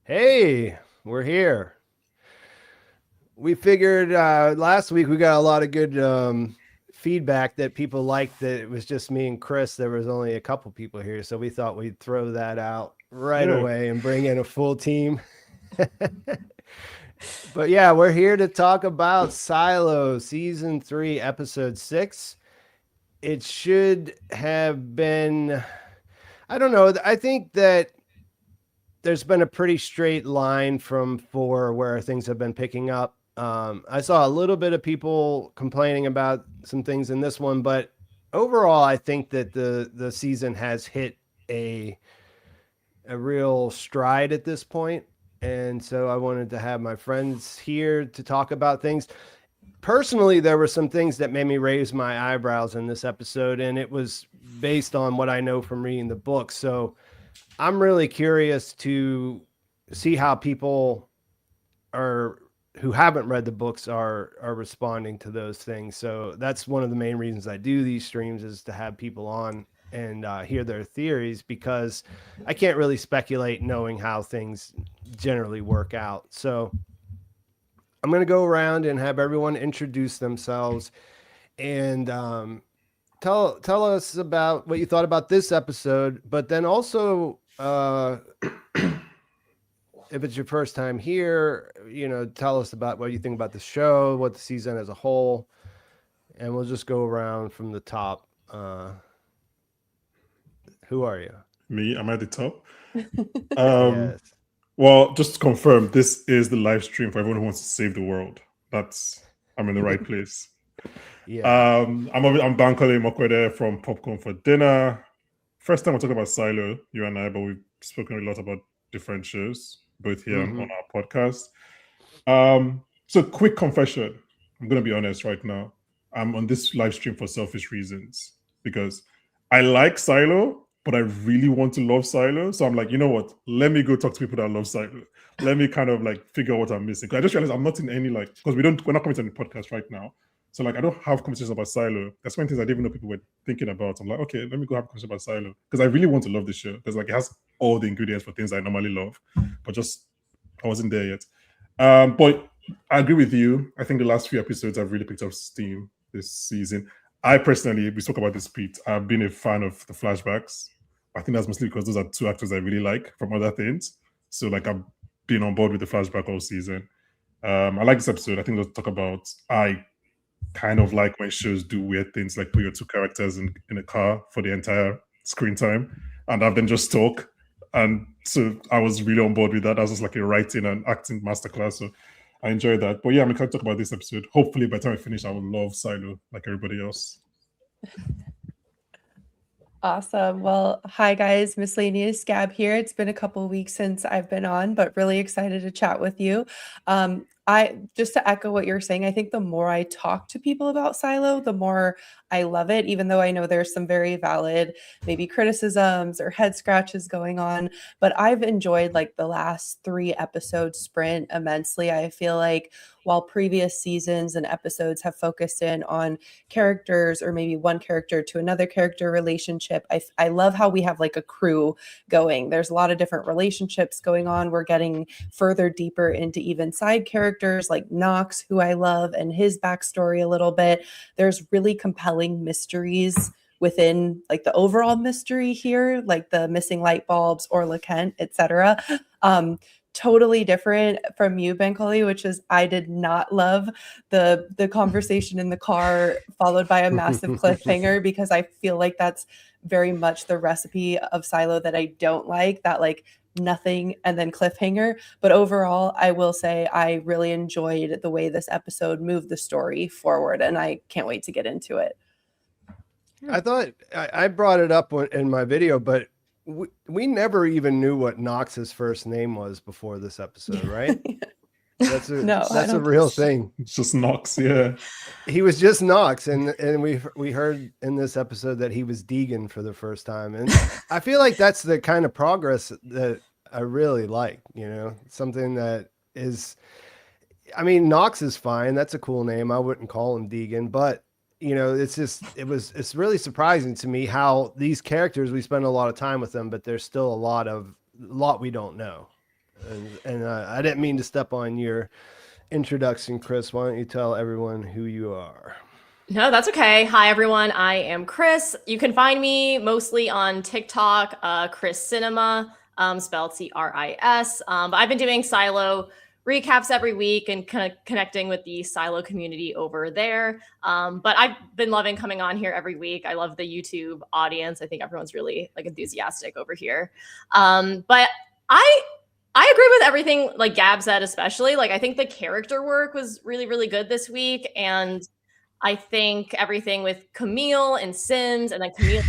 Hey, we're here. We figured last week we got a lot of good feedback that people liked that it was just me and Cris. There was only a couple people here, so we thought we'd throw that out right Yeah. away and bring in a full team. But yeah, we're here to talk about Silo season 3, episode 6. It should have been, I don't know. I think that there's been a pretty straight line from 4 where things have been picking up. I saw a little bit of people complaining about some things in this one, but overall, I think that the season has hit a a real stride at this point. And so I wanted to have my friends here to talk about things. Personally, there were some things that made me raise my eyebrows in this episode, and it was based on what I know from reading the book. So I'm really curious to see how people are who haven't read the books are responding to those things. So that's one of the main reasons I do these streams is to have people on and hear their theories because I can't really speculate knowing how things generally work out. So I'm going to go around and have everyone introduce themselves and tell us about what you thought about this episode, but then also if it's your first time here, tell us about what you think about the show, what the season as a whole, and we'll just go around from the top. Who are you? Me, I'm at the top. Um, Yes. well, just to confirm, this is the live stream for everyone who wants to save the world. I'm in the right place. Yeah. I'm Bankole Mokwede from Popcorn for Dinner. First time we're talking about Silo, you and I, but we've spoken a lot about different shows, both here and Mm-hmm. on our podcast. So quick confession. I'm gonna be honest right now. I'm on this live stream for selfish reasons because I like Silo, but I really want to love Silo. So I'm like, you know what? Let me go talk to people that love Silo. Let me kind of like figure out what I'm missing. Because I just realized I'm not in any like because we're not commenting on the podcast right now. So like I don't have conversations about Silo. That's one things I didn't even know people were thinking about. I'm like, okay, let me go have a conversation about Silo. Because I really want to love this show. Because like it has all the ingredients for things I normally love. But just I wasn't there yet. But I agree with you. I think the last few episodes have really picked up steam this season. I personally, we spoke about this, Pete. I've been a fan of the flashbacks. I think that's mostly because those are two actors I really like from other things. So like I've been on board with the flashback all season. I like this episode. I think they'll talk about I kind of like when shows do weird things like put your two characters in a car for the entire screen time and have them just talk. And so I was really on board with that. That was just like a writing and acting masterclass. So I enjoyed that. But yeah, I'm excited to talk about this episode. Hopefully by the time I finish, I will love Silo like everybody else. Awesome. Well, hi guys, Miscellaneous Gab here. It's been a couple weeks since I've been on, but really excited to chat with you. I just to echo what you're saying, I think the more I talk to people about Silo, the more I love it, even though I know there's some very valid maybe criticisms or head scratches going on. But I've enjoyed like the last 3 episode sprint immensely. I feel like while previous seasons and episodes have focused in on characters or maybe one character to another character relationship. I love how we have like a crew going. There's a lot of different relationships going on. We're getting further deeper into even side characters like Knox, who I love, and his backstory a little bit. There's really compelling mysteries within like the overall mystery here, like the missing light bulbs, Orla Kent, etc. Totally different from you, Bankole, which is I did not love the conversation in the car followed by a massive cliffhanger because I feel like that's very much the recipe of Silo that I don't like, that like nothing and then cliffhanger. But overall, I will say I really enjoyed the way this episode moved the story forward, and I can't wait to get into it. I thought I brought it up in my video, but we never even knew what Knox's first name was before this episode, right? That's a No, I that's a don't. real thing. It's just Knox, yeah. He was just Knox, and we heard in this episode that he was Deegan for the first time, and I feel like that's the kind of progress that I really like. Something that is, I mean, Knox is fine. That's a cool name. I wouldn't call him Deegan, but it's really surprising to me how these characters we spend a lot of time with them, but there's still a lot we don't know. And I didn't mean to step on your introduction, Cris. Why don't you tell everyone who you are? No, that's okay. Hi, everyone. I am Cris. You can find me mostly on TikTok, Cris Cinema, spelled Cris. But I've been doing Silo recaps every week and kind of connecting with the Silo community over there. But I've been loving coming on here every week. I love the YouTube audience. I think everyone's really like enthusiastic over here. But I agree with everything like Gab said, especially. Like I think the character work was really, really good this week. And I think everything with Camille and Sims, and then Camille,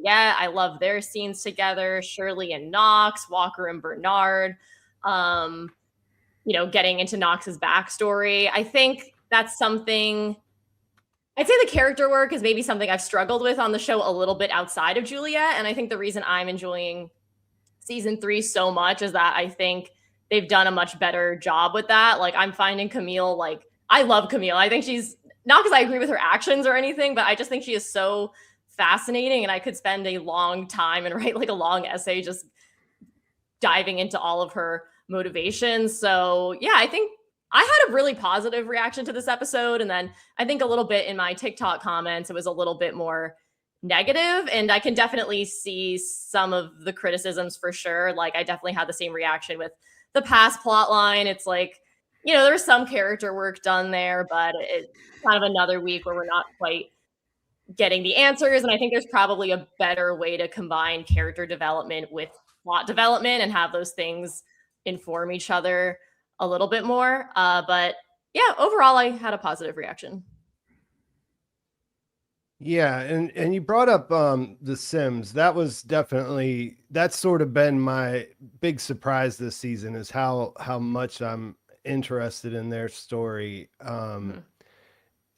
yeah, I love their scenes together. Shirley and Knox, Walker and Bernard, getting into Knox's backstory. I think that's something, I'd say the character work is maybe something I've struggled with on the show a little bit outside of Juliette. And I think the reason I'm enjoying season 3 so much is that I think they've done a much better job with that. Like I'm finding Camille, like I love Camille. I think she's, not because I agree with her actions or anything, but I just think she is so fascinating, and I could spend a long time and write like a long essay just diving into all of her motivations. So yeah, I think I had a really positive reaction to this episode. And then I think a little bit in my TikTok comments, it was a little bit more negative, and I can definitely see some of the criticisms for sure. Like I definitely had the same reaction with the past plot line. It's like, there's some character work done there, but it's kind of another week where we're not quite getting the answers. And I think there's probably a better way to combine character development with plot development and have those things inform each other a little bit more. But yeah, overall, I had a positive reaction. Yeah, and you brought up the Sims. That's sort of been my big surprise this season, is how much I'm interested in their story.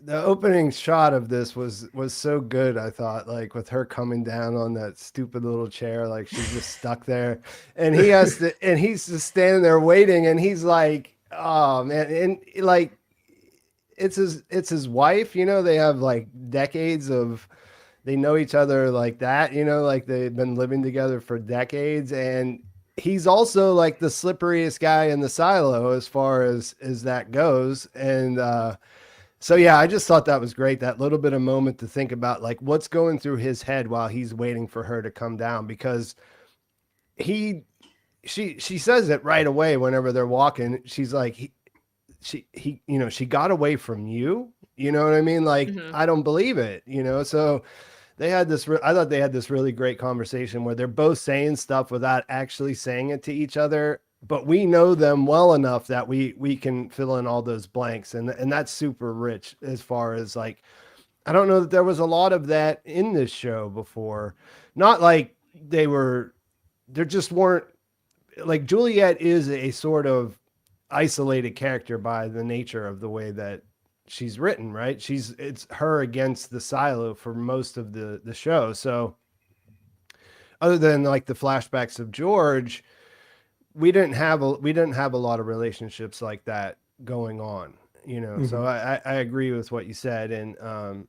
The opening shot of this was so good. I thought, like, with her coming down on that stupid little chair, like she's just stuck there, and he's just standing there waiting, and he's like, oh man, and like it's his wife, they have like decades they know each other like that, like they've been living together for decades, and he's also like the slipperiest guy in the silo as far as that goes. And so yeah, I just thought that was great, that little bit of moment to think about like what's going through his head while he's waiting for her to come down, because she says it right away whenever they're walking. She's like, she got away from you, you know what I mean? Like, I don't believe it, so they had this, I thought they had this really great conversation where they're both saying stuff without actually saying it to each other, but we know them well enough that we can fill in all those blanks. And that's super rich as far as like, I don't know that there was a lot of that in this show before. Not like there just weren't, like Juliette is a sort of isolated character by the nature of the way that she's written, right? It's her against the silo for most of the show. So other than like the flashbacks of George, we didn't have a lot of relationships like that going on, So I agree with what you said. And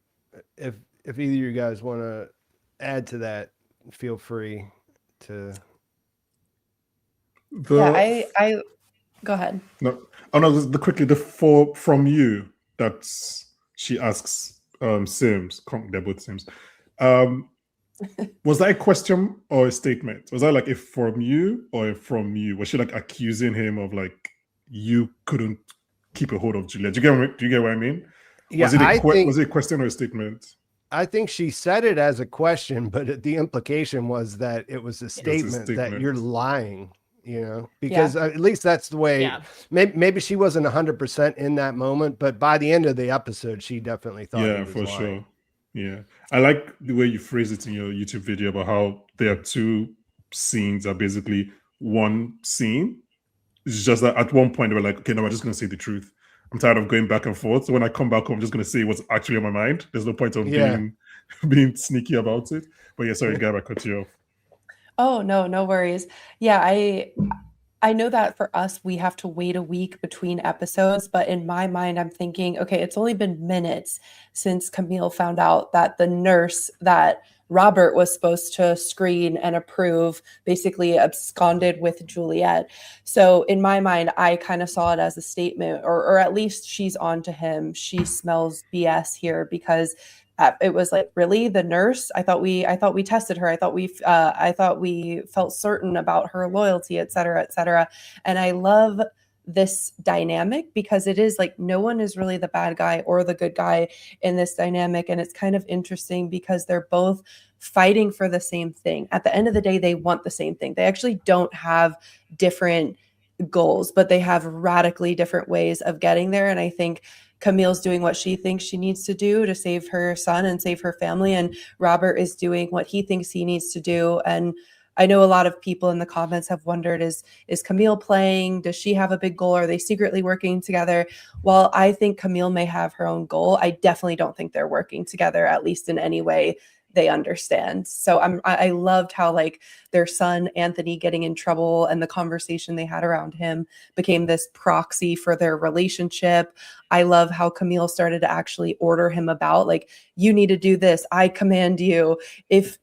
if either of you guys want to add to that, feel free to. I go ahead. No, quickly, from you that she asks Sims, they're both Sims. Was that a question or a statement? Was that like a from you or a from you? Was she like accusing him of like, you couldn't keep a hold of Juliette? Do you get what I mean? Yeah, was it a question or a statement? I think she said it as a question, but the implication was that it was a statement that you're lying. Because at least that's the way. Maybe she wasn't 100% in that moment, but by the end of the episode, she definitely thought. Yeah, for lying. Sure. Yeah, I like the way you phrase it in your YouTube video about how there are two scenes are basically one scene. It's just that at one point they were like, okay, no, I'm just going to say the truth. I'm tired of going back and forth. So when I come back home, I'm just going to say what's actually on my mind. There's no point of being sneaky about it. But yeah, sorry, Gab, I cut you off. Oh, no worries. Yeah, I know that for us, we have to wait a week between episodes, but in my mind, I'm thinking, okay, it's only been minutes since Camille found out that the nurse that Robert was supposed to screen and approve, basically absconded with Juliette. So in my mind, I kind of saw it as a statement, or at least she's on to him. She smells BS here, because it was like, really, the nurse? I thought we tested her. I thought we felt certain about her loyalty, et cetera, et cetera. And I love this dynamic, because it is like no one is really the bad guy or the good guy in this dynamic. And it's kind of interesting because they're both fighting for the same thing. At the end of the day, they want the same thing. They actually don't have different goals, but they have radically different ways of getting there. And I think Camille's doing what she thinks she needs to do to save her son and save her family, and Robert is doing what he thinks he needs to do. And I know a lot of people in the comments have wondered, is Camille playing? Does she have a big goal? Are they secretly working together? While I think Camille may have her own goal, I definitely don't think they're working together, at least in any way they understand. So I loved how like their son Anthony getting in trouble and the conversation they had around him became this proxy for their relationship. I love how Camille started to actually order him about, like, you need to do this, I command you. If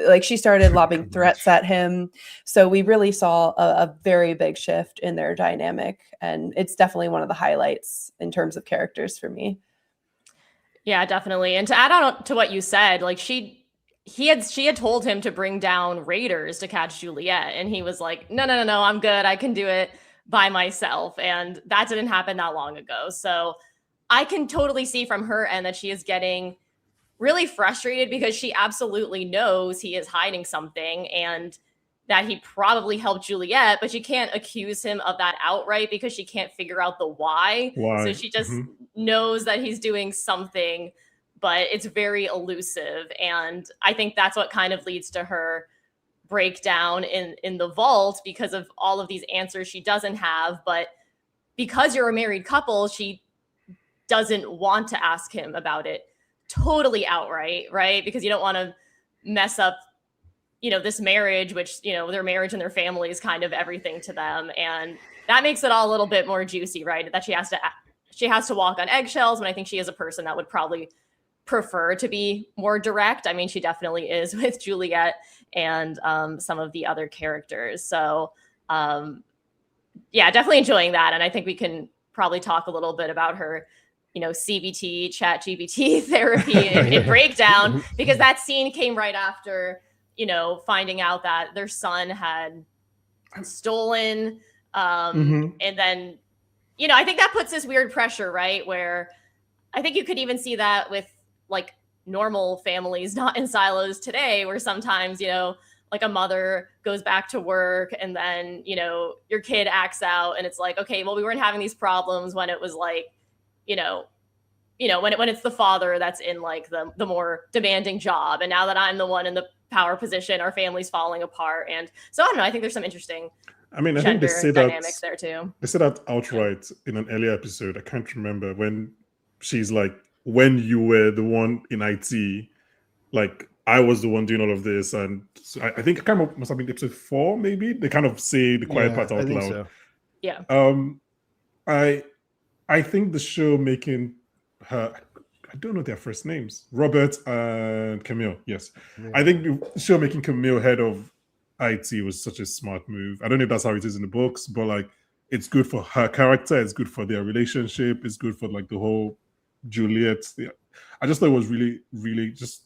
like she started lobbing threats at him. So we really saw a very big shift in their dynamic, and it's definitely one of the highlights in terms of characters for me. Yeah, definitely. And to add on to what you said, like she had told him to bring down raiders to catch Juliette, and he was like, no, I'm good, I can do it by myself. And that didn't happen that long ago. So I can totally see from her end that she is getting really frustrated, because she absolutely knows he is hiding something and that he probably helped Juliette, but she can't accuse him of that outright because she can't figure out the why. So she just knows that he's doing something, but it's very elusive. And I think that's what kind of leads to her breakdown in the vault, because of all of these answers she doesn't have. But because you're a married couple, she doesn't want to ask him about it totally outright, right? Because you don't want to mess up, this marriage, which, their marriage and their family is kind of everything to them. And that makes it all a little bit more juicy, right? That she has to walk on eggshells. And I think she is a person that would probably prefer to be more direct. I mean, she definitely is with Juliette and some of the other characters. So yeah, definitely enjoying that. And I think we can probably talk a little bit about her CBT, chat GPT therapy and breakdown, because that scene came right after, finding out that their son had stolen. And then, I think that puts this weird pressure, right? Where I think you could even see that with like normal families, not in silos today, where sometimes, like a mother goes back to work and then, your kid acts out and it's like, okay, well, we weren't having these problems when it was like, when it's the father that's in like the more demanding job. And now that I'm the one in the power position, our family's falling apart. And so I don't know, I think there's some interesting I think they say dynamics there too. They said that outright in an earlier episode. I can't remember, when she's like, when you were the one in IT, like I was the one doing all of this. And so I think kind of must have been episode 4, maybe. They kind of say the quiet part out loud. So. Yeah. I think the show making her, I don't know their first names, Robert and Camille. Yes. Yeah. I think the show making Camille head of IT was such a smart move. I don't know if that's how it is in the books, but like it's good for her character, it's good for their relationship, it's good for like the whole Juliette. Yeah. I just thought it was really, really just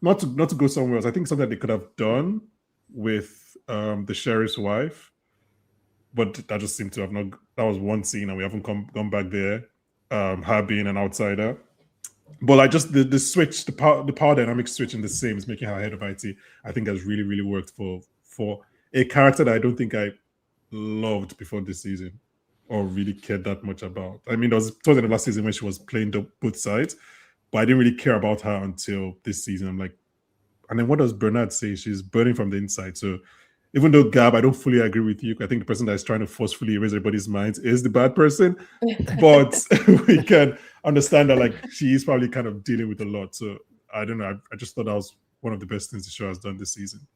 not to go somewhere else. I think something that they could have done with the sheriff's wife, but that just seemed to have not. That was one scene, and we haven't gone back there. Her being an outsider, but like just the switch, the power dynamic switch in the same is making her head of IT. I think has really, really worked for a character that I don't think I loved before this season or really cared that much about. I mean, there was towards the end of last season when she was playing both sides, but I didn't really care about her until this season. I'm like, and then what does Bernard say? She's burning from the inside. So even though Gab, I don't fully agree with you. I think the person that is trying to forcefully erase everybody's minds is the bad person, but we can understand that like she is probably kind of dealing with a lot. So I don't know. I just thought that was one of the best things the show has done this season.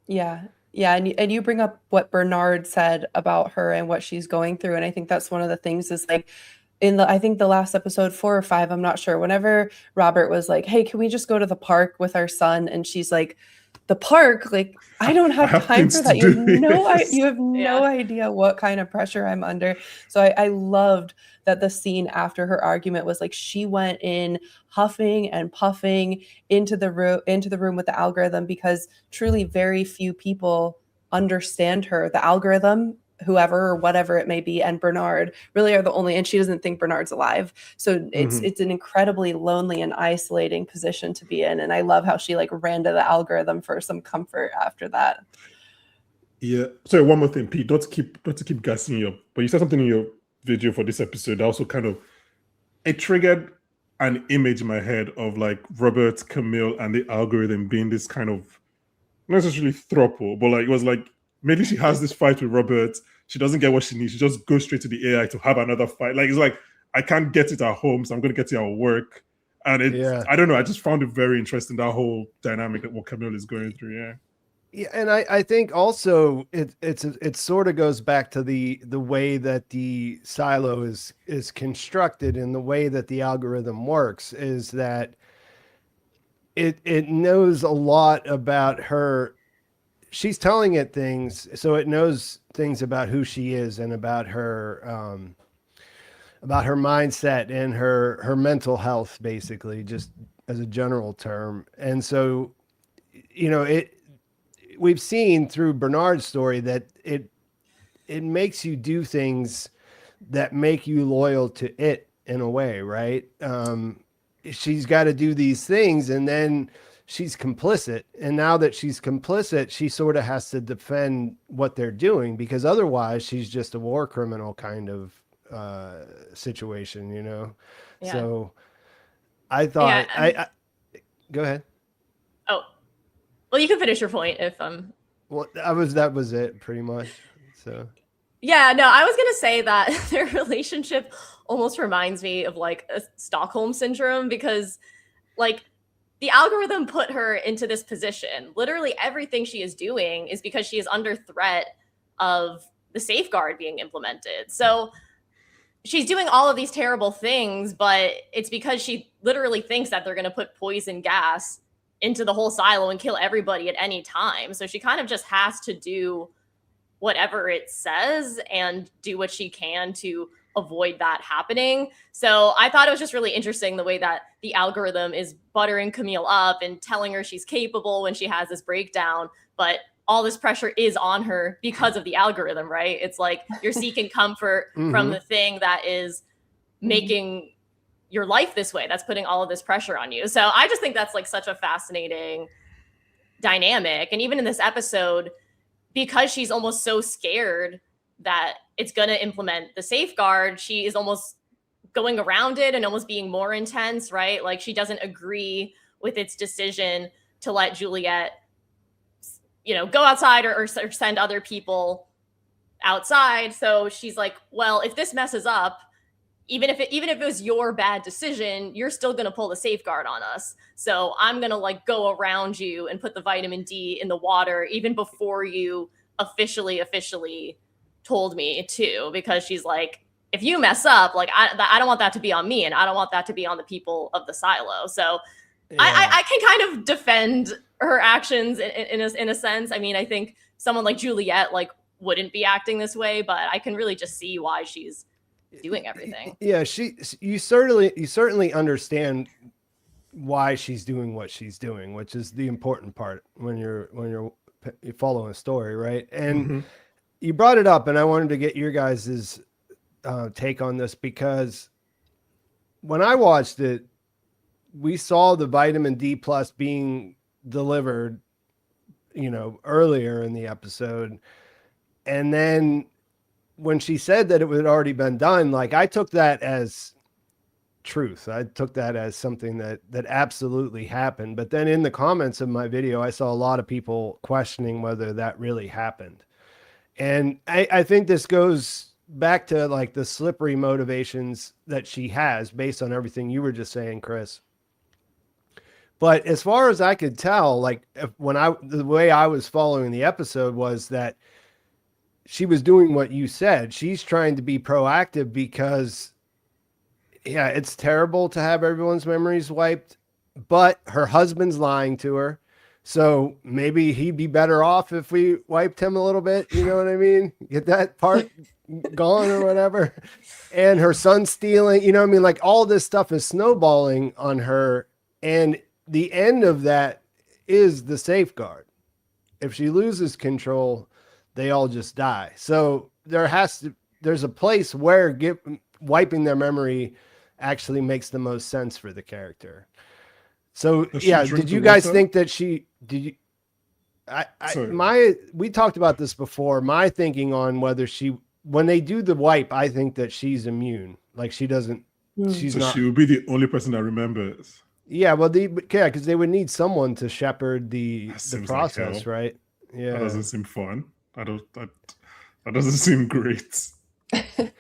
Yeah. Yeah. And you bring up what Bernard said about her and what she's going through. And I think that's one of the things is like, I think the last episode 4 or 5, I'm not sure, whenever Robert was like, hey, can we just go to the park with our son? And she's like, the park, like, I don't I have have time things for to that. do. You have no idea what kind of pressure I'm under. So I loved that the scene after her argument was like she went in huffing and puffing into the room with the algorithm, because truly very few people understand her. The algorithm, whoever or whatever it may be, and Bernard really are the only, and she doesn't think Bernard's alive. So it's an incredibly lonely and isolating position to be in. And I love how she like ran to the algorithm for some comfort after that. Yeah. Sorry, one more thing, Pete. Not to keep gassing you up, but you said something in your video for this episode that also kind of, it triggered an image in my head of like Robert, Camille, and the algorithm being this kind of, not necessarily throuple, but like it was like maybe she has this fight with Robert, she doesn't get what she needs, she just goes straight to the AI to have another fight. Like it's like, I can't get it at home, so I'm going to get it at work. And I don't know, I just found it very interesting, that whole dynamic that what Camille is going through. Yeah. Yeah, and I think also it sort of goes back to the way that the silo is constructed, and the way that the algorithm works is that it knows a lot about her. She's telling it things, so it knows things about who she is and about her mindset and her mental health, basically, just as a general term. And so, we've seen through Bernard's story that it makes you do things that make you loyal to it in a way, right? She's got to do these things, and then she's complicit. And now that she's complicit, she sort of has to defend what they're doing, because otherwise she's just a war criminal kind of situation, Yeah. So I thought, I go ahead. Oh, well, you can finish your point if Well, that was it pretty much. So yeah, no, I was gonna say that their relationship almost reminds me of like a Stockholm syndrome, because like the algorithm put her into this position. Literally everything she is doing is because she is under threat of the safeguard being implemented. So she's doing all of these terrible things, but it's because she literally thinks that they're going to put poison gas into the whole silo and kill everybody at any time. So she kind of just has to do whatever it says and do what she can to avoid that happening. So I thought it was just really interesting the way that the algorithm is buttering Camille up and telling her she's capable when she has this breakdown, but all this pressure is on her because of the algorithm, right? It's like you're seeking comfort from the thing that is making your life this way, that's putting all of this pressure on you. So I just think that's like such a fascinating dynamic. And even in this episode, because she's almost so scared that it's going to implement the safeguard, she is almost going around it and almost being more intense, right? Like she doesn't agree with its decision to let Juliette, go outside or send other people outside. So she's like, well, if this messes up, even if it was your bad decision, you're still going to pull the safeguard on us. So I'm going to like go around you and put the vitamin D in the water even before you officially told me to, because she's like, if you mess up, like I don't want that to be on me, and I don't want that to be on the people of the silo. So yeah. I can kind of defend her actions in a sense. I mean, I think someone like Juliette like wouldn't be acting this way, but I can really just see why she's doing everything. Yeah, you certainly understand why she's doing what she's doing, which is the important part when you're following a story, right? And you brought it up, and I wanted to get your guys' take on this, because when I watched it, we saw the vitamin D plus being delivered, earlier in the episode, and then when she said that it had already been done, like I took that as truth. I took that as something that absolutely happened. But then in the comments of my video, I saw a lot of people questioning whether that really happened. And I think this goes back to like the slippery motivations that she has based on everything you were just saying, Cris. But as far as I could tell, like the way I was following the episode was that she was doing what you said. She's trying to be proactive because yeah, it's terrible to have everyone's memories wiped, but her husband's lying to her. So maybe he'd be better off if we wiped him a little bit. You know what I mean? Get that part gone or whatever. And her son stealing, you know what I mean? Like all this stuff is snowballing on her. And the end of that is the safeguard. If she loses control, they all just die. So there's a place where wiping their memory actually makes the most sense for the character. So yeah, did you guys think that we talked about this before. My thinking on whether when they do the wipe, I think that she's immune. Like she doesn't, she's not. She would be the only person that remembers. Yeah, well, because they would need someone to shepherd the process, right? Yeah, that doesn't seem fun. That doesn't seem great. It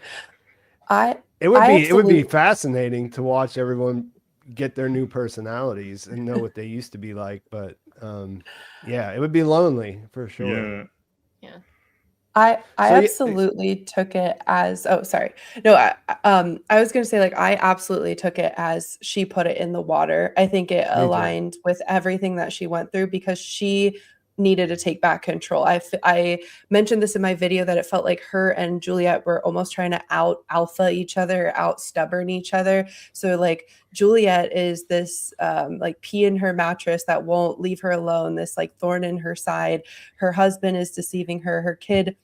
would be fascinating to watch everyone get their new personalities and know what they used to be like, but yeah, it would be lonely for sure. Yeah. I absolutely took it as I was going to say, like, I absolutely took it as she put it in the water. I think it aligned with everything that she went through because she needed to take back control. I mentioned this in my video that it felt like her and Juliette were almost trying to out alpha each other, out stubborn each other. So like Juliette is this like pea in her mattress that won't leave her alone, this like thorn in her side. Her husband is deceiving her. Her kid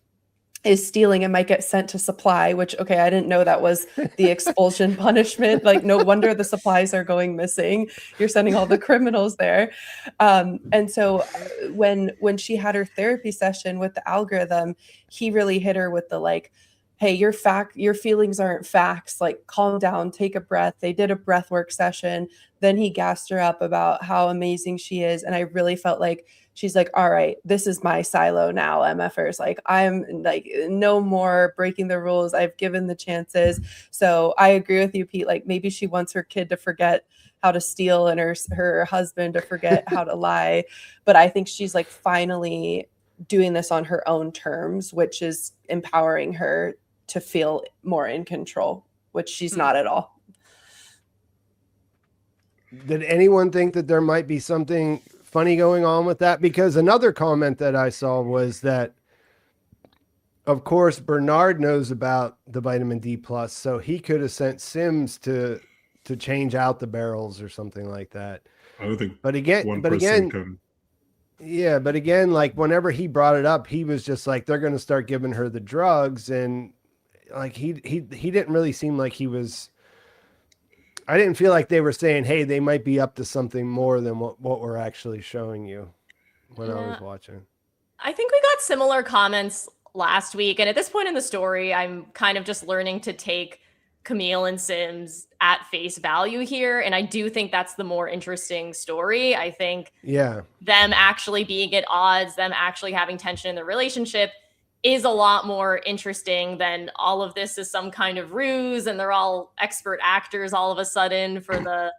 is stealing and might get sent to supply, which, okay, I didn't know that was the expulsion punishment. Like, no wonder the supplies are going missing. You're sending all the criminals there. And so when she had her therapy session with the algorithm, he really hit her with the like, hey, your feelings aren't facts. Like, calm down, take a breath. They did a breathwork session. Then he gassed her up about how amazing she is. And I really felt like she's like, all right, this is my silo now, MFers. Like, I'm like, no more breaking the rules. I've given the chances. So I agree with you, Pete. Like, maybe she wants her kid to forget how to steal and her husband to forget how to lie. But I think she's like finally doing this on her own terms, which is empowering her to feel more in control, which she's not at all. Did anyone think that there might be something funny going on with that? Because another comment that I saw was that, of course, Bernard knows about the vitamin D plus, so he could have sent Sims to change out the barrels or something like that. I don't think. But again, yeah, but again, like whenever he brought it up, he was just like, they're going to start giving her the drugs, and like he didn't really seem like he was. I didn't feel like they were saying, hey, they might be up to something more than what we're actually showing you when I was watching. I think we got similar comments last week. And at this point in the story, I'm kind of just learning to take Camille and Sims at face value here. And I do think that's the more interesting story. I think them actually being at odds, them actually having tension in the relationship is a lot more interesting than all of this is some kind of ruse and they're all expert actors all of a sudden for the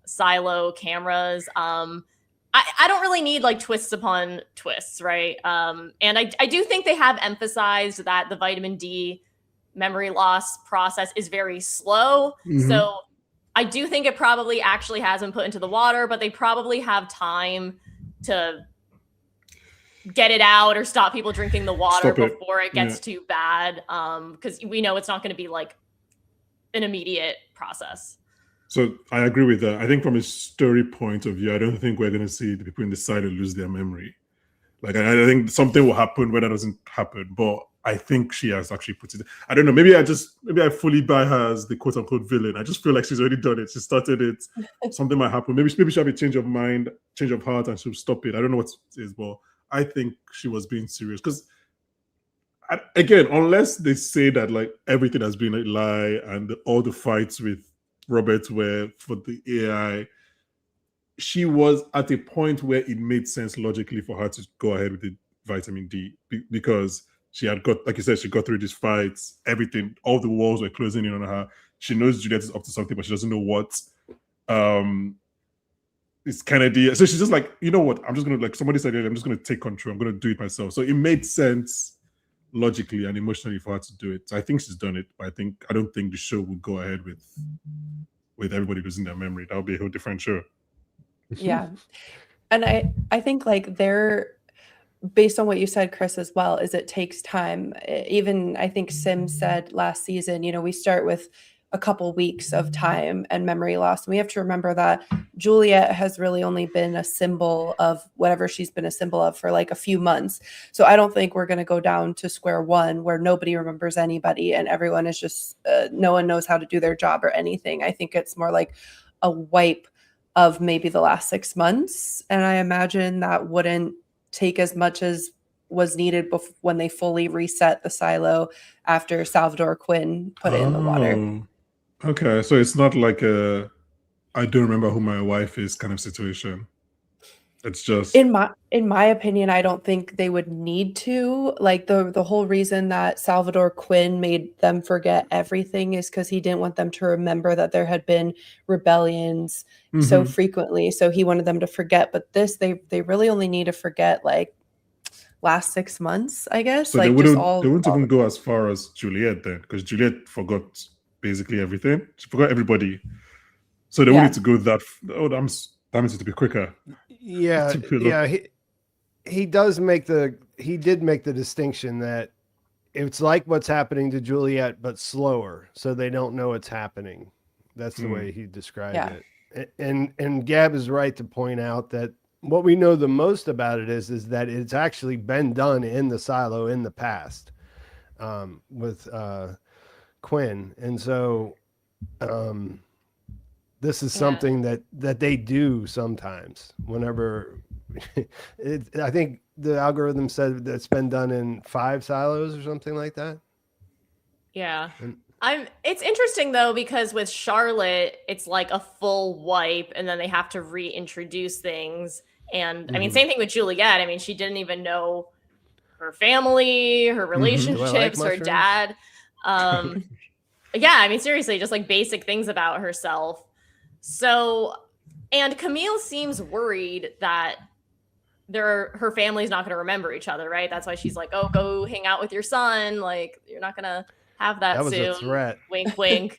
silo cameras. I don't really need like twists upon twists, right? And I do think they have emphasized that the vitamin D memory loss process is very slow. Mm-hmm. So I do think it probably actually has been put into the water, but they probably have time to get it out or stop people drinking the water before it gets too bad. Because we know it's not going to be like an immediate process. So I agree with that. I think from a story point of view, I don't think we're going to see the people in the silo lose their memory. Like, I think something will happen where that doesn't happen. But I think she has actually put it. I don't know. Maybe I fully buy her as the quote unquote villain. I just feel like she's already done it. She started it. Something might happen. Maybe she'll have a change of mind, change of heart, and she'll stop it. I don't know what it is, but I think she was being serious. Because again, unless they say that like everything has been a lie and all the fights with Robert were for the AI, she was at a point where it made sense logically for her to go ahead with the vitamin D because she had got, like you said, she got through these fights, everything, all the walls were closing in on her. She knows Juliette is up to something, but she doesn't know what. It's Kennedy. So she's just like, you know what? I'm just going to, like somebody said, I'm just going to take control. I'm going to do it myself. So it made sense logically and emotionally for her to do it. So I think she's done it, but I don't think the show would go ahead with everybody losing their memory. That would be a whole different show. Yeah. And I think like they're based on what you said, Cris, as well, is it takes time. Even I think Sims said last season, we start with a couple weeks of time and memory loss. And we have to remember that Juliette has really only been a symbol of whatever she's been a symbol of for like a few months. So I don't think we're going to go down to square one where nobody remembers anybody and everyone is just, no one knows how to do their job or anything. I think it's more like a wipe of maybe the last 6 months. And I imagine that wouldn't take as much as was needed when they fully reset the silo after Salvador Quinn put it in the water. Okay, so it's not like a I don't remember who my wife is kind of situation. It's just in my opinion, I don't think they would need to. Like the whole reason that Salvador Quinn made them forget everything is because he didn't want them to remember that there had been rebellions so frequently. So he wanted them to forget. But this, they really only need to forget like last 6 months, I guess. So like they wouldn't even go as far as Juliette then, because Juliette forgot basically everything. She forgot everybody. So they wanted to go that. Oh, that means it to be quicker. Yeah, he did make the distinction that it's like what's happening to Juliette, but slower, so they don't know it's happening. That's the way he described it. And Gab is right to point out that what we know the most about it is that it's actually been done in the silo in the past with Quinn, and so this is something that they do sometimes whenever. I think the algorithm said that's been done in 5 silos or something like that. Yeah. It's interesting though, because with Charlotte, it's like a full wipe and then they have to reintroduce things. And I mean, same thing with Juliette. I mean, she didn't even know her family, her relationships, her dad. Yeah, I mean, seriously, just like basic things about herself. So, and Camille seems worried that her family's not going to remember each other, right? That's why she's like, "Oh, go hang out with your son. Like, you're not going to have that soon." That was a threat. Wink, wink.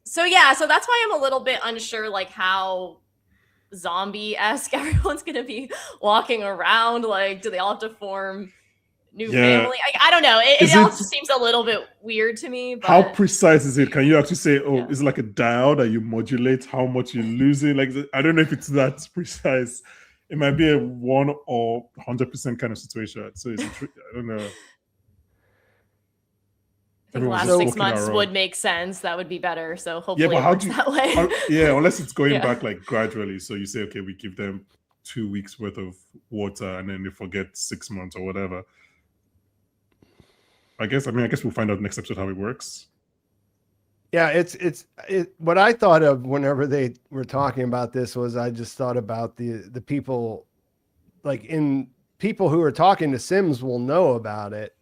So yeah, so that's why I'm a little bit unsure, like how zombie-esque everyone's going to be walking around. Like, do they all have to form new family? I don't know. It all just seems a little bit weird to me. But how precise is it? Can you actually say, is it like a dial that you modulate how much you're losing? Like, I don't know if it's that precise. It might be a 1 or 100% kind of situation. So I don't know. I think the last 6 months would make sense. That would be better. So hopefully it works that way. Unless it's going back like gradually. So you say, okay, we give them 2 weeks worth of water and then they forget 6 months or whatever. I guess we'll find out next episode how it works. Yeah, it's what I thought of whenever they were talking about this was I just thought about the people, like people who are talking to Sims will know about it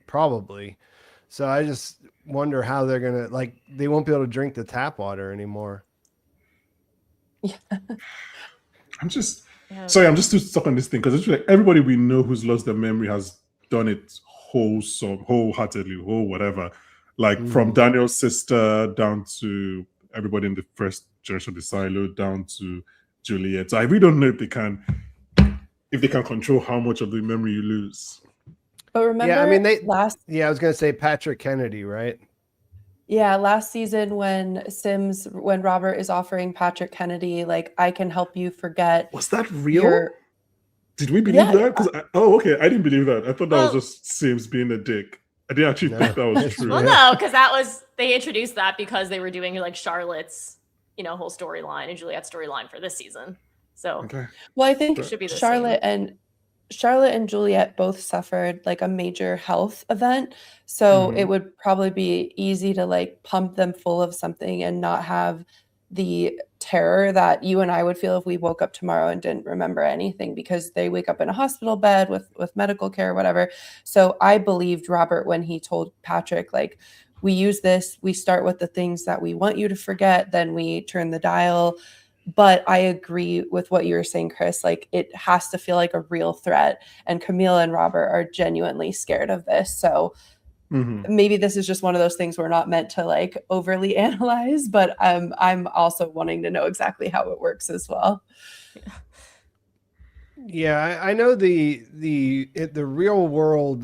probably. So I just wonder how they're gonna, like, they won't be able to drink the tap water anymore. Yeah. I'm just too stuck on this thing because it's like everybody we know who's lost their memory has done it wholeheartedly, whatever. Like from Daniel's sister down to everybody in the first generation of the silo down to Juliette. So I really don't know if they can control how much of the memory you lose. But remember, I was gonna say Patrick Kennedy, right? Yeah, last season when Robert is offering Patrick Kennedy, like, I can help you forget. Was that real? Did we believe that? Okay, I didn't believe that. I thought that was just Sims being a dick. I didn't actually think that was true. Well, no, because they introduced that because they were doing like Charlotte's, whole storyline and Juliette's storyline for this season. So, well, I think it should be the Charlotte and Juliette both suffered like a major health event. So it would probably be easy to like pump them full of something and not have the terror that you and I would feel if we woke up tomorrow and didn't remember anything, because they wake up in a hospital bed with medical care or whatever. So I believed Robert when he told Patrick, like, we use this, we start with the things that we want you to forget, then we turn the dial But I agree with what you were saying, Cris. Like, it has to feel like a real threat. And Camila and Robert are genuinely scared of this. So maybe this is just one of those things we're not meant to like overly analyze, but I'm also wanting to know exactly how it works as well. Yeah, I know the real world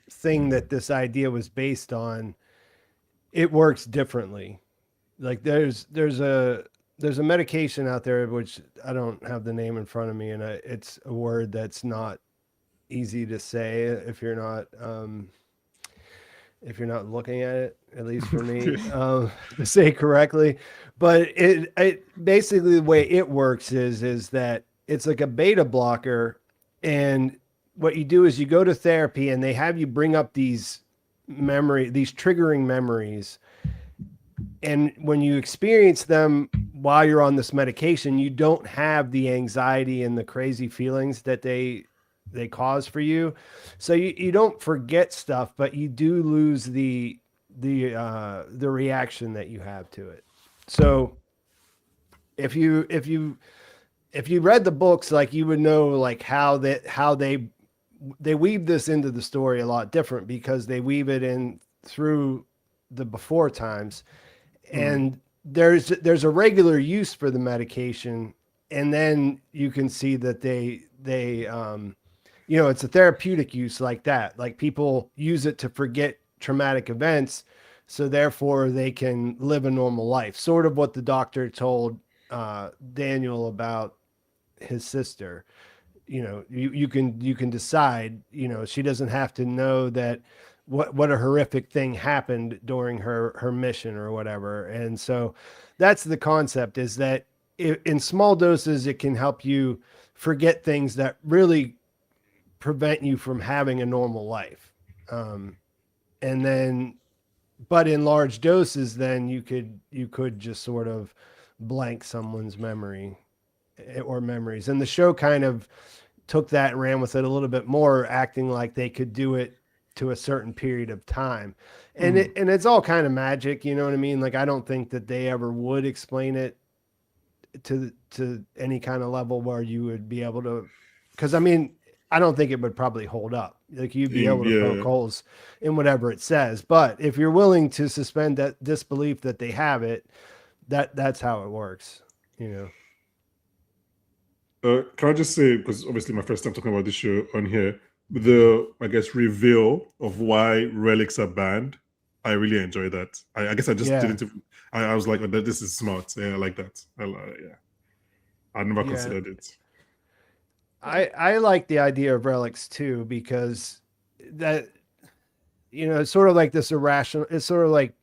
thing that this idea was based on. It works differently. Like there's a medication out there which I don't have the name in front of me, and it's a word that's not easy to say if you're not looking at it, at least for me, to say correctly. But it basically the way it works is that it's like a beta blocker, and what you do is you go to therapy and they have you bring up these triggering memories. And when you experience them while you're on this medication, you don't have the anxiety and the crazy feelings that they cause for you. So you don't forget stuff, but you do lose the reaction that you have to it. So if you read the books, like you would know like how they weave this into the story a lot different, because they weave it in through the before times. And there's a regular use for the medication, and then you can see that they it's a therapeutic use like that. Like people use it to forget traumatic events, so therefore they can live a normal life. Sort of what the doctor told Daniel about his sister. You can decide, she doesn't have to know that what a horrific thing happened during her mission or whatever. And so that's the concept, is that in small doses, it can help you forget things that really prevent you from having a normal life. And then, but in large doses, then you could just sort of blank someone's memory or memories. And the show kind of took that and ran with it a little bit more, acting like they could do it to a certain period of time. And it's all kind of magic, you know what I mean? Like, I don't think that they ever would explain it to any kind of level where you would be able to, because I mean, I don't think it would probably hold up. Like, you'd be able to poke holes in whatever it says. But if you're willing to suspend that disbelief that they have it, that's how it works, Can I just say, because obviously my first time talking about this show on here, the, I guess, reveal of why relics are banned, I really enjoy that. I guess I just didn't. I was like, oh, this is smart. Yeah, I like that. I never considered it. I like the idea of relics too, because that, it's sort of like this irrational. It's sort of like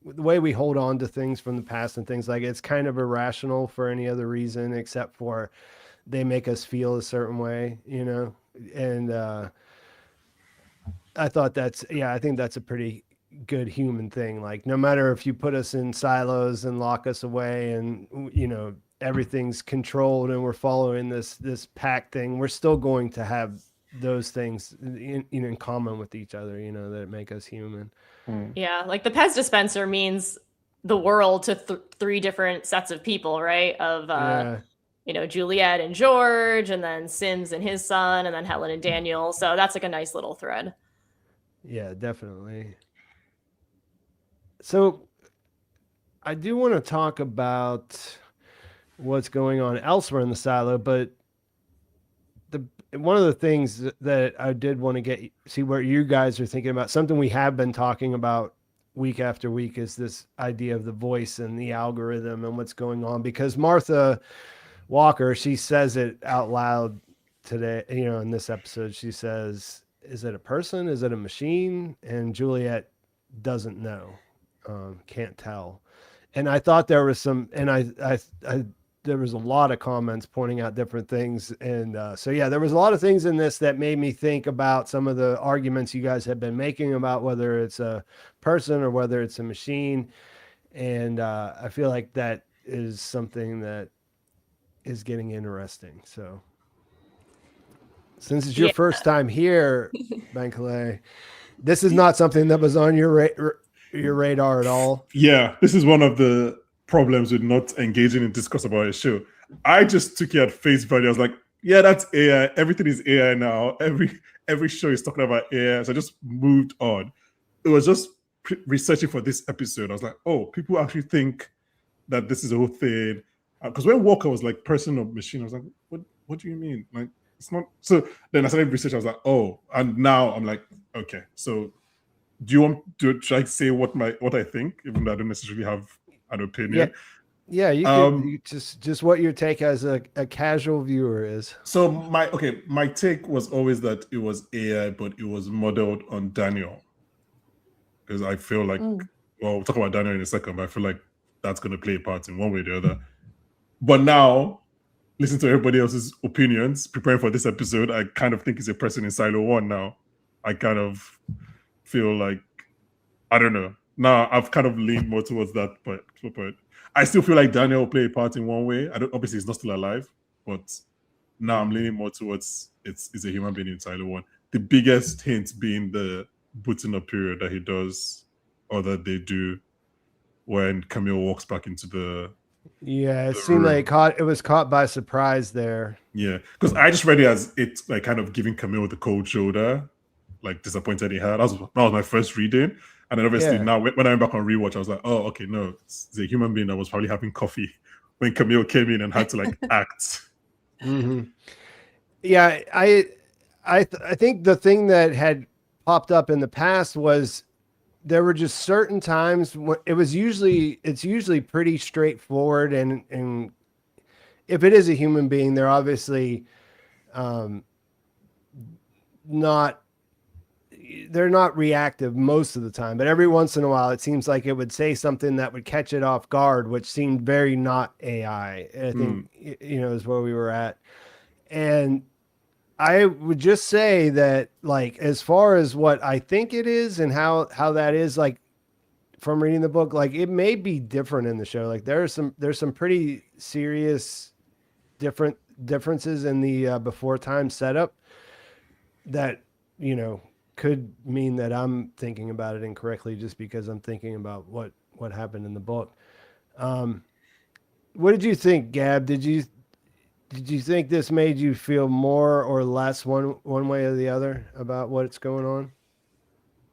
the way we hold on to things from the past and things like it. It's kind of irrational for any other reason except for they make us feel a certain way, and I thought I think that's a pretty good human thing. Like, no matter if you put us in silos and lock us away and, everything's controlled and we're following this pack thing, we're still going to have those things in common with each other, that make us human. Yeah, like the Pez dispenser means the world to three different sets of people, right? Of Juliette and George, and then Sims and his son, and then Helen and Daniel. So that's like a nice little thread. Yeah, definitely. So I do want to talk about what's going on elsewhere in the silo, but one of the things that I did want to see what you guys are thinking about, something we have been talking about week after week, is this idea of the voice and the algorithm and what's going on, because Martha Walker, she says it out loud today, in this episode. She says, is it a person? Is it a machine? And Juliette doesn't know, can't tell. And I thought there was some, and I there was a lot of comments pointing out different things. And so, yeah, there was a lot of things in this that made me think about some of the arguments you guys have been making about whether it's a person or whether it's a machine. And I feel like that is something that is getting interesting. So since it's your first time here, Bankole, this is not something that was on your radar at all. Yeah, this is one of the problems with not engaging in discourse about a show. I just took it at face value. I was like, yeah, that's AI. Everything is AI now. Every show is talking about AI. So I just moved on. It was just researching for this episode. I was like, oh, people actually think that this is a whole thing. Because when Walker was like person or machine, I was like, what do you mean? Like, it's not. So then I started research. I was like, oh, and now I'm like, okay. So do you want to try to say what I think, even though I don't necessarily have an opinion? Yeah, you could just what your take as a casual viewer is. So my take was always that it was AI, but it was modeled on Daniel. Because I feel like, well, we'll talk about Daniel in a second, but I feel like that's going to play a part in one way or the other. But now, listen to everybody else's opinions, preparing for this episode, I kind of think he's a person in Silo 1 now. I kind of feel like, I don't know. Now I've kind of leaned more towards that, but I still feel like Daniel will play a part in one way. Obviously, he's not still alive, but now I'm leaning more towards it's a human being in Silo 1. The biggest hint being the booting up period that he does, or that they do, when Camille walks back into the it seemed like it was caught by surprise there. Yeah, because I just read it as it like kind of giving Camille the cold shoulder, like disappointed he had. That was my first reading, and then obviously now when I went back on rewatch, I was like, oh, okay, no, it's a human being that was probably having coffee when Camille came in and had to like act. Mm-hmm. Yeah, I think the thing that had popped up in the past was there were just certain times when it's usually pretty straightforward, and if it is a human being, they're obviously not reactive most of the time, but every once in a while it seems like it would say something that would catch it off guard, which seemed very not AI. I think is where we were at. And I would just say that, like, as far as what I think it is and how that is, like, from reading the book, like, it may be different in the show. Like, there's some pretty serious differences in the before time setup that, could mean that I'm thinking about it incorrectly just because I'm thinking about what happened in the book. What did you think, Gab? Did you think this made you feel more or less one way or the other about what's going on?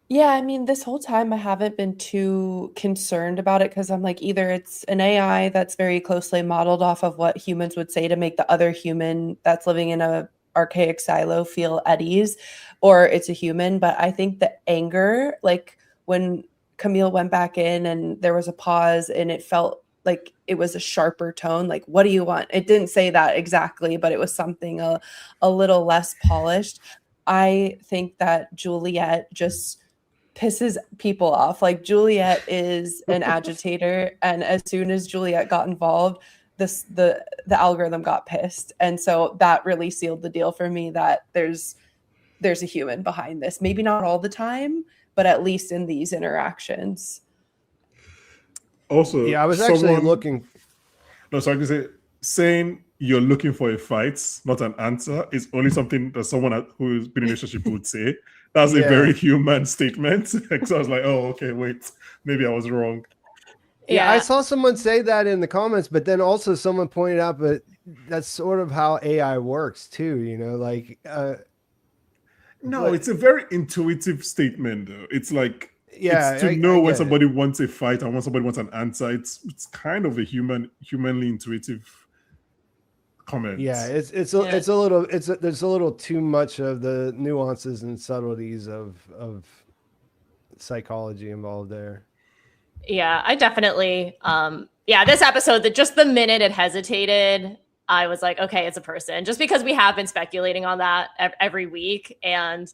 Yeah, I mean, this whole time I haven't been too concerned about it because I'm like, either it's an AI that's very closely modeled off of what humans would say to make the other human that's living in a archaic silo feel at ease, or it's a human. But I think the anger, like when Camille went back in and there was a pause and it felt like it was a sharper tone, like, what do you want? It didn't say that exactly, but it was something a little less polished. I think that Juliette just pisses people off. Like, Juliette is an agitator, and as soon as Juliette got involved, the algorithm got pissed, and so that really sealed the deal for me that there's a human behind this. Maybe not all the time, but at least in these interactions. Also, I was actually looking. No, so I can say saying you're looking for a fight, not an answer, is only something that someone who's been in a relationship would say. That's a very human statement. So I was like, oh, okay, wait, maybe I was wrong. Yeah, I saw someone say that in the comments, but then also someone pointed out, but that's sort of how AI works too, like. No, it's a very intuitive statement, though. It's like, it's to know when somebody wants a fight and when somebody wants an answer. It's kind of a humanly intuitive comment. Yeah, there's a little too much of the nuances and subtleties of psychology involved there. Yeah, I definitely this episode, that just the minute it hesitated, I was like, okay, it's a person, just because we have been speculating on that every week, and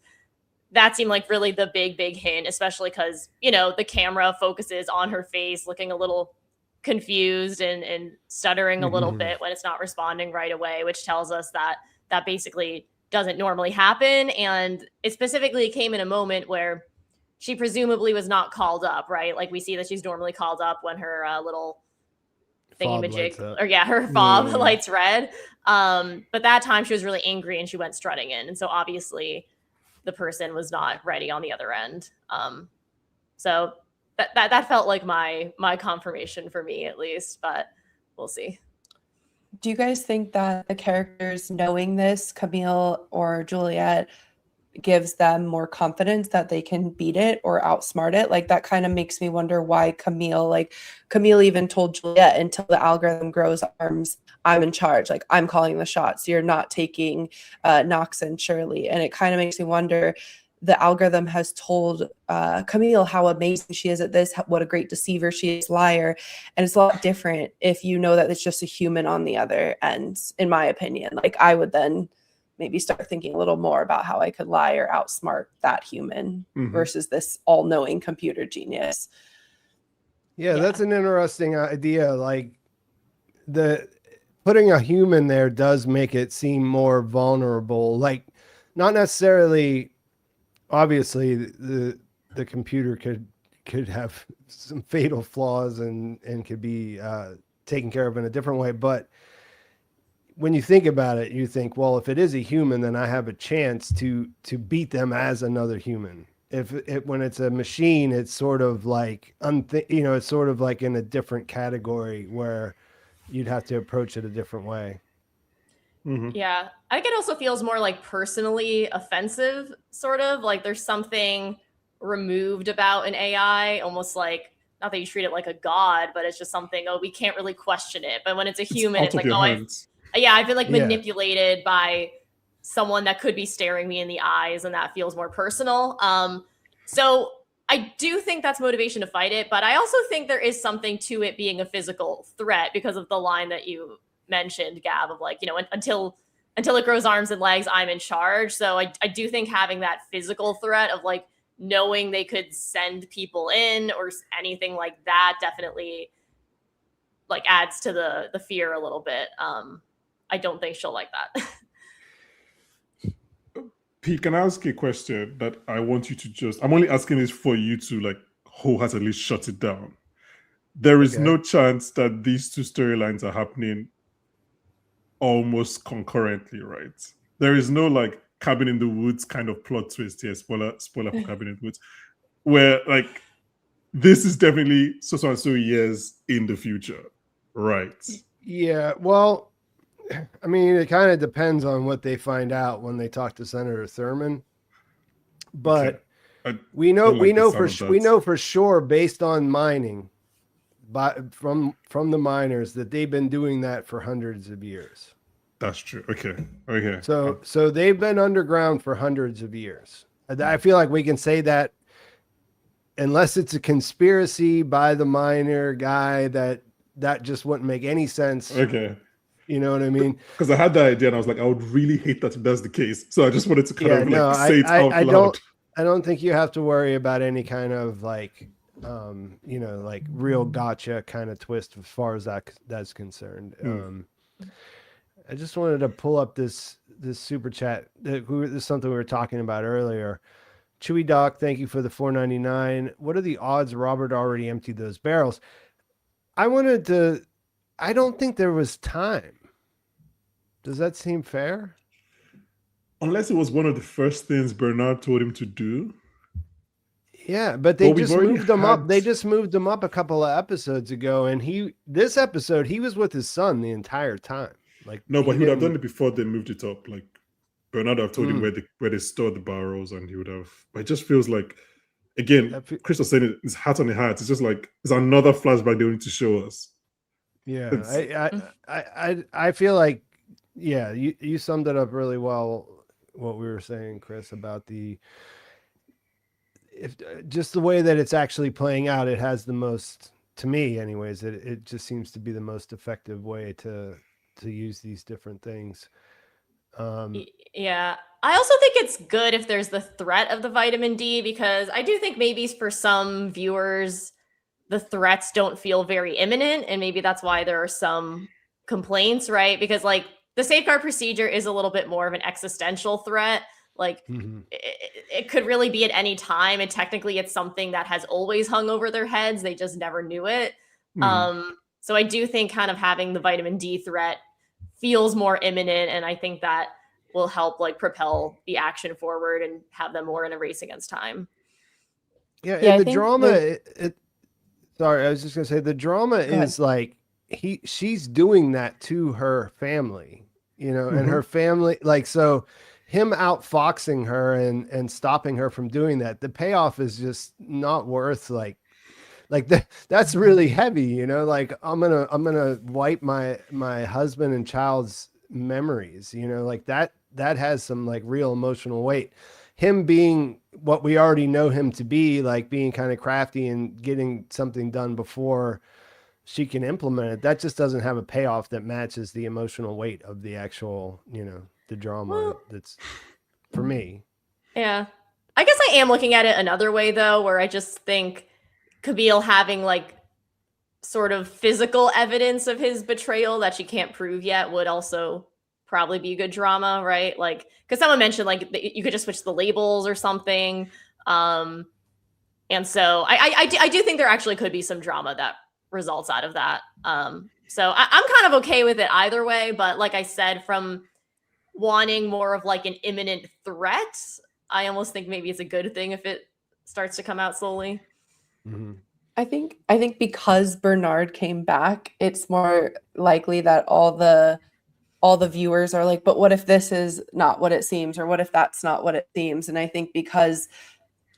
that seemed like really the big hint, especially because the camera focuses on her face looking a little confused and stuttering a little bit when it's not responding right away, which tells us that basically doesn't normally happen. And it specifically came in a moment where she presumably was not called up, right? Like, we see that she's normally called up when her little thingamajig, her fob lights red. But that time she was really angry and she went strutting in. And so obviously the person was not ready on the other end. So that felt like my confirmation for me, at least, but we'll see. Do you guys think that the characters knowing this, Camille or Juliette, gives them more confidence that they can beat it or outsmart it? Like, that kind of makes me wonder why Camille even told Juliette, until the algorithm grows arms, I'm in charge. Like, I'm calling the shots. You're not taking Knox and Shirley. And it kind of makes me wonder, the algorithm has told Camille how amazing she is at this, what a great deceiver she is, liar. And it's a lot different if you know that it's just a human on the other end, in my opinion. Like, I would then maybe start thinking a little more about how I could lie or outsmart that human versus this all-knowing computer genius. Yeah, that's an interesting idea. Like, putting a human there does make it seem more vulnerable. Like, not necessarily, obviously the computer could have some fatal flaws and could be taken care of in a different way. But when you think about it, you think, well, if it is a human, then I have a chance to beat them as another human. When it's a machine, it's sort of like, it's sort of like in a different category where you'd have to approach it a different way. Yeah, I think it also feels more like personally offensive, sort of like there's something removed about an AI, almost like, not that you treat it like a god, but it's just something, we can't really question it. But when it's a human, it's like, I've been like manipulated by someone that could be staring me in the eyes, and that feels more personal. So I do think that's motivation to fight it, but I also think there is something to it being a physical threat because of the line that you mentioned, Gab, of like, until it grows arms and legs, I'm in charge. So I do think having that physical threat of like knowing they could send people in or anything like that definitely like adds to the fear a little bit. I don't think she'll like that. Pete, can I ask you a question that I want you to I'm only asking this for you to like wholeheartedly shut it down. There is no chance that these two storylines are happening almost concurrently, right? There is no like Cabin in the Woods kind of plot twist here, spoiler for Cabin in the Woods, where like this is definitely so and so years in the future, right? Yeah, well, I mean, it kind of depends on what they find out when they talk to Senator Thurman, but we know for sure, based on mining, from the miners, that they've been doing that for hundreds of years. That's true. Okay. So they've been underground for hundreds of years. I feel like we can say that, unless it's a conspiracy by the miner guy, that just wouldn't make any sense. Okay. You know what I mean? Because I had that idea and I was like, I would really hate that if that's the case. So I just wanted to kind of say it out loud. I don't think you have to worry about any kind of like, like real gotcha kind of twist as far as that's concerned. I just wanted to pull up this super chat. This is something we were talking about earlier. Chewy Doc, thank you for the $4.99. What are the odds Robert already emptied those barrels? I don't think there was time. Does that seem fair? Unless it was one of the first things Bernard told him to do. Yeah, but they just moved him up. They just moved him up a couple of episodes ago, and this episode he was with his son the entire time. Like, no, but he would have done it before they moved it up. Like, Bernard would have told him where they stored the barrels, and he would have. But it just feels like, again, Cris was saying it, it's hat on the hat. It's just like it's another flashback they need to show us. Yeah, I feel like, yeah, you summed it up really well. What we were saying, Cris, about just the way that it's actually playing out, it has the most, to me anyways, it just seems to be the most effective way to use these different things. Yeah, I also think it's good if there's the threat of the vitamin D, because I do think maybe for some viewers the threats don't feel very imminent, and maybe that's why there are some complaints, right? Because like the safeguard procedure is a little bit more of an existential threat. Like it could really be at any time, and technically it's something that has always hung over their heads. They just never knew it. So I do think kind of having the vitamin D threat feels more imminent, and I think that will help like propel the action forward and have them more in a race against time. Yeah, and the drama, Sorry, I was just gonna say the drama ahead. is like she's doing that to her family, you know, and her family, like, so him outfoxing her and stopping her from doing that, the payoff is just not worth that's really heavy, you know, like I'm gonna wipe my husband and child's memories, you know, like that has some like real emotional weight. Him being what we already know him to be, like being kind of crafty and getting something done before she can implement it, that just doesn't have a payoff that matches the emotional weight of the actual, you know, the drama. Well, That's for me. Yeah. I guess I am looking at it another way though, where I just think Camille having like sort of physical evidence of his betrayal that she can't prove yet would also probably be good drama, right? Like, because someone mentioned like you could just switch the labels or something. And so I do think there actually could be some drama that results out of that. So I'm kind of okay with it either way. But like I said, from wanting more of like an imminent threat, I almost think maybe it's a good thing if it starts to come out slowly. Mm-hmm. I think because Bernard came back, it's more likely that all the viewers are like, but what if this is not what it seems, or what if that's not what it seems? And I think because,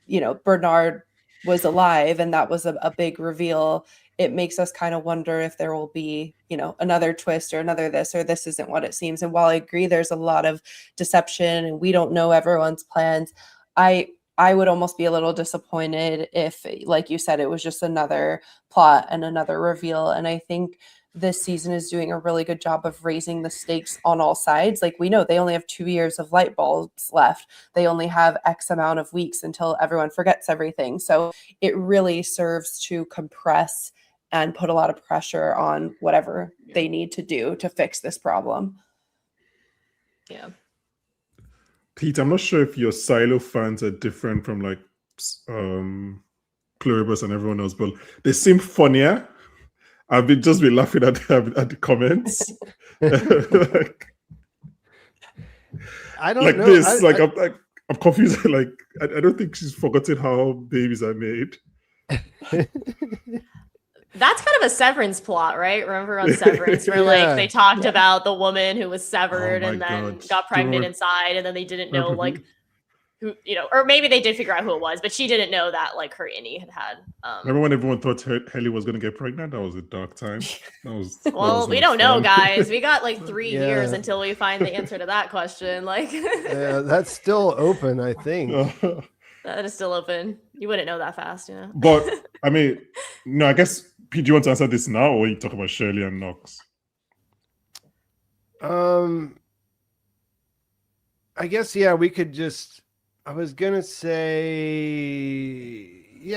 you know, Bernard was alive and that was a big reveal, it makes us kind of wonder if there will be, you know, another twist or another this, or this isn't what it seems. And while I agree there's a lot of deception and we don't know everyone's plans, I would almost be a little disappointed if, like you said, it was just another plot and another reveal. And I think this season is doing a really good job of raising the stakes on all sides. Like, we know they only have 2 years of light bulbs left. They only have X amount of weeks until everyone forgets everything. So it really serves to compress and put a lot of pressure on whatever they need to do to fix this problem. Yeah. Pete, I'm not sure if your Silo fans are different from like Pluribus and everyone else, but they seem funnier. I've just been laughing at the comments. Like, I don't like know. this. I'm confused. Like I don't think she's forgotten how babies are made. That's kind of a Severance plot, right? Remember on Severance where like they talked about the woman who was severed and then got pregnant inside, and then they didn't know like who, you know, or maybe they did figure out who it was, but she didn't know that like her innie had. Remember when everyone thought Helly was going to get pregnant? That was a dark time. Well, we don't know, guys. We got like 3 years until we find the answer to that question. Like, yeah, that's still open, I think. That is still open. You wouldn't know that fast, you know. But I mean, no, I guess Pete, do you want to answer this now, or you talk about Shirley and Knox? I guess we could just. I was gonna say,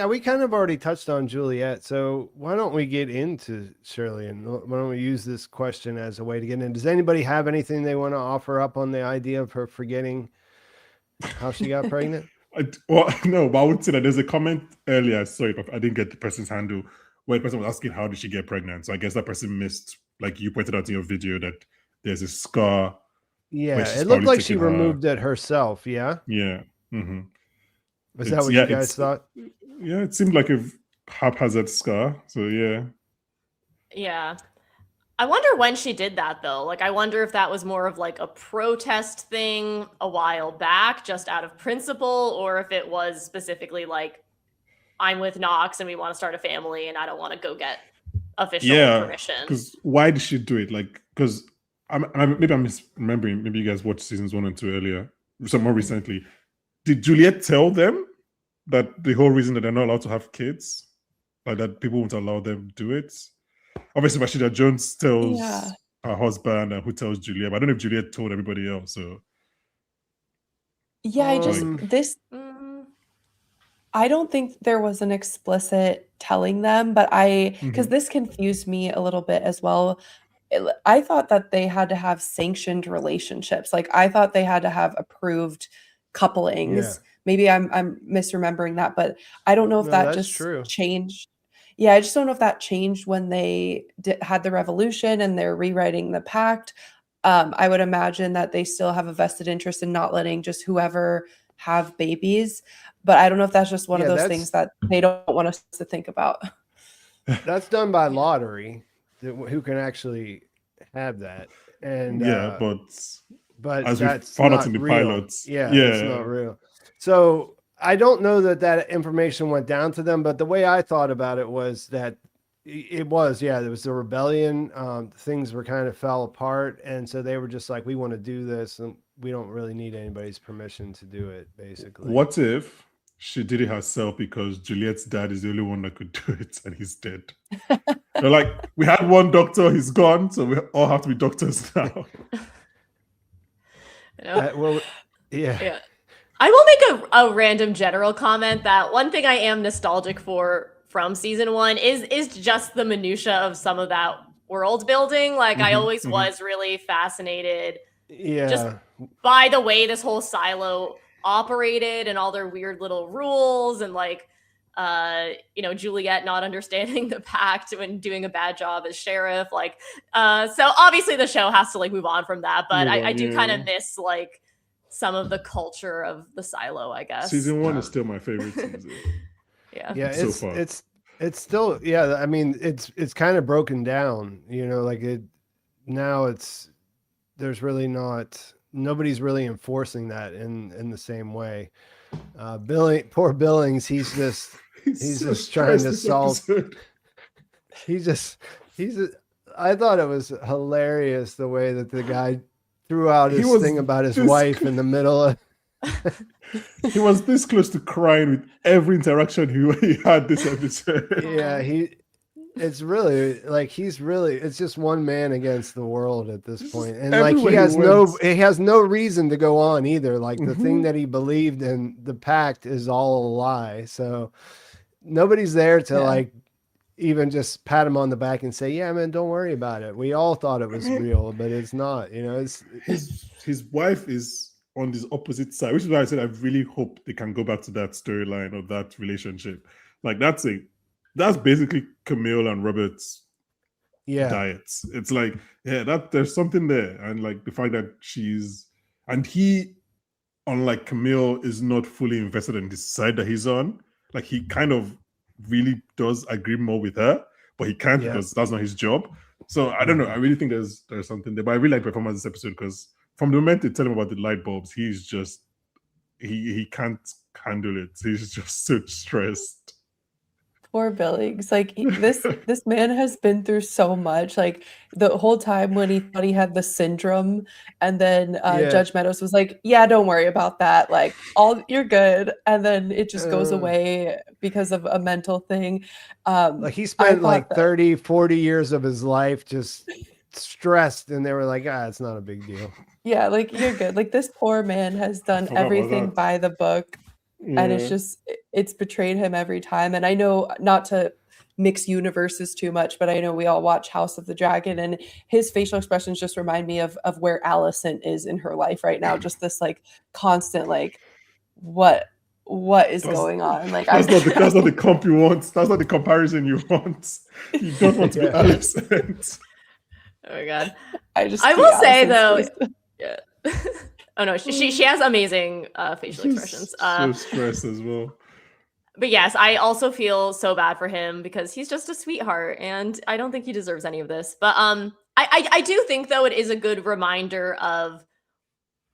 we kind of already touched on Juliette, so why don't we get into Shirley, and why don't we use this question as a way to get in? Does anybody have anything they want to offer up on the idea of her forgetting how she got pregnant? No, but I would say that there's a comment earlier. Sorry, I didn't get the person's handle, where the person was asking how did she get pregnant. So I guess that person missed, like you pointed out in your video, that there's a scar. Yeah, it looked like she removed it herself. Yeah. Yeah. Mm-hmm. Was that what you guys thought? Yeah, it seemed like a haphazard scar. So yeah. Yeah. I wonder when she did that though. Like, I wonder if that was more of like a protest thing a while back, just out of principle, or if it was specifically like, I'm with Knox and we want to start a family and I don't want to go get official permission. Because why did she do it? Like, because maybe I'm misremembering. Maybe you guys watched seasons 1 and 2 earlier, so more recently. Did Juliette tell them that the whole reason that they're not allowed to have kids, like that people won't allow them to do it? Obviously, Rashida Jones tells her husband, and who tells Juliette. But I don't know if Juliette told everybody else. So yeah, I don't think there was an explicit telling them, but because this confused me a little bit as well. I thought that they had to have sanctioned relationships. Like, I thought they had to have approved couplings. Yeah. Maybe I'm misremembering that, but I don't know if that just changed. Yeah, I just don't know if that changed when they had the revolution and they're rewriting the pact. I would imagine that they still have a vested interest in not letting just whoever have babies. But I don't know if that's just one of those things that they don't want us to think about. That's done by lottery. Who can actually have that? And Yeah, but as we that's found out not in the real. pilots, Yeah, it's not real. So I don't know that information went down to them, but the way I thought about it was that it was, yeah, there was the rebellion. Things were kind of fell apart, and so they were just like, we want to do this, and we don't really need anybody's permission to do it. Basically, What if she did it herself because Juliette's dad is the only one that could do it, and he's dead? They're like, we had one doctor, he's gone, so we all have to be doctors now. Well, yeah. I will make a random general comment that one thing I am nostalgic for from season 1 is just the minutia of some of that world building. Like I always was really fascinated just by the way this whole silo operated and all their weird little rules and like Juliette not understanding the pact and doing a bad job as sheriff. Like so obviously the show has to like move on from that, but I do kind of miss like some of the culture of the silo, I guess. Season 1 is still my favorite season. Yeah, so far. It's still, yeah, I mean, it's kind of broken down, like there's really nobody's really enforcing that in the same way. Poor Billings, he's just trying to solve. I thought it was hilarious the way that the guy threw out his thing about his wife in the middle of. He was this close to crying with every interaction he had this episode. Yeah, it's really like it's just one man against the world at this point. And like he has no reason to go on either. Like the thing that he believed in, the pact, is all a lie. So nobody's there to like even just pat him on the back and say, yeah, man, don't worry about it. We all thought it was real, but it's not, it's his wife is on this opposite side, which is why I said I really hope they can go back to that storyline or that relationship. Like that's basically Camille and Robert's diets. It's like, that there's something there. And like the fact that he, unlike Camille, is not fully invested in the side that he's on. Like he kind of really does agree more with her, but he can't because that's not his job. So I don't know. I really think there's something there. But I really like performance this episode because from the moment they tell him about the light bulbs, he's just he can't handle it. He's just so stressed. Poor Billings. Like this man has been through so much. Like the whole time when he thought he had the syndrome, and then Judge Meadows was like, "Yeah, don't worry about that. Like you're good." And then it just goes away because of a mental thing. Like he spent like 30, 40 years of his life just stressed, and they were like, it's not a big deal. Yeah, like you're good. Like this poor man has done everything by the book. And it's betrayed him every time. And I know not to mix universes too much, but I know we all watch House of the Dragon, and his facial expressions just remind me of where Alicent is in her life right now. Just this like constant, like, what is going on? Like that's not the comp you want. That's not the comparison you want. You don't want to be Alicent. Oh my god. I will say though, oh no, she has amazing facial expressions. So stressed as well. But yes, I also feel so bad for him because he's just a sweetheart, and I don't think he deserves any of this. But I do think though it is a good reminder of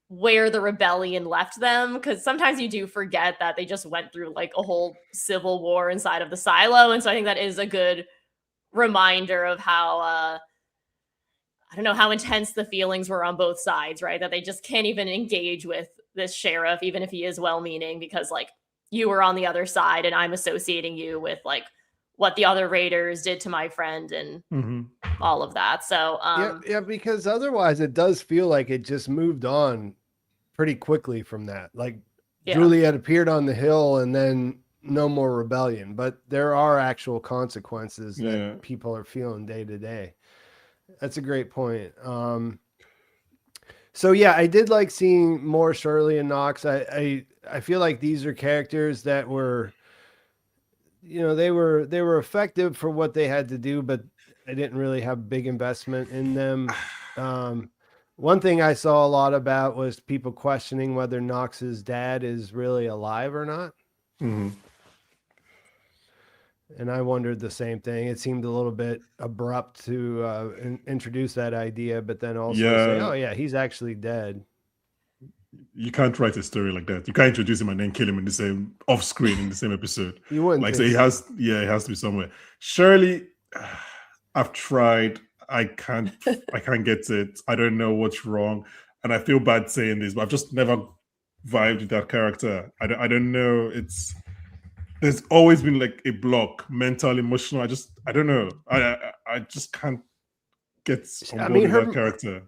where the rebellion left them, because sometimes you do forget that they just went through like a whole civil war inside of the silo, and so I think that is a good reminder of how I don't know how intense the feelings were on both sides, right? That they just can't even engage with this sheriff, even if he is well-meaning, because like you were on the other side and I'm associating you with like what the other raiders did to my friend and all of that. So because otherwise it does feel like it just moved on pretty quickly from that. Like Juliette appeared on the hill and then no more rebellion, but there are actual consequences that people are feeling day to day. That's a great point. So yeah, I did like seeing more Shirley and Knox. I feel like these are characters that were, they were effective for what they had to do, but I didn't really have big investment in them. One thing I saw a lot about was people questioning whether Knox's dad is really alive or not. And I wondered the same thing. It seemed a little bit abrupt to introduce that idea, but then also say, Yeah, "Oh yeah, he's actually dead." you can't write a story like that. You can't introduce him and then kill him in the same off screen in the same episode. You wouldn't Like, so think he so. has, yeah, it has to be somewhere. Shirley, I've tried. I can't get it. I don't know what's wrong, and I feel bad saying this, but I've just never vibed with that character. I don't know. There's always been like a block, mental, emotional. I don't know. I just can't get on I board mean, with that character.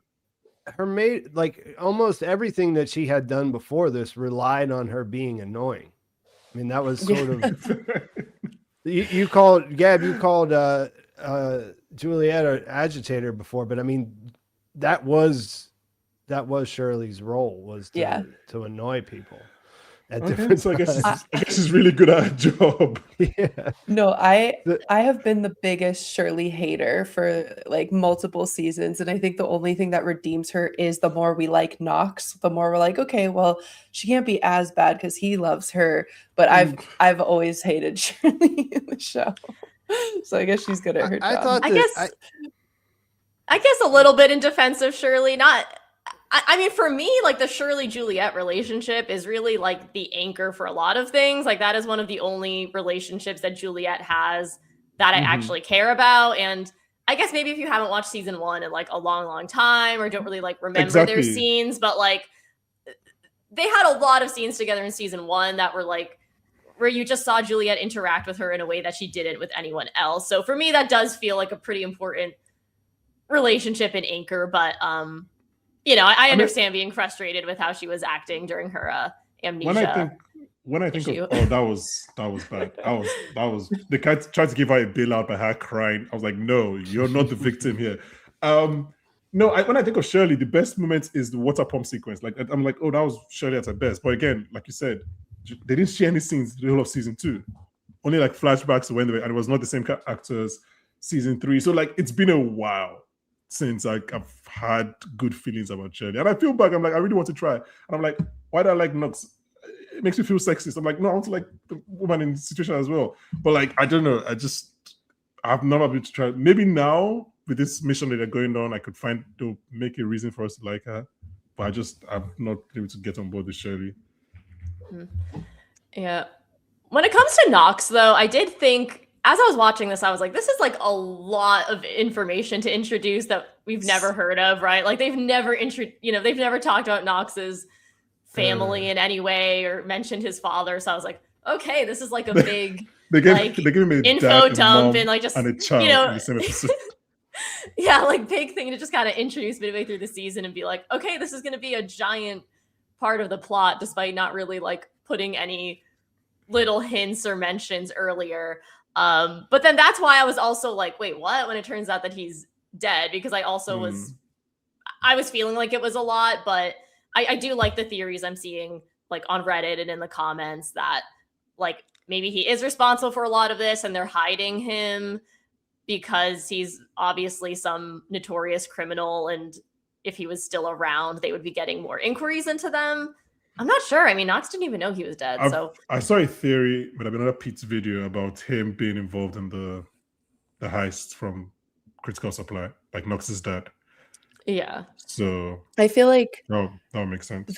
her mate, like almost everything that she had done before this relied on her being annoying. I mean, that was sort of you called Gab, you called Juliette an agitator before, but I mean that was Shirley's role, was to annoy people at different So I guess times. she's really good at her job. Yeah. No, I have been the biggest Shirley hater for like multiple seasons, and I think the only thing that redeems her is the more we like Knox, the more we're like, okay, well, she can't be as bad because he loves her. But I've always hated Shirley in the show, so I guess she's good at her job. I thought I guess a little bit in defense of Shirley. I mean, for me, like the Shirley Juliette relationship is really like the anchor for a lot of things. Like that is one of the only relationships that Juliette has that I actually care about. And I guess maybe if you haven't watched season 1 in like a long, long time or don't really like remember their scenes, but like they had a lot of scenes together in season 1 that were like where you just saw Juliette interact with her in a way that she didn't with anyone else. So for me, that does feel like a pretty important relationship and anchor. But you know, I understand being frustrated with how she was acting during her amnesia. When I think of that was bad. That was they tried to give her a bailout by her crying. I was like, no, you're not the victim here. No, when I think of Shirley, the best moment is the water pump sequence. Like I'm like, oh, that was Shirley at her best. But again, like you said, they didn't share any scenes the whole of season 2. Only like flashbacks when they were, and it was not the same actors season 3. So like it's been a while since I've had good feelings about Shirley. And I feel bad. I'm like, I really want to try. And I'm like, why do I like Knox? It makes me feel sexist. I'm like, no, I want to like the woman in the situation as well. But like, I don't know. I've never been to try. Maybe now with this mission that they're going on, I could to make a reason for us to like her. But I've not been able to get on board with Shirley. Yeah. When it comes to Knox, though, I did think, as I was watching this, I was like, this is like a lot of information to introduce that we've never heard of, right? Like they've never they've never talked about Knox's family in any way or mentioned his father. So I was like, okay, this is like a big they gave him a info dad, dump and like just and a child in the same episode. Yeah, like big thing to just kind of introduce midway through the season and be like, okay, this is going to be a giant part of the plot, despite not really like putting any little hints or mentions earlier. But then that's why I was also like, wait, what? When it turns out that he's dead, because I also I was feeling like it was a lot, but I do like the theories I'm seeing like on Reddit and in the comments that like maybe he is responsible for a lot of this and they're hiding him because he's obviously some notorious criminal, and if he was still around, they would be getting more inquiries into them. I'm not sure. I mean, Knox didn't even know he was dead. So I saw a theory, but I've been another Pete's video about him being involved in the heist from Critical Supply, like Knox's dad. Yeah. So I feel like that would make sense.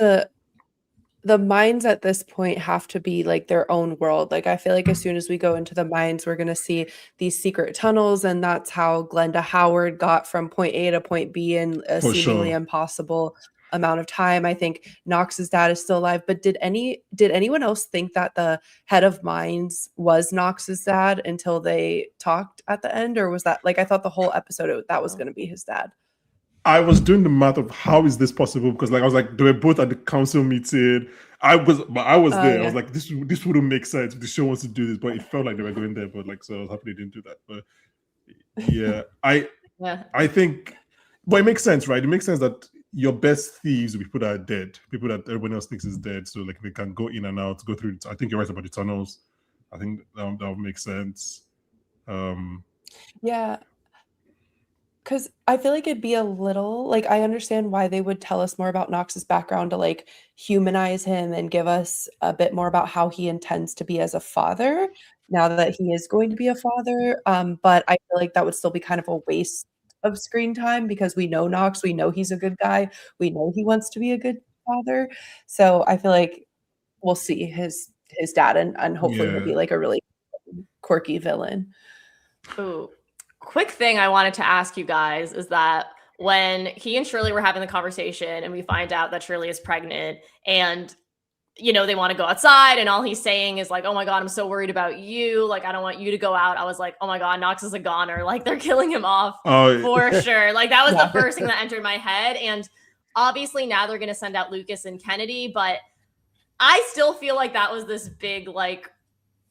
The mines at this point have to be like their own world. Like I feel like as soon as we go into the mines, we're going to see these secret tunnels, and that's how Glenda Howard got from point A to point B in a seemingly impossible amount of time. I think Knox's dad is still alive, but did anyone else think that the head of mines was Knox's dad until they talked at the end? Or was that like, I thought the whole episode that was going to be his dad? I was doing the math of how is this possible, because like I was like, they were both at the council meeting. I was there. Yeah. I was like, this wouldn't make sense if the show wants to do this, but it felt like they were going there. But like, so I was happy they didn't do that. But yeah, I think, but it makes sense, right? It makes sense that your best thieves will be people that are dead, people that everyone else thinks is dead, so like they can go in and out, go through. I think you're right about the tunnels. I think that would make sense. Yeah. Because I feel like it'd be a little like I understand why they would tell us more about Knox's background to like humanize him and give us a bit more about how he intends to be as a father now that he is going to be a father. But I feel like that would still be kind of a waste of screen time because we know Knox, we know he's a good guy, we know he wants to be a good father. So I feel like we'll see his dad and hopefully he'll Yeah. be like a really quirky villain. Ooh, quick thing I wanted to ask you guys is that when he and Shirley were having the conversation and we find out that Shirley is pregnant and they want to go outside and all he's saying is like, oh my God, I'm so worried about you. Like, I don't want you to go out. I was like, oh my God, Knox is a goner. Like they're killing him off for sure. Like that was the first thing that entered my head. And obviously now they're going to send out Lucas and Kennedy, but I still feel like that was this big, like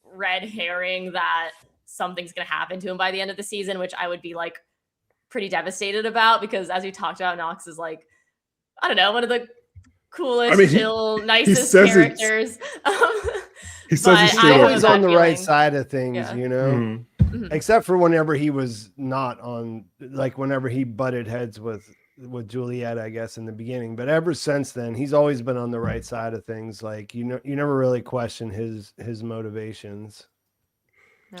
red herring that something's going to happen to him by the end of the season, which I would be like pretty devastated about because as we talked about, Knox is like, I don't know, one of the coolest, chill, nicest characters. He says he's always on the right side of things, except for whenever he was not on, like whenever he butted heads with Juliette, I guess, in the beginning. But ever since then, he's always been on the right side of things. Like, you never really question his motivations.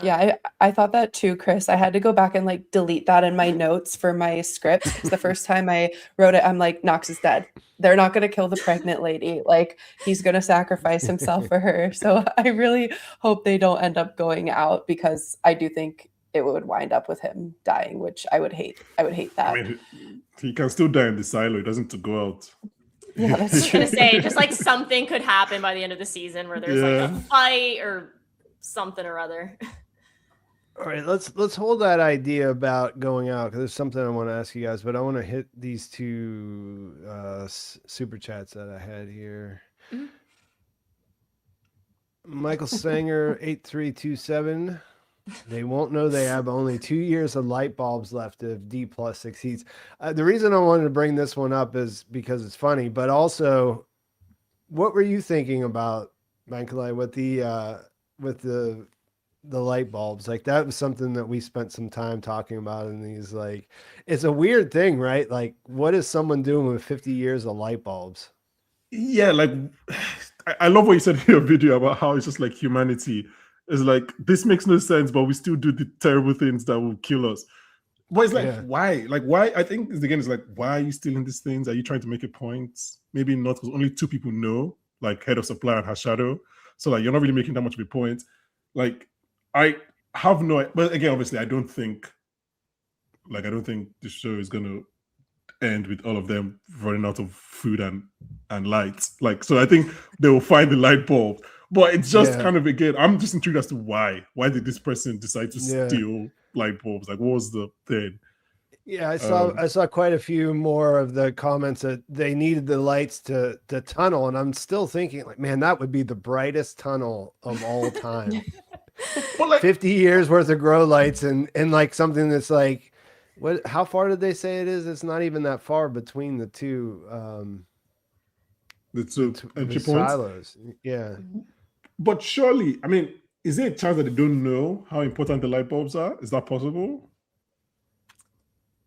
Yeah, I thought that too, Cris. I had to go back and like delete that in my notes for my script because the first time I wrote it, I'm like, Knox is dead. They're not going to kill the pregnant lady. Like he's going to sacrifice himself for her. So I really hope they don't end up going out because I do think it would wind up with him dying, which I would hate. I would hate that. I mean, he can still die in the silo. He doesn't have to go out. Yeah, that's I was going to say, just like something could happen by the end of the season where there's like a fight or something or other. All right, let's hold that idea about going out because there's something I want to ask you guys, but I want to hit these two super chats that I had here. Mm-hmm. Michael Sanger 8327. They won't know they have only 2 years of light bulbs left if D+ succeeds. The reason I wanted to bring this one up is because it's funny, but also, what were you thinking about Bankole with the light bulbs? Like that was something that we spent some time talking about in these, like, it's a weird thing, right? Like what is someone doing with 50 years of light bulbs? Yeah, like I love what you said in your video about how it's just like humanity is like, this makes no sense, but we still do the terrible things that will kill us. But it's like, why? Like, why? I think again, it's like, why are you stealing these things? Are you trying to make a point? Maybe not, because only 2 people know, like head of supply and her shadow. So like, you're not really making that much of a point. Like, I have no, but again, obviously, I don't think the show is going to end with all of them running out of food and lights. Like, so I think they will find the light bulb. But it's just kind of, again, I'm just intrigued as to why. Why did this person decide to steal light bulbs? Like, what was the thing? Yeah, I saw quite a few more of the comments that they needed the lights to tunnel, and I'm still thinking, like, man, that would be the brightest tunnel of all time. But like, 50 years worth of grow lights and like something that's like, what? How far did they say it is? It's not even that far between the two. The two entry points. Silos. Yeah. But surely, I mean, is there a chance that they don't know how important the light bulbs are? Is that possible?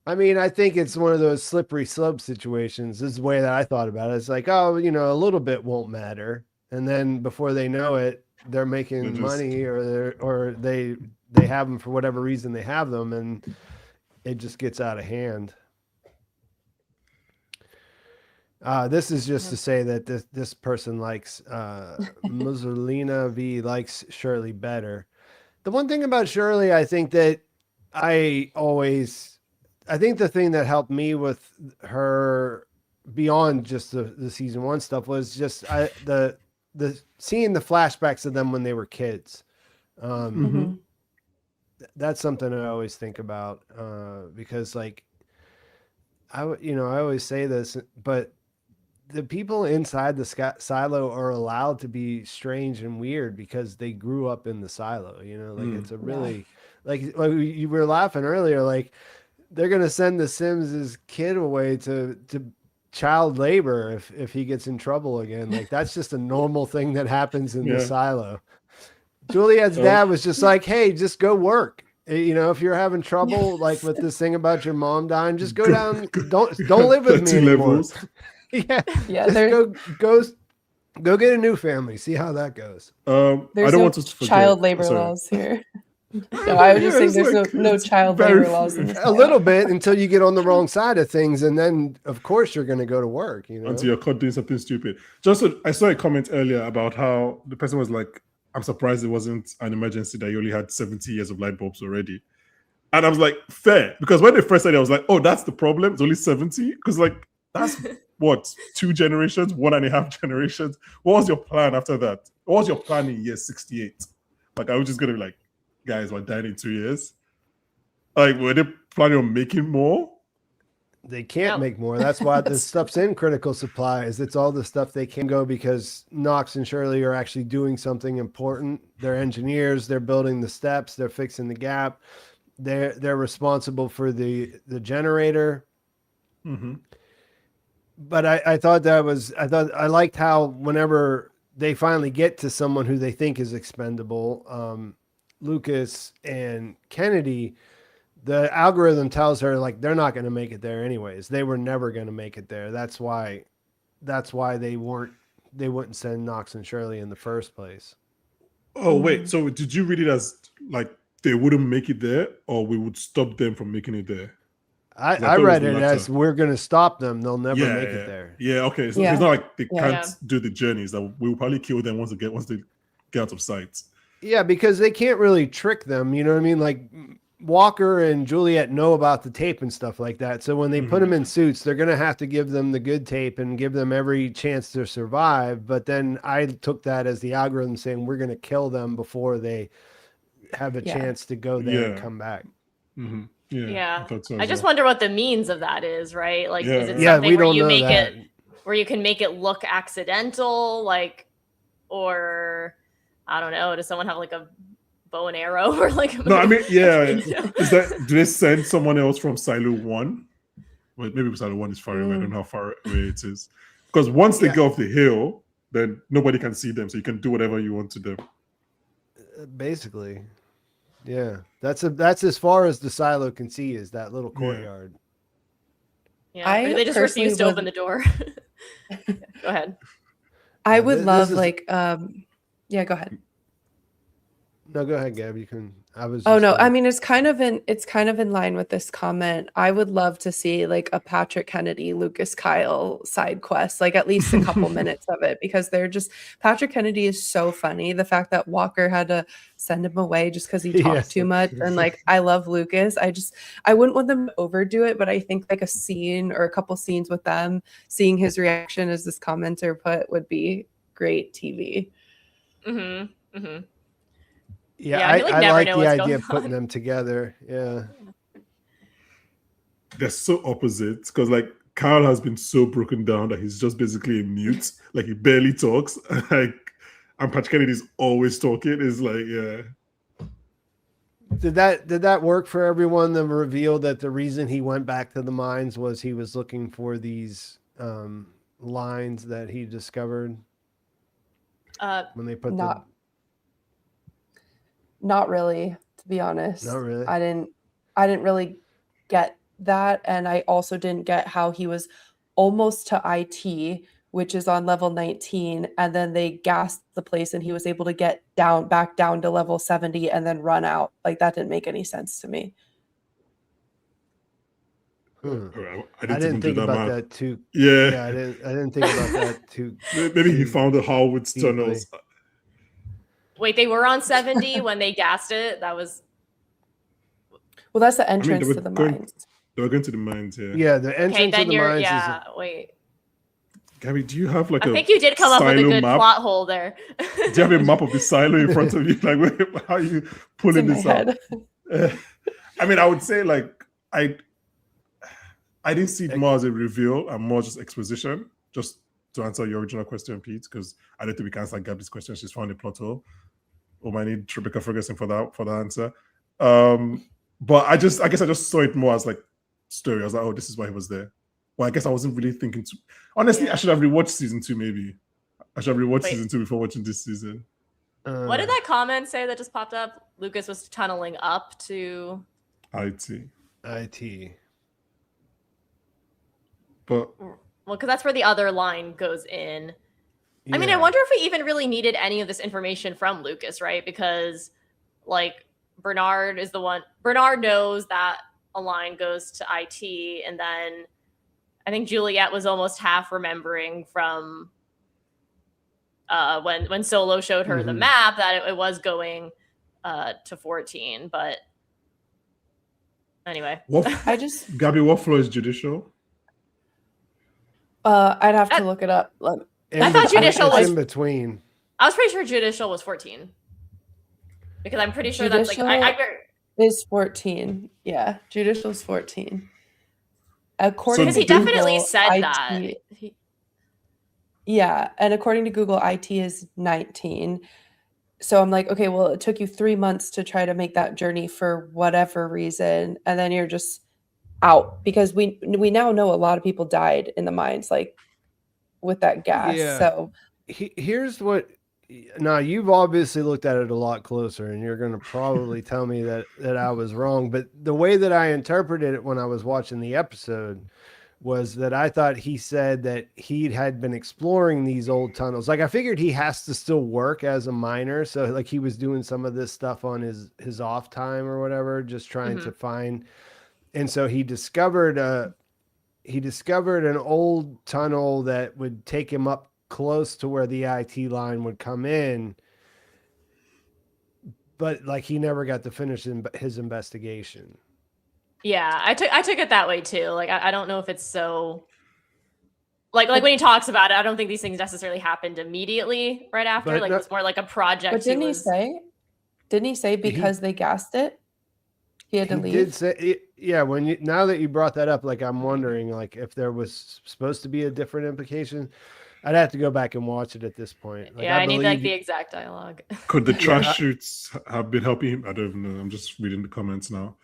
I mean, I think it's one of those slippery slope situations. This is the way that I thought about it. It's like, oh, a little bit won't matter. And then before they know it, they're making money or they have them for whatever reason they have them, and it just gets out of hand. This is just to say that this person likes Mussolina V likes Shirley better. The one thing about Shirley, I think that I think the thing that helped me with her beyond just the season 1 stuff was just the seeing the flashbacks of them when they were kids. That's something I always think about because, like, I always say this, but the people inside the silo are allowed to be strange and weird because they grew up in the silo. It's a really like you were laughing earlier, like they're gonna send the Sims' kid away to child labor if he gets in trouble again. Like that's just a normal thing that happens in the silo. Juliette's dad was just like, hey, just go work. You know, if you're having trouble like with this thing about your mom dying, just go down. Don't live with me 30 anymore. levels. Yeah, just go get a new family. See how that goes. I there's don't no want us to forget. child labor Sorry. laws here. No, I was just saying it's there's like- no it's child very labor laws in this. A little bit until you get on the wrong side of things, and then of course you're going to go to work. You know, Until you're caught doing something stupid. I saw a comment earlier about how the person was like, I'm surprised it wasn't an emergency that you only had 70 years of light bulbs already. And I was like, fair. Because when they first said it, I was like, oh, that's the problem. It's only 70? Because like, that's what, 2 generations, 1.5 generations? What was your plan after that? What was your plan in year 68? Like, I was just going to be like, guys, we're dying in 2 years. Like, were they planning on making more? they can't make more. That's why this stuff's in critical supply. Is it's all the stuff they can go because Knox and Shirley are actually doing something important. They're engineers. They're building the steps. They're fixing the gap. They're responsible for the generator. Mm-hmm. But I thought I liked how whenever they finally get to someone who they think is expendable, Lucas and Kennedy, the algorithm tells her like they're not going to make it there anyways. They were never going to make it there. That's why they wouldn't send Knox and Shirley in the first place. Oh, wait. So did you read it as like they wouldn't make it there, or we would stop them from making it there? I read it as we're going to stop them. They'll never make it there. Yeah, okay. So it's not like they can't do the journeys. That we will probably kill them once they get out of sight. Yeah, because they can't really trick them. You know what I mean? Like Walker and Juliette know about the tape and stuff like that. So when they put them in suits, they're going to have to give them the good tape and give them every chance to survive. But then I took that as the algorithm saying we're going to kill them before they have a chance to go there and come back. Mm-hmm. Yeah. I just wonder what the means of that is, right? Like, is it we something where don't you know make that. where you can make it look accidental, like, or I don't know, does someone have like a bow and arrow or like? No, I mean, is that, do they send someone else from Silo 1? Well, maybe Silo 1 is far away. I don't know how far away it is. Because once they go off the hill, then nobody can see them, so you can do whatever you want to them. Basically. Yeah, that's as far as the silo can see is that little courtyard. Yeah, they just refuse to open the door. Go ahead. I would love like yeah, go ahead. No, go ahead, Gab. You can. I mean, it's kind of in line with this comment. I would love to see like a Patrick Kennedy, Lucas Kyle side quest, like at least a couple minutes of it, because Patrick Kennedy is so funny. The fact that Walker had to send him away just because he talked too much, and like I love Lucas. I wouldn't want them to overdo it, but I think like a scene or a couple scenes with them, seeing his reaction as this commenter put, would be great TV. Mm-hmm. Mm-hmm. Yeah, I like the idea of putting them together. Yeah. They're so opposite because like Kyle has been so broken down that he's just basically a mute. Like he barely talks. Like, and Patrick Kennedy's always talking. It's like, Did that work for everyone? The reveal that the reason he went back to the mines was he was looking for these lines that he discovered when they put Not really, to be honest. Not really. I didn't really get that, and I also didn't get how he was almost to IT, which is on level 19, and then they gassed the place and he was able to get back down to level 70 and then run out. Like that didn't make any sense to me. I didn't think about that too. Yeah, I didn't think about that too. Maybe he found the Howard's tunnels. Wait, they were on 70 when they gassed it? That was... Well, that's the entrance to the mines. They were going to the mines, yeah. Yeah, the entrance to the mines wait. Gabby, do you have like I think you did come up with a good plot hole there. Do you have a map of the silo in front of you? Like, how are you pulling this out? I mean, I would say like I didn't see it more as a reveal and more just exposition. Just to answer your original question, Pete, because I don't think we can answer Gabby's question. She's found a plot hole. We might need Rebecca Ferguson for the answer. But I guess I just saw it more as like story. I was like, oh, this is why he was there. Well, I guess I wasn't really thinking honestly, I should have rewatched season 2 maybe. I should have rewatched season 2 before watching this season. What did that comment say that just popped up? Lucas was tunneling up to IT. But well, because that's where the other line goes in. Yeah. I mean, I wonder if we even really needed any of this information from Lucas, right? Because like Bernard knows that a line goes to IT, and then I think Juliette was almost half remembering from when Solo showed her the map that it was going to 14. But anyway, Gabby, what floor is judicial? I'd have to look it up. I thought judicial was in between. I was pretty sure judicial was 14 because I'm pretty sure judicial that's is 14. Yeah, judicial is 14. According because to he definitely Google, said IT, that. Yeah, and according to Google, IT is 19. So I'm like, okay, well, it took you 3 months to try to make that journey for whatever reason, and then you're just out because we now know a lot of people died in the mines, like with that gas. Yeah. So here's what. Now you've obviously looked at it a lot closer, and you're going to probably tell me that I was wrong. But the way that I interpreted it when I was watching the episode was that I thought he said that he had been exploring these old tunnels. Like I figured he has to still work as a miner, so like he was doing some of this stuff on his off time or whatever, just trying to find. And so he discovered an old tunnel that would take him up close to where the IT line would come in, but like he never got to finish his investigation. Yeah, I took it that way too. Like I don't know if it's so like when he talks about it, I don't think these things necessarily happened immediately right after. But like it was more like a project. But didn't he say because they gassed it, he had to leave? Did say, yeah. Now that you brought that up, like I'm wondering, like if there was supposed to be a different implication. I'd have to go back and watch it at this point. Like, I need like the exact dialogue. Could the trash chutes have been helping him? I don't know. I'm just reading the comments now.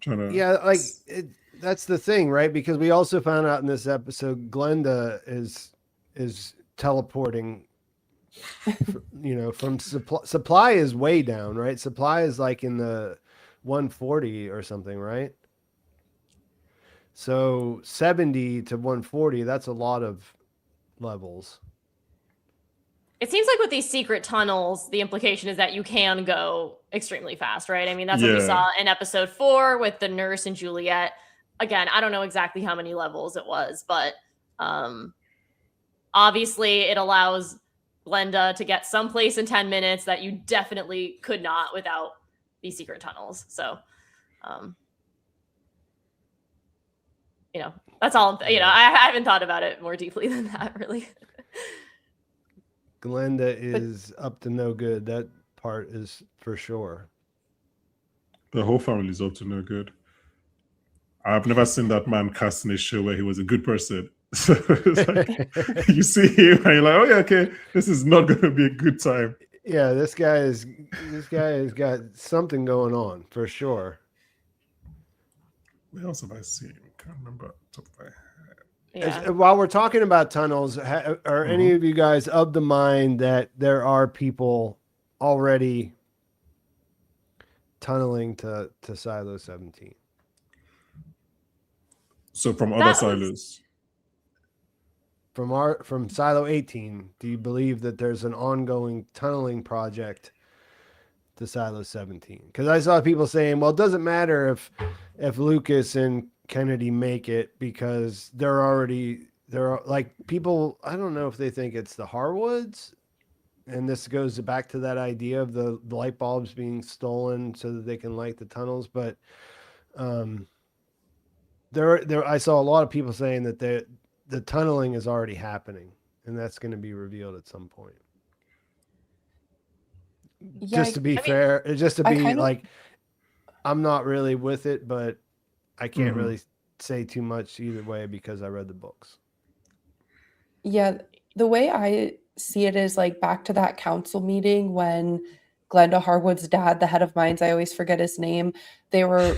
That's the thing, right? Because we also found out in this episode, Glenda is teleporting. From supply is way down, right? Supply is like in the 140 or something, right? So 70 to 140, that's a lot of levels. It seems like with these secret tunnels, the implication is that you can go extremely fast, right? I mean, that's what we saw in episode 4 with the nurse and Juliette. Again, I don't know exactly how many levels it was, but obviously it allows Glenda to get someplace in 10 minutes that you definitely could not without these secret tunnels. So, that's all. I haven't thought about it more deeply than that, really. Glenda is up to no good. That part is for sure. The whole family is up to no good. I've never seen that man cast in a show where he was a good person. So it's like, you see him and you're like, oh yeah, okay, this is not going to be a good time. Yeah, this guy has got something going on for sure. What else have I seen? Can't remember top of my head. Yeah. While we're talking about tunnels, are any of you guys of the mind that there are people already tunneling to Silo 17? So from other silos? From Silo 18, do you believe that there's an ongoing tunneling project to Silo 17? Because I saw people saying, well, it doesn't matter if Lucas and Kennedy make it because there are like people, I don't know if they think it's the Harwoods, and this goes back to that idea of the light bulbs being stolen so that they can light the tunnels, but I saw a lot of people saying that the tunneling is already happening, and that's going to be revealed at some point. Yeah, just to be fair, I'm not really with it, but I can't really say too much either way because I read the books. Yeah, the way I see it is like back to that council meeting when Glenda Harwood's dad, the head of mines, I always forget his name, they're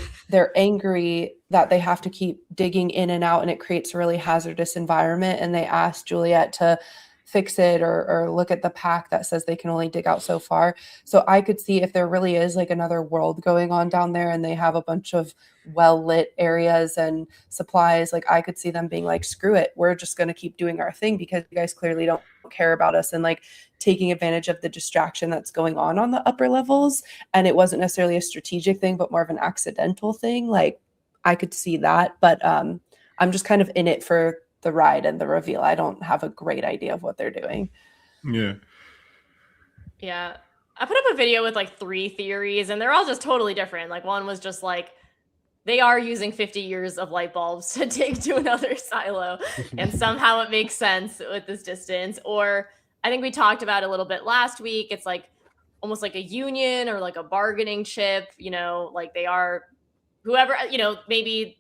angry that they have to keep digging in and out and it creates a really hazardous environment, and they asked Juliette to fix it or look at the pack that says they can only dig out so far. So I could see if there really is like another world going on down there and they have a bunch of well-lit areas and supplies, like I could see them being like, screw it, we're just going to keep doing our thing because you guys clearly don't care about us, and like taking advantage of the distraction that's going on the upper levels. And it wasn't necessarily a strategic thing, but more of an accidental thing. Like I could see that, but I'm just kind of in it for the ride and the reveal. I don't have a great idea of what they're doing. Yeah. Yeah. I put up a video with like 3 theories and they're all just totally different. Like one was just like, they are using 50 years of light bulbs to dig to another silo and somehow it makes sense with this distance. Or I think we talked about it a little bit last week. It's like almost like a union or like a bargaining chip, you know, like they are whoever, you know, maybe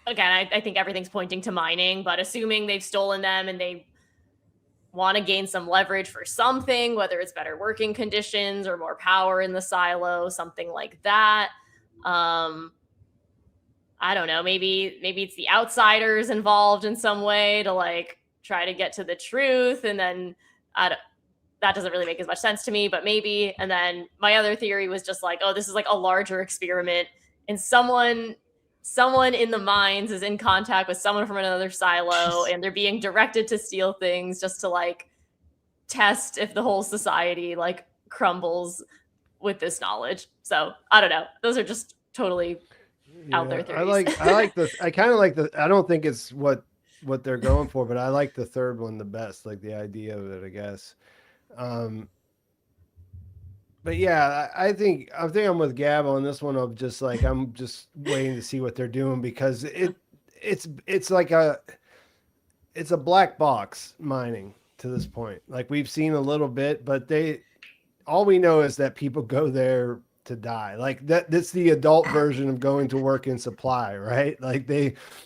again, I think everything's pointing to mining, but assuming they've stolen them and they want to gain some leverage for something, whether it's better working conditions or more power in the silo, something like that. I don't know, maybe it's the outsiders involved in some way to like try to get to the truth. And then that doesn't really make as much sense to me, but maybe. And then my other theory was just like, oh, this is like a larger experiment and someone in the mines is in contact with someone from another silo and they're being directed to steal things just to like test if the whole society like crumbles with this knowledge. So I don't know. Those are just totally out there theories. I kind of like the, I don't think it's what they're going for, but I like the third one the best, like the idea of it, I guess. But yeah, I think I'm with Gab on this one of just like, I'm just waiting to see what they're doing because it's like it's a black box mining to this point. Like we've seen a little bit, but all we know is that people go there to die. Like that's the adult version of going to work in supply, right? Like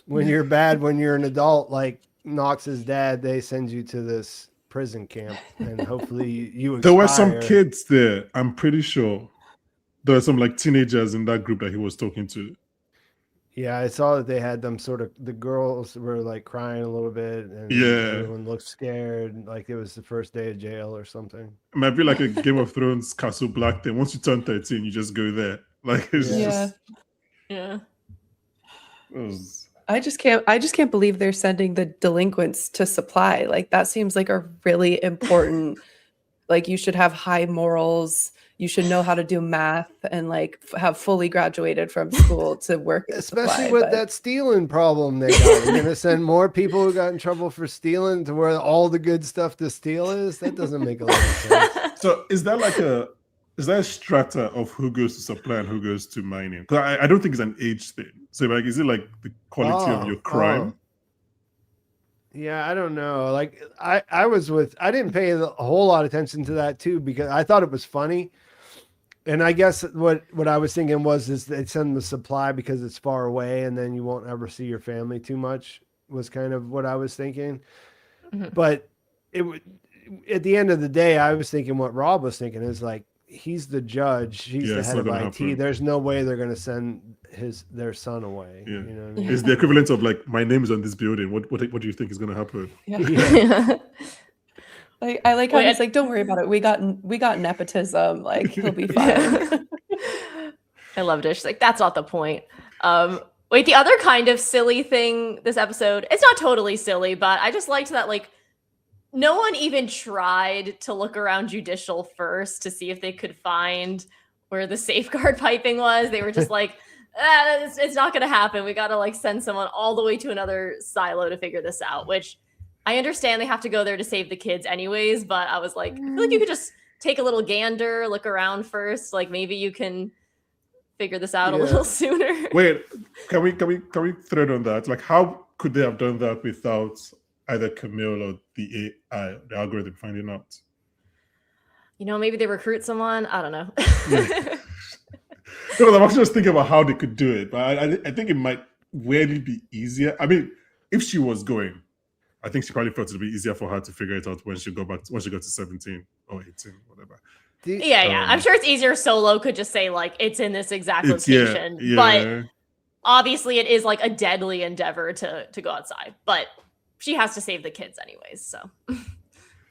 when you're bad, when you're an adult, like Knox's dad, they send you to this prison camp and hopefully you expire. There were some kids there, I'm pretty sure. There were some like teenagers in that group that he was talking to. Yeah, I saw that they had them sort of, the girls were like crying a little bit and everyone looked scared, like it was the first day of jail or something. It might be like a Game of Thrones Castle Black thing. Once you turn 13, you just go there. Like it's just I just can't believe they're sending the delinquents to supply. Like that seems like a really important, like you should have high morals. You should know how to do math and like have fully graduated from school to work. Especially with that stealing problem they got. You're going to send more people who got in trouble for stealing to where all the good stuff to steal is? That doesn't make a lot of sense. So is that a strata of who goes to supply and who goes to mining? Because I don't think it's an age thing. So like, is it like the quality of your crime? Yeah, I don't know. Like I didn't pay a whole lot of attention to that too, because I thought it was funny. And I guess what I was thinking is they send the supply because it's far away and then you won't ever see your family too much was kind of what I was thinking. Mm-hmm. But at the end of the day, I was thinking what Rob was thinking is like, he's the judge. He's the head of IT. Happen. There's no way they're going to send their son away. Yeah. You know what I mean? It's the equivalent of like, my name is on this building. What do you think is going to happen? Yeah. I like how he's like, don't worry about it. We got nepotism. Like he'll be fine. I loved it. She's like, that's not the point. Wait, the other kind of silly thing this episode, it's not totally silly, but I just liked that like no one even tried to look around Judicial first to see if they could find where the safeguard piping was. They were just like, it's not going to happen. We got to like send someone all the way to another silo to figure this out, which I understand they have to go there to save the kids anyways, but I was like, I feel like you could just take a little gander, look around first. Like maybe you can figure this out a little sooner. Wait, can we thread on that? Like how could they have done that without either Camille or the AI, the algorithm finding out? You know, maybe they recruit someone. I don't know. No, I'm actually just thinking about how they could do it, but I think it might really be easier. I mean, if she was going, I think she probably felt it would be easier for her to figure it out when she got to 17 or 18, whatever. Yeah. I'm sure it's easier. Solo could just say like, it's in this exact location, but obviously it is like a deadly endeavor to go outside, but she has to save the kids anyways. So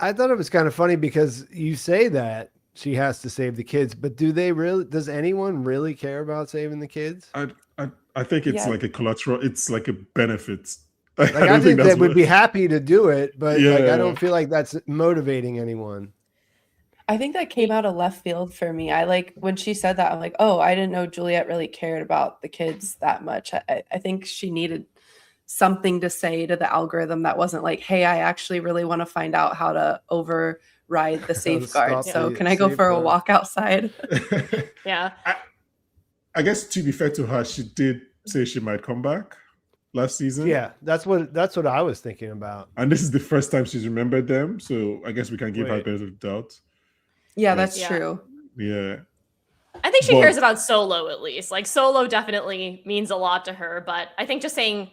I thought it was kind of funny because you say that she has to save the kids, but does anyone really care about saving the kids? I think it's Yeah. like a collateral. It's like a benefit. Like, I I don't think that's they would what- be happy to do it, but like, I Yeah. don't feel like that's motivating anyone. I think that came out of left field for me. I like when she said that, I'm like, oh, I didn't know Juliette really cared about the kids that much. I think she needed something to say to the algorithm that wasn't like, hey, I actually really want to find out how to override the safeguard. stop So the can I go for a safeguard. walk outside? Yeah. I guess to be fair to her, she did say she might come back last season. Yeah, that's what I was thinking about. And this is the first time she's remembered them. So I guess we can give her Wait. benefit of the doubt. Yeah, that's Yeah. true. Yeah. I think she But- cares about Solo at least. Like Solo definitely means a lot to her, but I think just saying,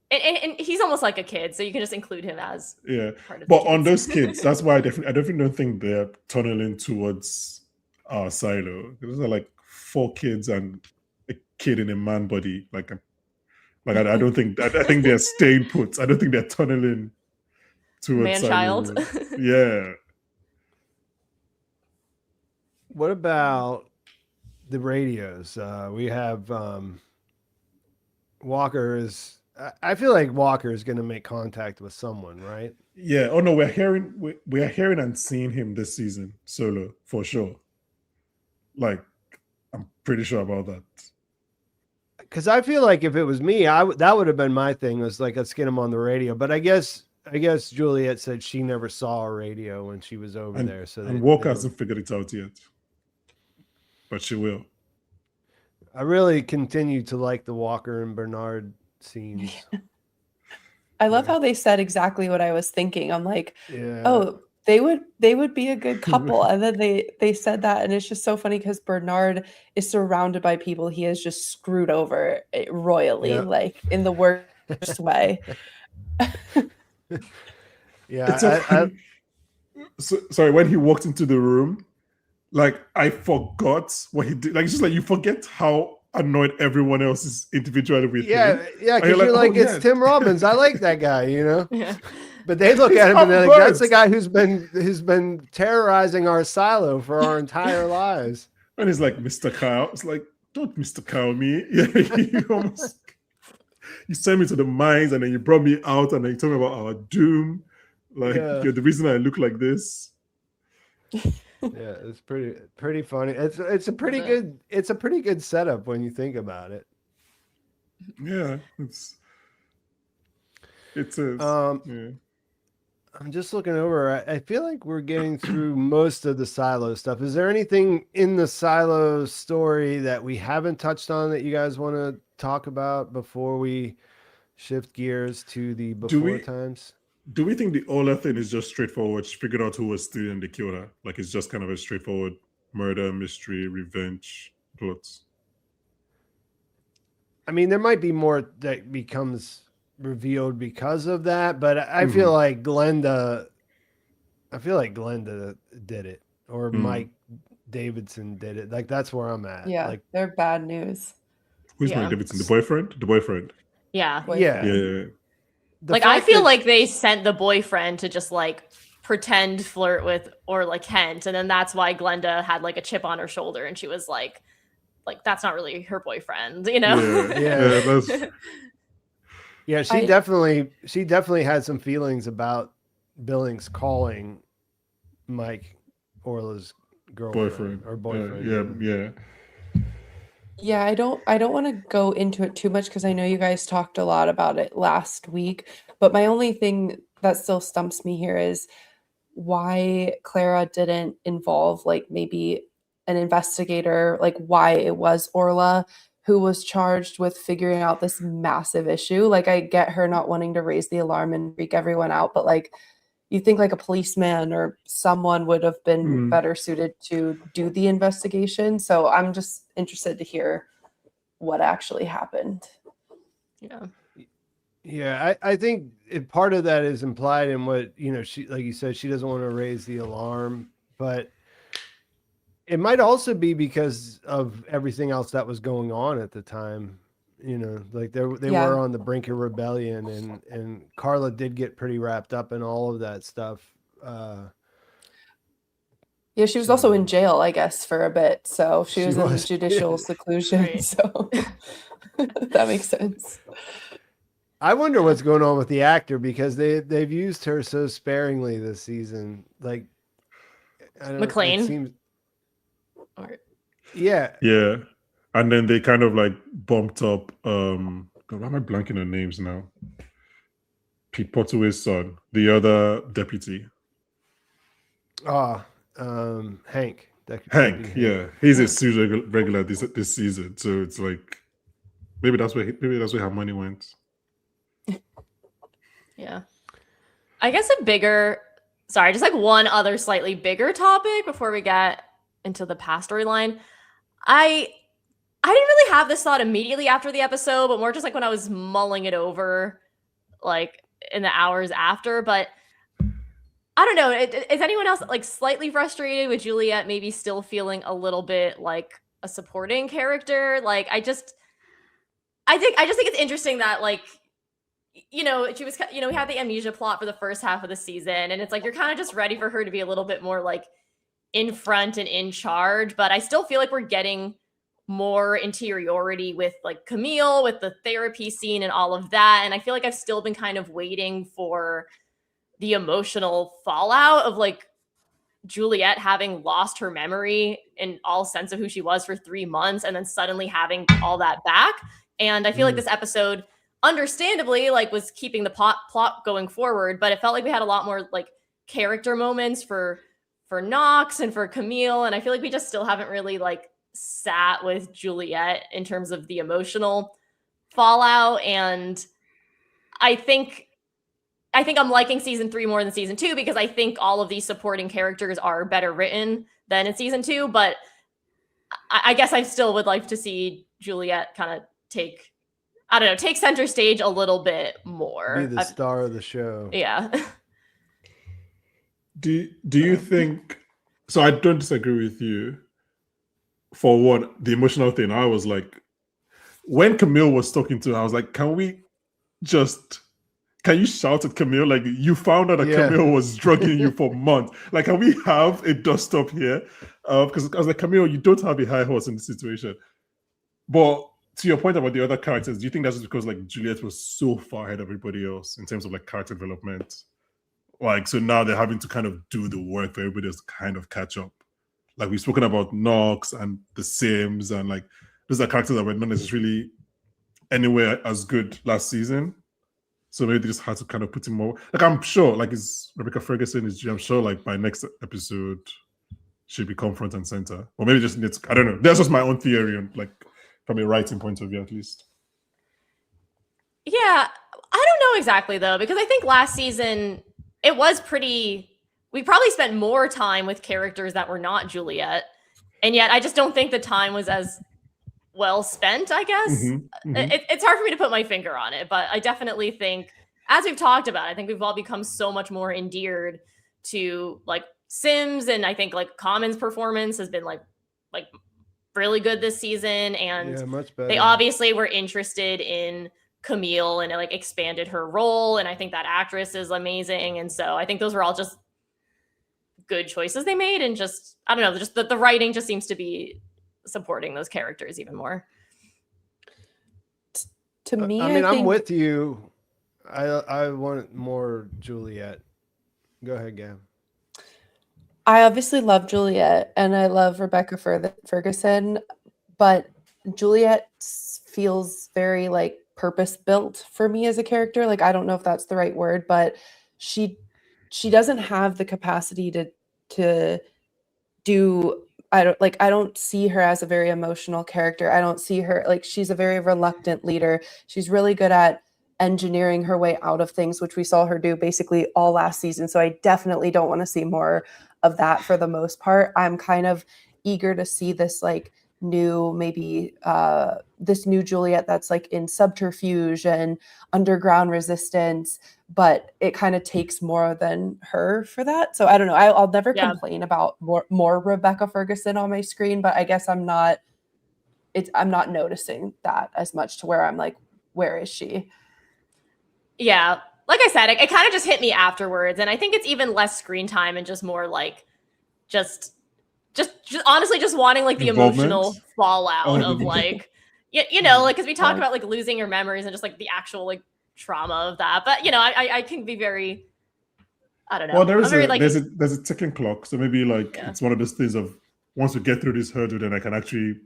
and he's almost like a kid, so you can just include him as Yeah. part of But the on kids. those kids, that's why I definitely don't think they're tunneling towards Silo. Those are like 4 kids and a kid in a man body. Like I don't think I think they're staying put. I don't think they're tunneling towards Man-child. Silo. Yeah. What about the radios? We have Walker is. I feel like Walker is going to make contact with someone, right? Yeah. Oh no, we're hearing and seeing him this season solo for sure. Like, I'm pretty sure about that. Because I feel like if it was me, that would have been my thing. Was like, let's get him on the radio. But I guess Juliette said she never saw a radio when she was over there. So And Walker hasn't figured it out yet, but she will. I really continue to like the Walker and Bernard scenes. I love how they said exactly what I was thinking. I'm like, Yeah. oh, they would be a good couple. And then they said that, and it's just so funny because Bernard is surrounded by people he has just screwed over royally, Yeah. like in the worst way. Yeah. It's so funny. Sorry, when he walked into the room, like I forgot what he did. Like it's just like you forget how annoyed everyone else is individually with him. Yeah. Because you're you're like, like, oh, it's yeah. Tim Robbins. I like that guy, you know? Yeah. But they look He's at him and they're like, upwards. that's the guy who's been terrorizing our silo for our entire lives. And he's like, Mr. Kyle. It's like, don't Mr. Kyle me. Yeah, you sent me to the mines and then you brought me out and then you told me about our doom. Like you're the reason I look like this. Yeah, it's pretty funny. It's a pretty good setup when you think about it. Yeah, it's yeah. I'm just looking over. I feel like we're getting through most of the Silo stuff. Is there anything in the Silo story that we haven't touched on that you guys want to talk about before we shift gears to the before times? Do we think the Ola thing is just straightforward? She figured out who was stealing the killed her. Like it's just kind of a straightforward murder, mystery, revenge plots. I mean, there might be more that becomes revealed because of that, but I feel like Glenda did it, or Mike Davidson did it. Like that's where I'm at. Yeah, Like they're bad news. Who's Mike Davidson? The boyfriend? The boyfriend. Yeah. yeah. Yeah. The I fact feel that- like they sent the boyfriend to just like pretend flirt with or like Kent, and then that's why Glenda had like a chip on her shoulder and she was like that's not really her boyfriend, you know? Yeah. That's Yeah, she definitely had some feelings about Billings calling Mike Orla's girlfriend or boyfriend. Yeah. Yeah, I don't want to go into it too much because I know you guys talked a lot about it last week, but my only thing that still stumps me here is why Clara didn't involve like maybe an investigator, like why it was Orla who was charged with figuring out this massive issue. Like I get her not wanting to raise the alarm and freak everyone out, but like you think like a policeman or someone would have been better suited to do the investigation. So I'm just interested to hear what actually happened. Yeah. Yeah, I think part of that is implied in what, she, like you said, she doesn't want to raise the alarm, but it might also be because of everything else that was going on at the time. Like they were on the brink of rebellion, and Carla did get pretty wrapped up in all of that stuff. Yeah, she was also in jail, I guess, for a bit. So she was in judicial seclusion. Right. So that makes sense. I wonder what's going on with the actor because they've used her so sparingly this season. Like, I don't, McLean? It seems, Or, yeah. Yeah. And then they kind of like bumped up God, why am I blanking on names now? Pete Potaway's son, the other deputy. Hank. Hank, yeah. He's a series regular this season. So it's like maybe that's where her money went. yeah. I guess just like one other slightly bigger topic before we get into the past storyline. I didn't really have this thought immediately after the episode, but more just like when I was mulling it over, like in the hours after. But I don't know. Is anyone else like slightly frustrated with Juliette maybe still feeling a little bit like a supporting character? Like I just think it's interesting that like, she was, we had the amnesia plot for the first half of the season, and it's like you're kind of just ready for her to be a little bit more like in front and in charge. But I still feel like we're getting more interiority with like Camille, with the therapy scene and all of that. And I feel like I've still been kind of waiting for the emotional fallout of like Juliette having lost her memory and all sense of who she was for 3 months and then suddenly having all that back. And I feel like this episode understandably like was keeping the plot going forward, but it felt like we had a lot more like character moments for Knox and for Camille. And I feel like we just still haven't really like sat with Juliette in terms of the emotional fallout. And I think I'm liking season 3 more than season 2 because I think all of these supporting characters are better written than in season 2. But I guess I still would like to see Juliette kind of take center stage a little bit more. Be the star of the show. Yeah. Do you think? So I don't disagree with you. For one, the emotional thing, I was like, when Camille was talking to her, I was like, can you shout at Camille? Like, you found out that Camille was drugging you for months. Like, can we have a dust up here? Because I was like, Camille, you don't have a high horse in this situation. But to your point about the other characters, do you think that's just because like Juliette was so far ahead of everybody else in terms of like character development? Like, so now they're having to kind of do the work for everybody else to kind of catch up. Like we've spoken about Knox and the Sims, and like those are characters that were not necessarily anywhere as good last season. So maybe they just had to kind of put in more. Like I'm sure, like is Rebecca Ferguson I'm sure like by next episode she'll become front and center. Or maybe just I don't know. That's just my own theory on like from a writing point of view at least. Yeah, I don't know exactly though, because I think last season it was we probably spent more time with characters that were not Juliette. And yet I just don't think the time was as well spent, I guess. It's hard for me to put my finger on it, but I definitely think, as we've talked about, I think we've all become so much more endeared to like Sims, and I think like Common's performance has been like really good this season, and much better. They obviously were interested in Camille and it like expanded her role, and I think that actress is amazing, and so I think those were all just good choices they made, and just I don't know, just the writing just seems to be supporting those characters even more. To me, I mean, I'm with you. I want more Juliette. Go ahead, Gab. I obviously love Juliette and I love Rebecca Ferguson, but Juliette feels very like purpose built for me as a character. Like I don't know if that's the right word, but she doesn't have the capacity to do. I don't see her as a very emotional character. I don't see her like she's a very reluctant leader. She's really good at engineering her way out of things, which we saw her do basically all last season. So I definitely don't want to see more of that for the most part. I'm kind of eager to see this like new, maybe this new Juliette that's like in subterfuge and underground resistance, but it kind of takes more than her for that. So I don't know. I'll never complain about more Rebecca Ferguson on my screen, but I guess I'm not noticing that as much to where I'm like, where is she? Yeah. Like I said, it kind of just hit me afterwards. And I think it's even less screen time and just more like just just honestly just wanting like the Involvement? emotional fallout of the- like you know, like, because we talk about like losing your memories and just like the actual like trauma of that. But you know, I can be very, I don't know. Well, there I'm is very, like, there's a ticking clock, so maybe like Yeah. it's one of those things of once we get through this hurdle, then I can actually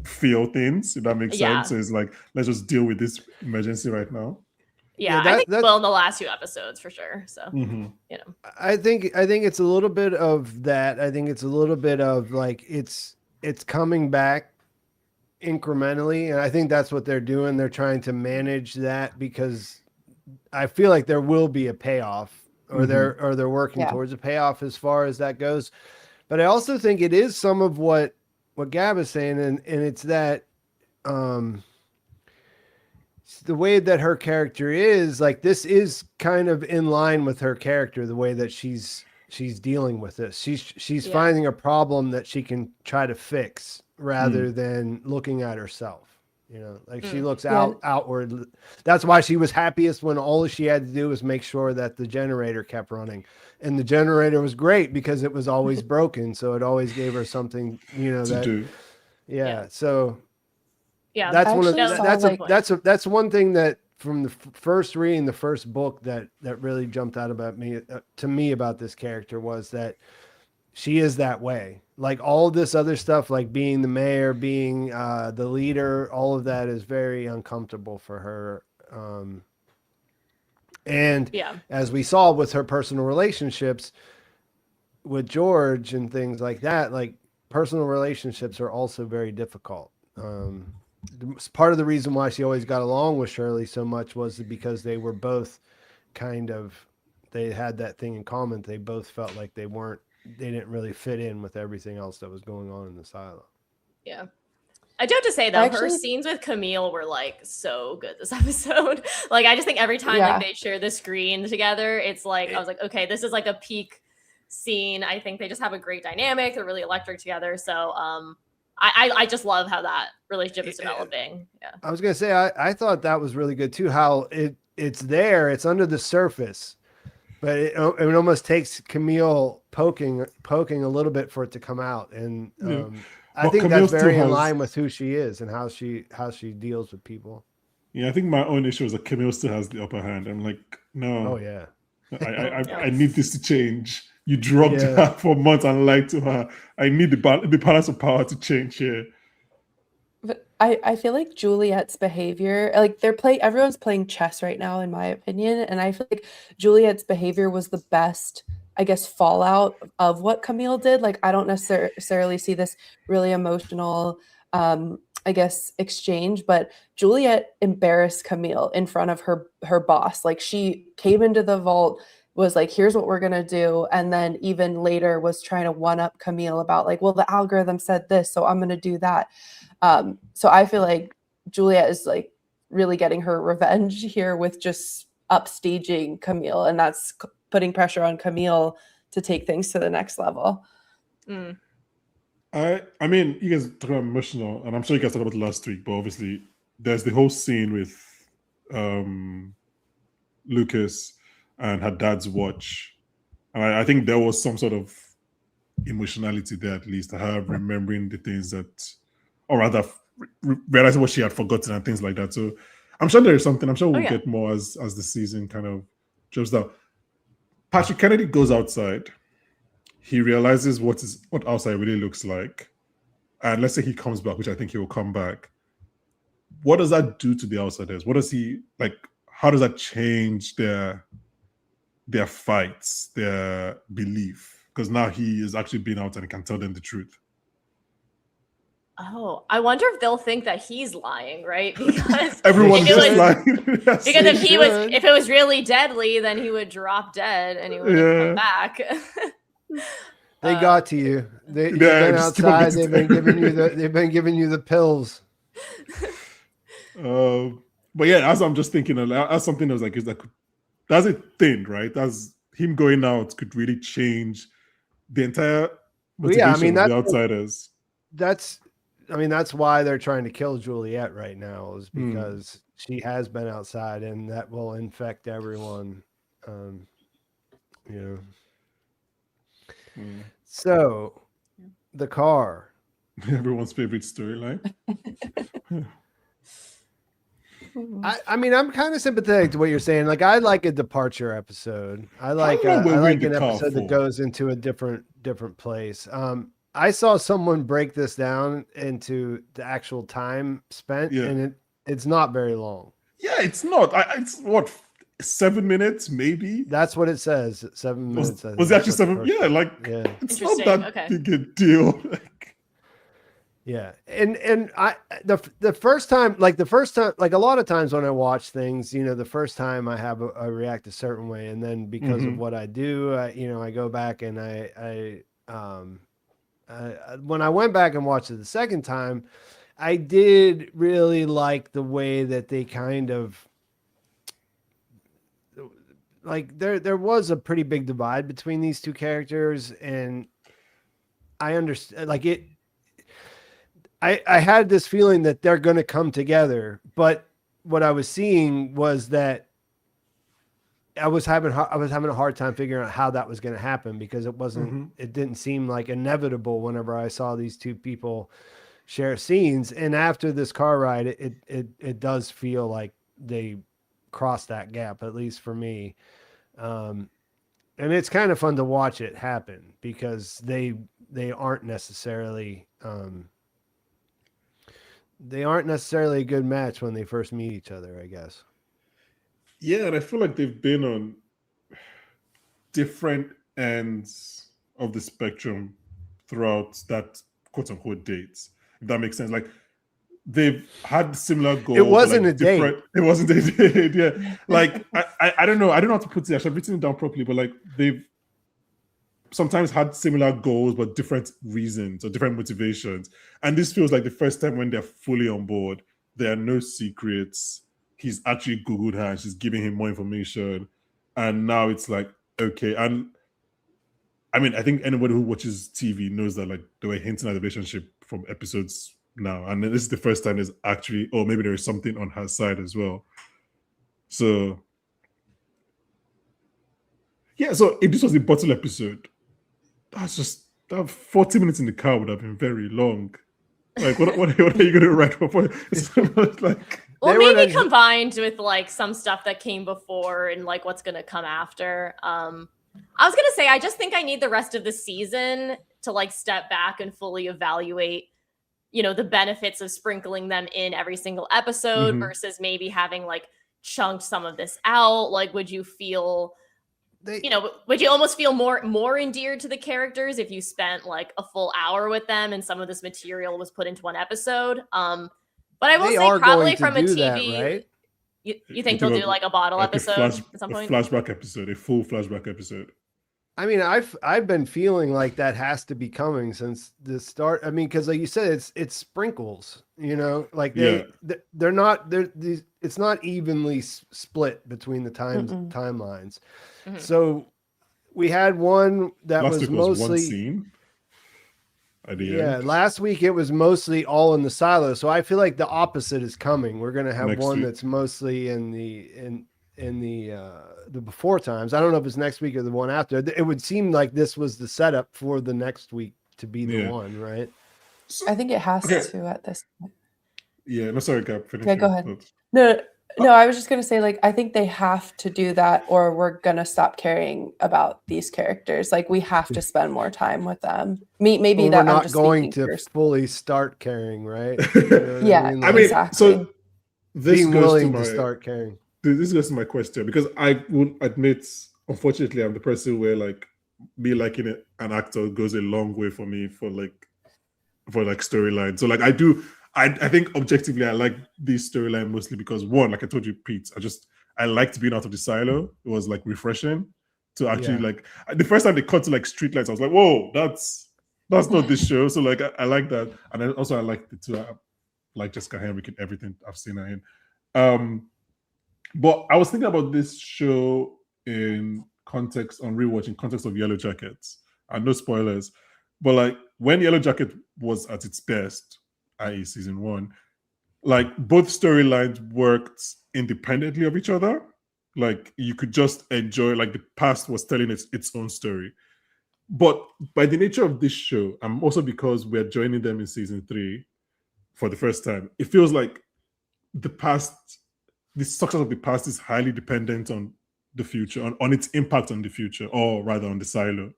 feel things, if that makes Yeah. sense. So it's like, let's just deal with this emergency right now. yeah, Yeah, I think that's- well in the last 2 episodes for sure. So Mhm. you know, I think it's a little bit of that. I think it's a little bit of like it's coming back incrementally, and I think that's what they're doing. They're trying to manage that because I feel like there will be a payoff, or they're working towards a payoff as far as that goes. But I also think it is some of what Gab is saying, and it's that the way that her character is, like, this is kind of in line with her character, the way that she's dealing with this. She's finding a problem that she can try to fix rather than looking at herself. You know, like she looks outward. That's why she was happiest when all she had to do was make sure that the generator kept running. And the generator was great because it was always broken. So it always gave her something, you know, To that, do. yeah. So yeah, that's one of actually saw, that's one thing that from the first reading the first book that really jumped out about me to me about this character was that she is that way. Like all this other stuff, like being the mayor, being the leader, all of that is very uncomfortable for her. And as we saw with her personal relationships with George and things like that, like personal relationships are also very difficult. Part of the reason why she always got along with Shirley so much was because they were both they had that thing in common. They both felt like they didn't really fit in with everything else that was going on in the silo. Yeah. I do have to say though, her scenes with Camille were like so good this episode. Like I just think every time like they share the screen together, it's like I was like, okay, this is like a peak scene. I think they just have a great dynamic. They're really electric together. So I just love how that relationship is developing. Yeah. I was gonna say I thought that was really good too. How it's there, it's under the surface, but it almost takes Camille poking a little bit for it to come out. And I think Camille that's very still in has- line with who she is and how she deals with people. Yeah, I think my own issue is that Camille still has the upper hand. I'm like, no. Oh yeah. I need this to change. You drugged her for months and lied to her. I need the balance of power to change here. But I feel like Juliette's behavior, like everyone's playing chess right now, in my opinion. And I feel like Juliette's behavior was the best, I guess, fallout of what Camille did. Like, I don't necessarily see this really emotional, I guess, exchange, but Juliette embarrassed Camille in front of her boss. Like, she came into the vault, was like, here's what we're going to do. And then even later was trying to one up Camille about like, well, the algorithm said this, so I'm going to do that. So I feel like Juliette is like really getting her revenge here with just upstaging Camille. And that's putting pressure on Camille to take things to the next level. I mean, you guys talk about emotional, and I'm sure you guys talked about it last week, but obviously there's the whole scene with Lucas and her dad's watch. And I think there was some sort of emotionality there, at least, her remembering the things that, or rather realizing what she had forgotten and things like that. So I'm sure there is something. I'm sure we'll get more as the season kind of jumps down. Patrick Kennedy goes outside. He realizes what outside really looks like. And let's say he comes back, which I think he will come back. What does that do to the outsiders? What does he like? How does that change their fights, their belief? Because now he is actually being out and he can tell them the truth. Oh, I wonder if they'll think that he's lying, right? Because everyone is lying. Because if it was really deadly, then he would drop dead and he wouldn't come back. They got to you. You've been outside. They've been giving you the pills. But yeah, as I'm just thinking, as something that was like, that's a thing, right? That's him going out could really change the entire motivation of the outsiders. That's why they're trying to kill Juliette right now, is because she has been outside, and that will infect everyone. So the car. Everyone's favorite storyline. I mean, I'm kind of sympathetic to what you're saying. Like, I like a departure episode. I like don't know what I we're in like the an car episode that for. goes into a different place. I saw someone break this down into the actual time spent, Yeah. and it's not very long. Yeah, it's not. It's what, 7 minutes, maybe? That's what it says. 7 minutes. I think Was it that's actually what the 7? first Yeah, one- like yeah. it's not Interesting, that okay. big a deal. Yeah. And I the first time, like a lot of times when I watch things, you know, the first time I react a certain way, and then because of what I do, I go back and when I went back and watched it the second time, I did really like the way that they kind of, like, there was a pretty big divide between these two characters, and I understand, like, I had this feeling that they're going to come together, but what I was seeing was that I was having a hard time figuring out how that was going to happen, because it didn't seem like inevitable whenever I saw these two people share scenes. And after this car ride, it does feel like they crossed that gap, at least for me. And it's kind of fun to watch it happen, because they aren't necessarily a good match when they first meet each other, I guess. Yeah, and I feel like they've been on different ends of the spectrum throughout that quote unquote dates, if that makes sense. Like, they've had similar goals. It wasn't like a date. It wasn't a date. Yeah. Like, I don't know. I don't know how to put it. I should have written it down properly, but like, they've sometimes had similar goals, but different reasons or different motivations. And this feels like the first time when they're fully on board. There are no secrets. He's actually Googled her and she's giving him more information. And now it's like, okay. And I mean, I think anybody who watches TV knows that, like, they were hinting at the relationship from episodes now. And this is the first time there's actually, or maybe there is something on her side as well. So, yeah. So if this was a bottle episode, that's just, that 40 minutes in the car would have been very long. Like, what are you going to write for? It's like, Well, They were maybe the- combined with like some stuff that came before and like what's going to come after. I was going to say, I just think I need the rest of the season to like step back and fully evaluate, you know, the benefits of sprinkling them in every single episode versus maybe having like chunked some of this out. Like, would you feel, would you almost feel more endeared to the characters if you spent like a full hour with them and some of this material was put into one episode? But I will They say, are probably going to from a do TV, that, right? you think they'll do like a bottle like episode at some point? A flashback episode, a full flashback episode. I mean, I've been feeling like that has to be coming since the start. I mean, because like you said, it's sprinkles, you know, like they're not it's not evenly split between the timelines. So we had one that Last was week mostly one scene. At the end. last week it was mostly all in the silo. So I feel like the opposite is coming. We're gonna have Next one week. that's mostly in the before times. I don't know if it's next week or the one after. It would seem like this was the setup for the next week to be the one, right? I think it has Okay. to at this point. Yeah, no, sorry, Cap. Finish Yeah, go your ahead. thoughts. No, I was just gonna say, like, I think they have to do that, or we're gonna stop caring about these characters. Like, we have to spend more time with them. Maybe Or that we're I'm not just going speaking to first. fully start caring, right? You know what Yeah, I Like, mean, exactly. so this being goes to willing my to start caring. this goes to my question, because I would admit, unfortunately, I'm the person where like me liking it, an actor goes a long way for me for storyline. So like I think objectively I like this storyline mostly because, one, like I told you, Pete, I liked being out of the silo. It was like refreshing to actually like the first time they cut to like streetlights, I was like, whoa, that's not this show. So like I like that, and then also I like the two. I like Jessica Henwick and everything I've seen her in. But I was thinking about this show in context of Yellow Jackets, and no spoilers, but like when Yellow Jacket was at its best, i.e. season 1, like both storylines worked independently of each other. Like you could just enjoy, like the past was telling its own story. But by the nature of this show, and also because we're joining them in season 3 for the first time, it feels like the success of the past is highly dependent on the future, on its impact on the future, or rather on the silo.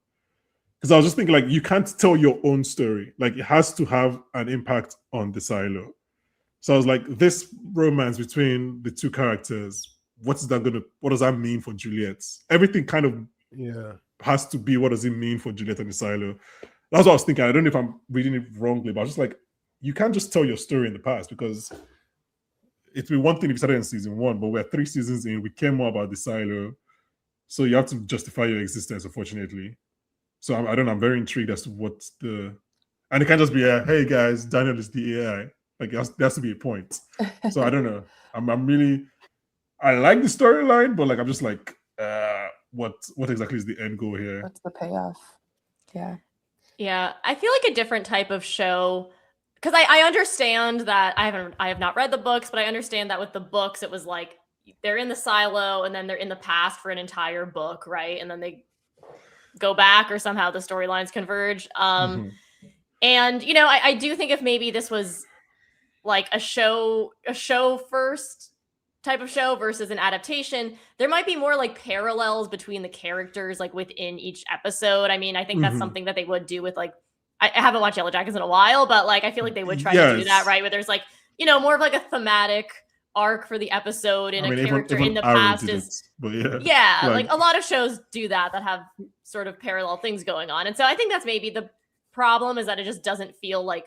Because I was just thinking, like, you can't tell your own story. Like, it has to have an impact on the silo. So I was like, this romance between the two characters, what does that mean for Juliette? Everything kind of has to be, what does it mean for Juliette and the silo? That's what I was thinking. I don't know if I'm reading it wrongly, but I was just like, you can't just tell your story in the past, because it'd be one thing if you started in season 1, but we're 3 seasons in, we care more about the silo. So you have to justify your existence, unfortunately. So I don't know, I'm very intrigued as to and it can't just be hey guys, Daniel is the AI. Like, there has to be a point. So I don't know. I like the storyline, but like, I'm just like, what exactly is the end goal here? What's the payoff? Yeah, I feel like a different type of show, because I understand that I have not read the books, but I understand that with the books it was like they're in the silo and then they're in the past for an entire book, right? And then they go back, or somehow the storylines converge. And you know, I do think if maybe this was like a show first type of show versus an adaptation, there might be more like parallels between the characters, like within each episode. I mean, I think that's something that they would do with, like, I haven't watched Yellow Jackets in a while, but like I feel like they would try to do that, right? Where there's, like, you know, more of like a thematic arc for the episode, and a character in the past is like a lot of shows do that have sort of parallel things going on. And so I think that's maybe the problem, is that it just doesn't feel like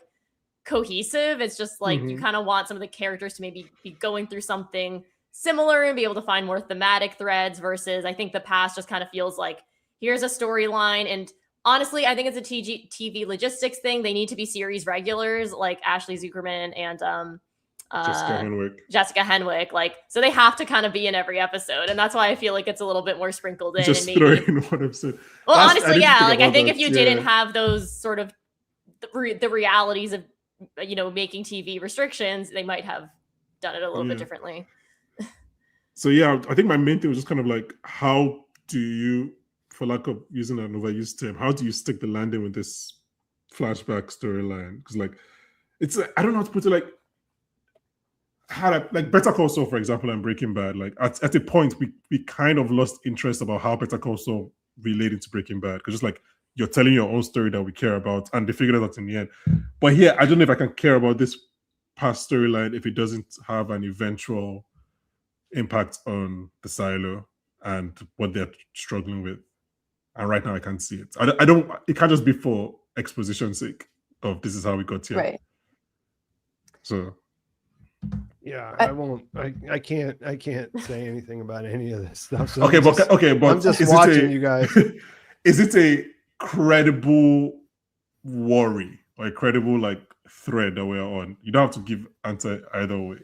cohesive. It's just like you kind of want some of the characters to maybe be going through something similar and be able to find more thematic threads, versus I think the past just kind of feels like, here's a storyline. And honestly, I think it's a TV logistics thing. They need to be series regulars, like Ashley Zukerman and Jessica Henwick. Like, so they have to kind of be in every episode, and that's why I feel like it's a lot more sprinkled in. Just and maybe, throw in one episode. Well, honestly, yeah. Like, I think if you didn't have those sort of the realities of, you know, making TV restrictions, they might have done it a little bit differently. So yeah, I think my main thing was just kind of like, how do you, for lack of using an overused term, how do you stick the landing with this flashback storyline? Because like, it's, I don't know how to put it, like, like Better Call Saul, for example, and Breaking Bad, like at a point we kind of lost interest about how Better Call Saul related to Breaking Bad, because just like, you're telling your own story that we care about, and they figured it out in the end. But here, I don't know if I can care about this past storyline if it doesn't have an eventual impact on the silo and what they're struggling with. And right now, I can't see it. I don't. It can't just be for exposition's sake of this is how we got here. Right. So. Yeah, I won't. I can't say anything about any of this stuff. So but I'm just watching you guys. Is it a credible worry or a credible like thread that we're on? You don't have to give answer either way.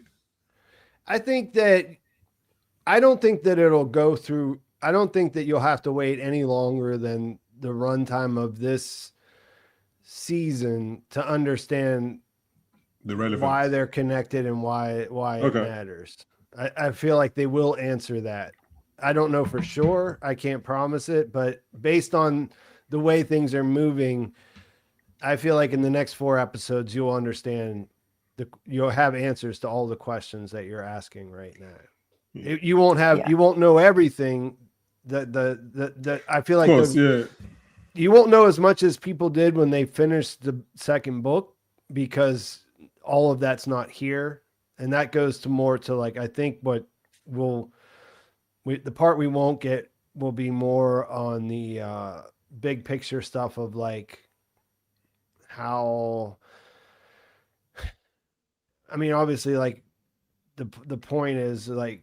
I don't think that it'll go through. I don't think that you'll have to wait any longer than the runtime of this season to understand the relevance, why they're connected and why it matters. I feel like they will answer that. I don't know for sure. I can't promise it, but based on the way things are moving, I feel like in the next 4 episodes, you'll understand you'll have answers to all the questions that you're asking right now. You won't know everything. I feel like you won't know as much as people did when they finished the second book, because all of that's not here. And that goes to more to like, I think what the part we won't get will be more on the big picture stuff of like how, I mean, obviously like the point is like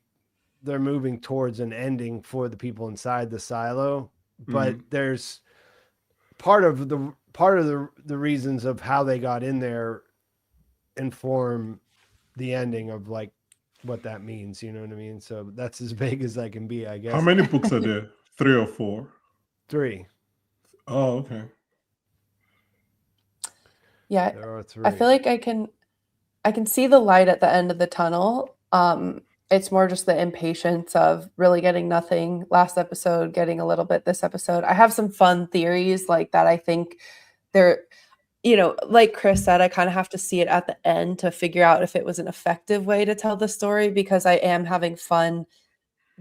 they're moving towards an ending for the people inside the silo, but there's part of the reasons of how they got in there inform the ending of like what that means, you know what I mean? So that's as vague as I can be, I guess. How many books are there? 3 or 4? 3. Oh, okay. Yeah, There are 3. I feel like I can see the light at the end of the tunnel. it's more just the impatience of really getting nothing last episode, getting a little bit this episode. I have some fun theories like that. I think they're, like Cris said, I kind of have to see it at the end to figure out if it was an effective way to tell the story, because I am having fun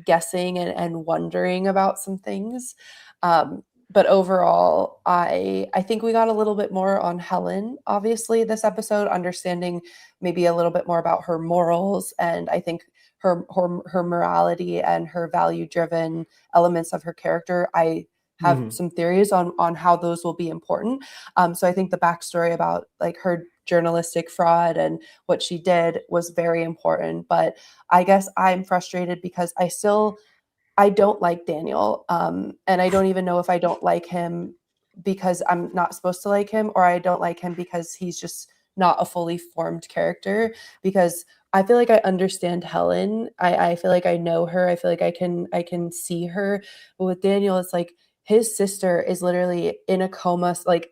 guessing and wondering about some things. But overall, I think we got a little bit more on Helen, obviously, this episode, understanding maybe a little bit more about her morals, and I think her morality and her value-driven elements of her character. I have some theories on how those will be important. So I think the backstory about like her journalistic fraud and what she did was very important. But I guess I'm frustrated because I don't like Daniel. And I don't even know if I don't like him because I'm not supposed to like him, or I don't like him because he's just not a fully formed character. Because I feel like I understand Helen. I feel like I know her. I feel like I can see her. But with Daniel, it's like his sister is literally in a coma, like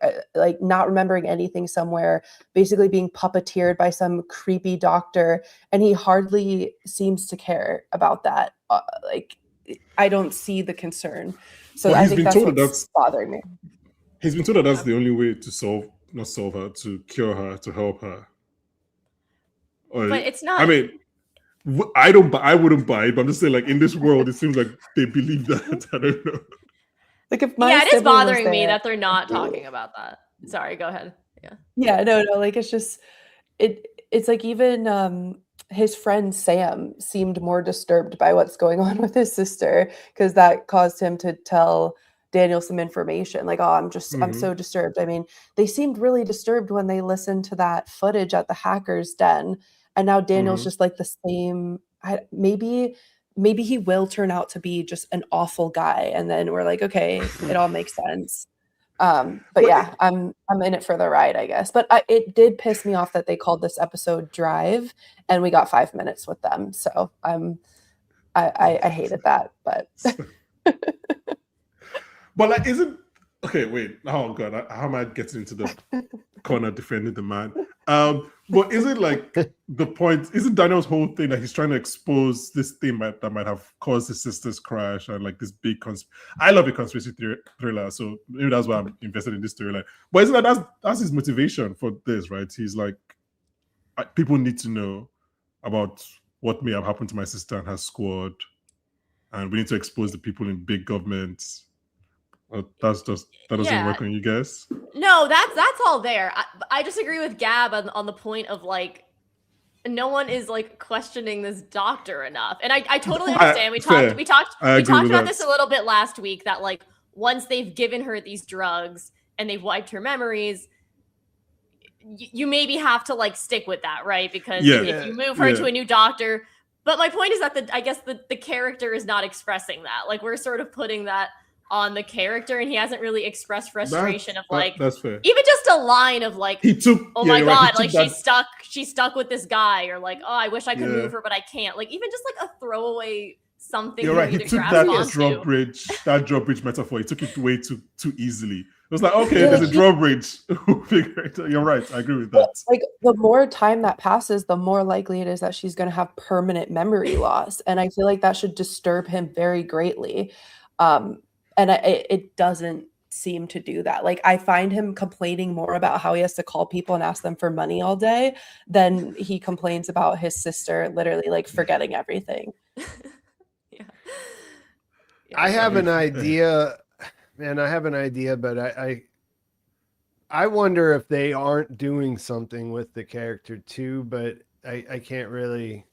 not remembering anything somewhere, basically being puppeteered by some creepy doctor, and he hardly seems to care about that. I don't see the concern. So Well, I he's think been that's told that what's bothering me. he's been told that that's the only way to not solve her, to cure her, to help her. But it's not. I mean, I wouldn't buy it, but I'm just saying, like, in this world, it seems like they believe that. I don't know. Like if my Yeah, it is sibling was bothering me there- that they're not talking about that. Sorry, go ahead. Yeah. Yeah, no, like it's just it's like even his friend Sam seemed more disturbed by what's going on with his sister, because that caused him to tell Daniel some information like, oh, I'm so disturbed. I mean, they seemed really disturbed when they listened to that footage at the hacker's den, and now Daniel's just like the same. Maybe he will turn out to be just an awful guy, and then we're like, okay, it all makes sense. But yeah, I'm in it for the ride, I guess. But it did piss me off that they called this episode Drive, and we got 5 minutes with them. So I hated that. But But like, isn't okay? Wait, oh god, how am I getting into the corner defending the man? But is it like the point? Isn't Daniel's whole thing that he's trying to expose this thing that might have caused his sister's crash and like this big I love a conspiracy thriller, so maybe that's why I'm invested in this storyline. But isn't that's his motivation for this, right? He's like, people need to know about what may have happened to my sister and her squad, and we need to expose the people in big government. That doesn't work on you guys. No, that's all there. I just agree with Gab on the point of like, no one is like questioning this doctor enough, and I totally understand. We talked about this a little bit last week, that like once they've given her these drugs and they've wiped her memories, you maybe have to like stick with that, right? Because if you move her to a new doctor. But my point is that I guess the character is not expressing that. Like, we're sort of putting that on the character, and he hasn't really expressed frustration of like, that's fair. Even just a line of like, he took, oh my god, like she's stuck with this guy, or like, oh, I wish I could move her, but I can't. Like, even just like a throwaway something. You're right. He took that drawbridge metaphor. He took it way too easily. It was like, okay, there's a drawbridge. You're right. I agree with that. Like, the more time that passes, the more likely it is that she's going to have permanent memory loss, and I feel like that should disturb him very greatly. And it doesn't seem to do that. Like, I find him complaining more about how he has to call people and ask them for money all day than he complains about his sister literally like forgetting everything. I have an idea, man. I have an idea, but I wonder if they aren't doing something with the character too, but I can't really.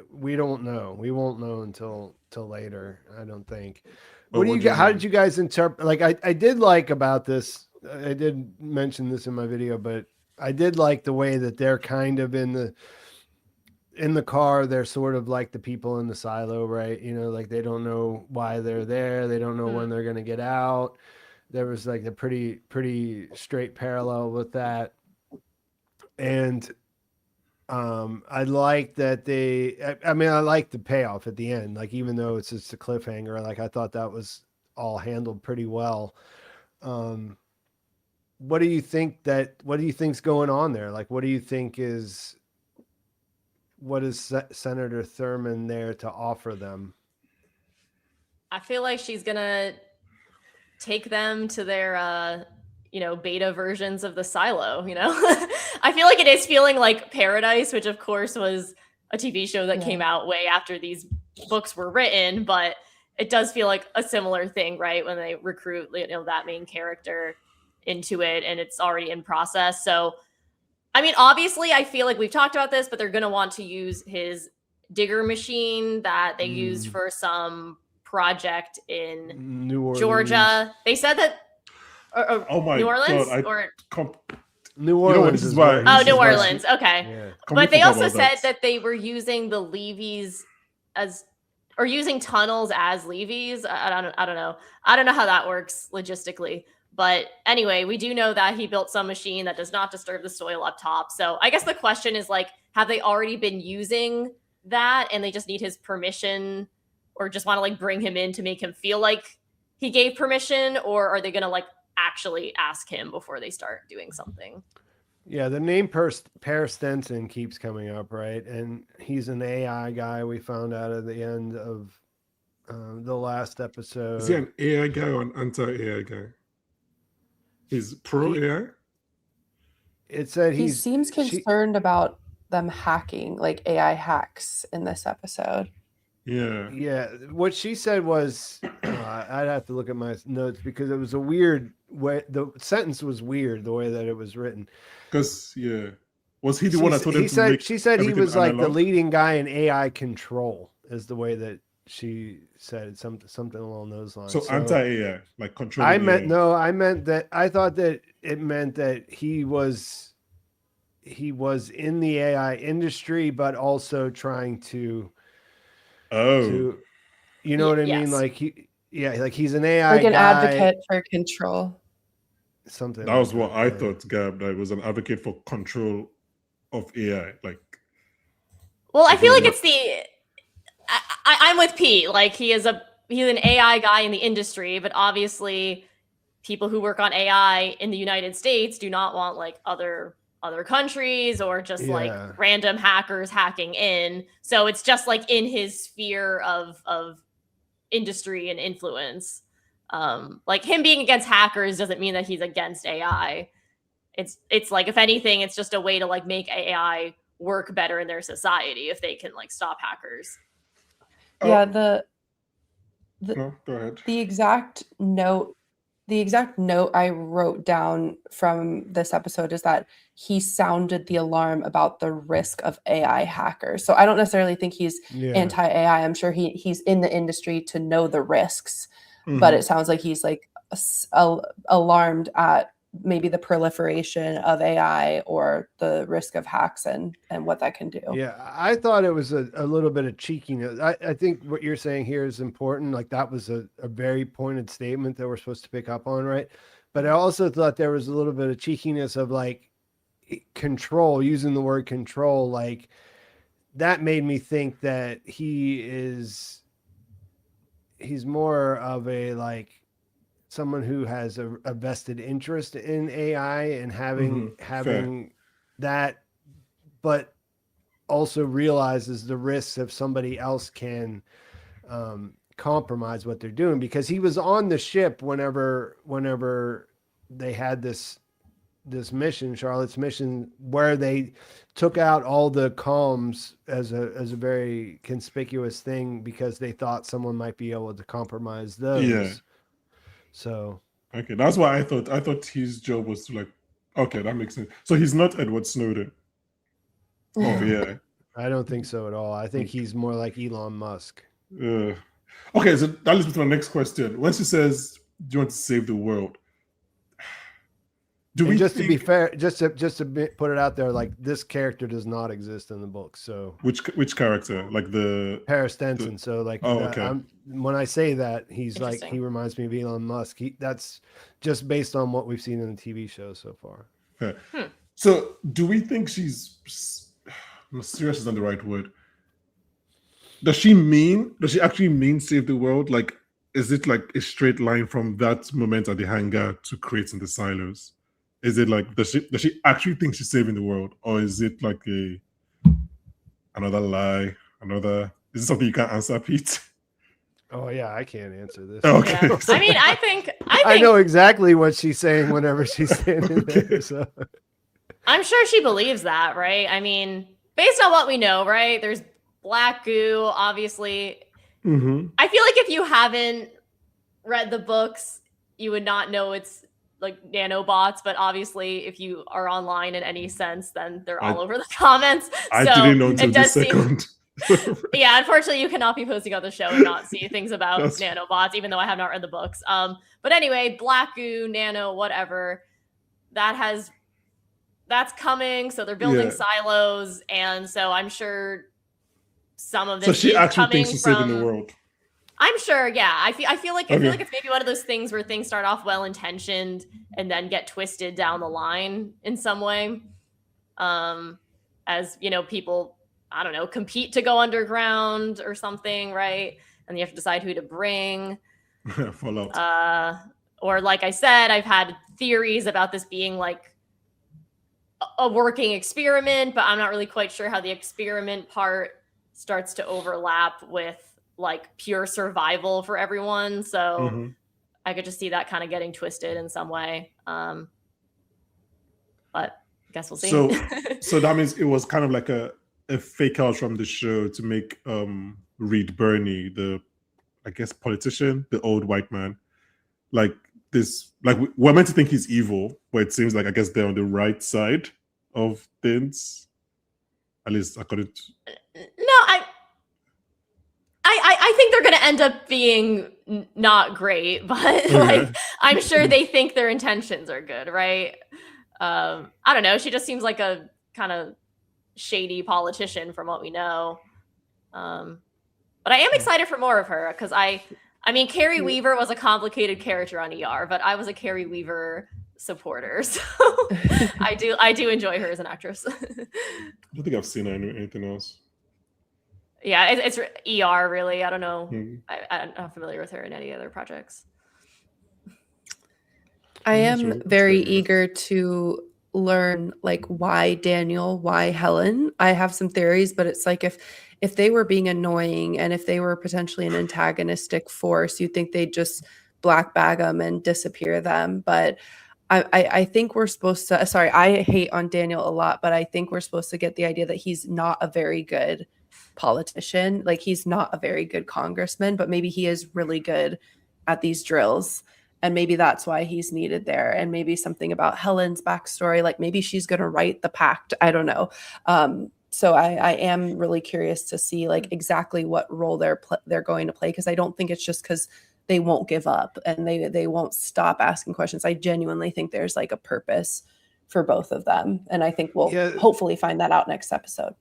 We don't know. We won't know until later, I don't think. What do you? How did you guys interpret? Like, I did like about this. I did mention this in my video, but I did like the way that they're kind of in the car. They're sort of like the people in the silo, right? You know, like they don't know why they're there. They don't know when they're going to get out. There was like a pretty straight parallel with that. And I like that I like the payoff at the end. Like, even though it's just a cliffhanger, like I thought that was all handled pretty well. What do you think's going on there? Like, what do you think is what is Senator Thurman there to offer them? I feel like she's gonna take them to their beta versions of the silo, I feel like it is feeling like Paradise, which of course was a TV show that came out way after these books were written, but it does feel like a similar thing, right? When they recruit, that main character into it and it's already in process. So, I mean, obviously I feel like we've talked about this, but they're going to want to use his digger machine that they used for some project in New Orleans. Georgia. They said that Oh my New Orleans God! New Orleans. This is why. Oh, New Orleans. Okay. Yeah. But they also said that they were using the levees or using tunnels as levees. I don't know. I don't know how that works logistically. But anyway, we do know that he built some machine that does not disturb the soil up top. So I guess the question is like, have they already been using that and they just need his permission or just want to like bring him in to make him feel like he gave permission, or are they going to like actually ask him before they start doing something? Yeah, the name Per Stenson keeps coming up, right? And he's an AI guy we found out at the end of the last episode. Is he an AI guy or an anti-AI guy? He's pro-AI? It said He seems concerned about them hacking, like AI hacks in this episode. Yeah. Yeah, what she said was, I'd have to look at my notes because it was a weird way. The sentence was weird the way that it was written. Because was he the one that told him to make She said he was like the analog? leading guy in AI control, is the way that she said it, something along those lines. So anti-AI, like controlling I meant AI. I meant that I thought that it meant that he was in the AI industry, but also trying to. You know what I mean? Like he's an AI like an guy, advocate for control. Something That was what I thought, Gab. That was an advocate for control of AI. Like, well, I feel like it's I'm with Pete. Like he's an AI guy in the industry, but obviously people who work on AI in the United States do not want like other countries or just like random hackers hacking in. So it's just like in his sphere of industry and influence. Like him being against hackers doesn't mean that he's against AI. It's like, if anything, it's just a way to like make AI work better in their society if they can like stop hackers. Yeah, no, go ahead. The exact note I wrote down from this episode is that he sounded the alarm about the risk of AI hackers. So I don't necessarily think he's anti-AI. I'm sure he's in the industry to know the risks, but it sounds like he's like alarmed at maybe the proliferation of AI or the risk of hacks and what that can do. Yeah, I thought it was a little bit of cheekiness. I think what you're saying here is important. Like that was a very pointed statement that we're supposed to pick up on, right? But I also thought there was a little bit of cheekiness of like control, using the word control. Like that made me think that he's more of a like someone who has a vested interest in AI and having that, but also realizes the risks if somebody else can compromise what they're doing, because he was on the ship whenever they had this mission, Charlotte's mission, where they took out all the comms as a very conspicuous thing because they thought someone might be able to compromise those. Yeah. So okay, that's why I thought his job was to like, okay, that makes sense. So he's not Edward Snowden. Oh yeah. I don't think so at all. I think he's more like Elon Musk. Okay, so that leads me to my next question. When she says, "Do you want to save the world?" To be fair, just to put it out there, like this character does not exist in the book. So which character? Like the Paris Stenson. So like, when I say that, he's like, he reminds me of Elon Musk. That's just based on what we've seen in the TV show so far. Okay. So do we think she's serious? Isn't the right word? Does she actually mean save the world? Like, is it like a straight line from that moment at the hangar to creating the silos? Is it like, does she actually think she's saving the world, or is it like I another lie, another. Is this something you can't answer, Pete? Oh yeah, I can't answer this. Okay. Yeah. I mean, I think I know exactly what she's saying whenever she's standing there. So I'm sure she believes that, right? I mean, based on what we know, right? There's black goo, obviously. Mhm. I feel like if you haven't read the books, you would not know it's like nanobots, but obviously if you are online in any sense, then they're all over the comments. I So didn't know until it this does seem, second. yeah, unfortunately you cannot be posting on the show and not see things about That's- nanobots, even though I have not read the books. But anyway, black goo, nano, whatever, that's coming. So they're building Yeah. silos, and so I'm sure some of this So she is actually coming thinks to save in the from- world. I'm sure, yeah. I feel like Okay. it's maybe one of those things where things start off well intentioned and then get twisted down the line in some way. As you know, people, I don't know, compete to go underground or something, right? And you have to decide who to bring. Fallout. Or like I said, I've had theories about this being like a working experiment, but I'm not really quite sure how the experiment part starts to overlap with like pure survival for everyone. So Mhm. I could just see that kind of getting twisted in some way. But I guess we'll see. So that means it was kind of like a fake out from the show to make Reed Birney, the I guess politician, the old white man, like this, like we're meant to think he's evil, but it seems like I guess they're on the right side of things, at least according to. No, I think they're going to end up being not great, but like I'm sure they think their intentions are good, right? I don't know. She just seems like a kind of shady politician from what we know. But I am excited for more of her because I mean, Carrie Weaver was a complicated character on ER, but I was a Carrie Weaver supporter, so I do enjoy her as an actress. I don't think I've seen her in anything else. Yeah, it's ER really. I don't know. Mhm. I'm not familiar with her in any other projects. I That's am right. That's very very good. eager to learn like why Daniel, why Helen. I have some theories, but it's like if they were being annoying and if they were potentially an antagonistic force, you'd think they'd just black bag them and disappear them. But I think we're supposed to, sorry, I hate on Daniel a lot, but I think we're supposed to get the idea that he's not a very good politician. Like he's not a very good congressman, but maybe he is really good at these drills. And maybe that's why he's needed there. And maybe something about Helen's backstory, like maybe she's going to write the pact. I don't know. So I am really curious to see like exactly what role they're going to play, because I don't think it's just because they won't give up and they won't stop asking questions. I genuinely think there's like a purpose for both of them, and I think we'll hopefully find that out next episode.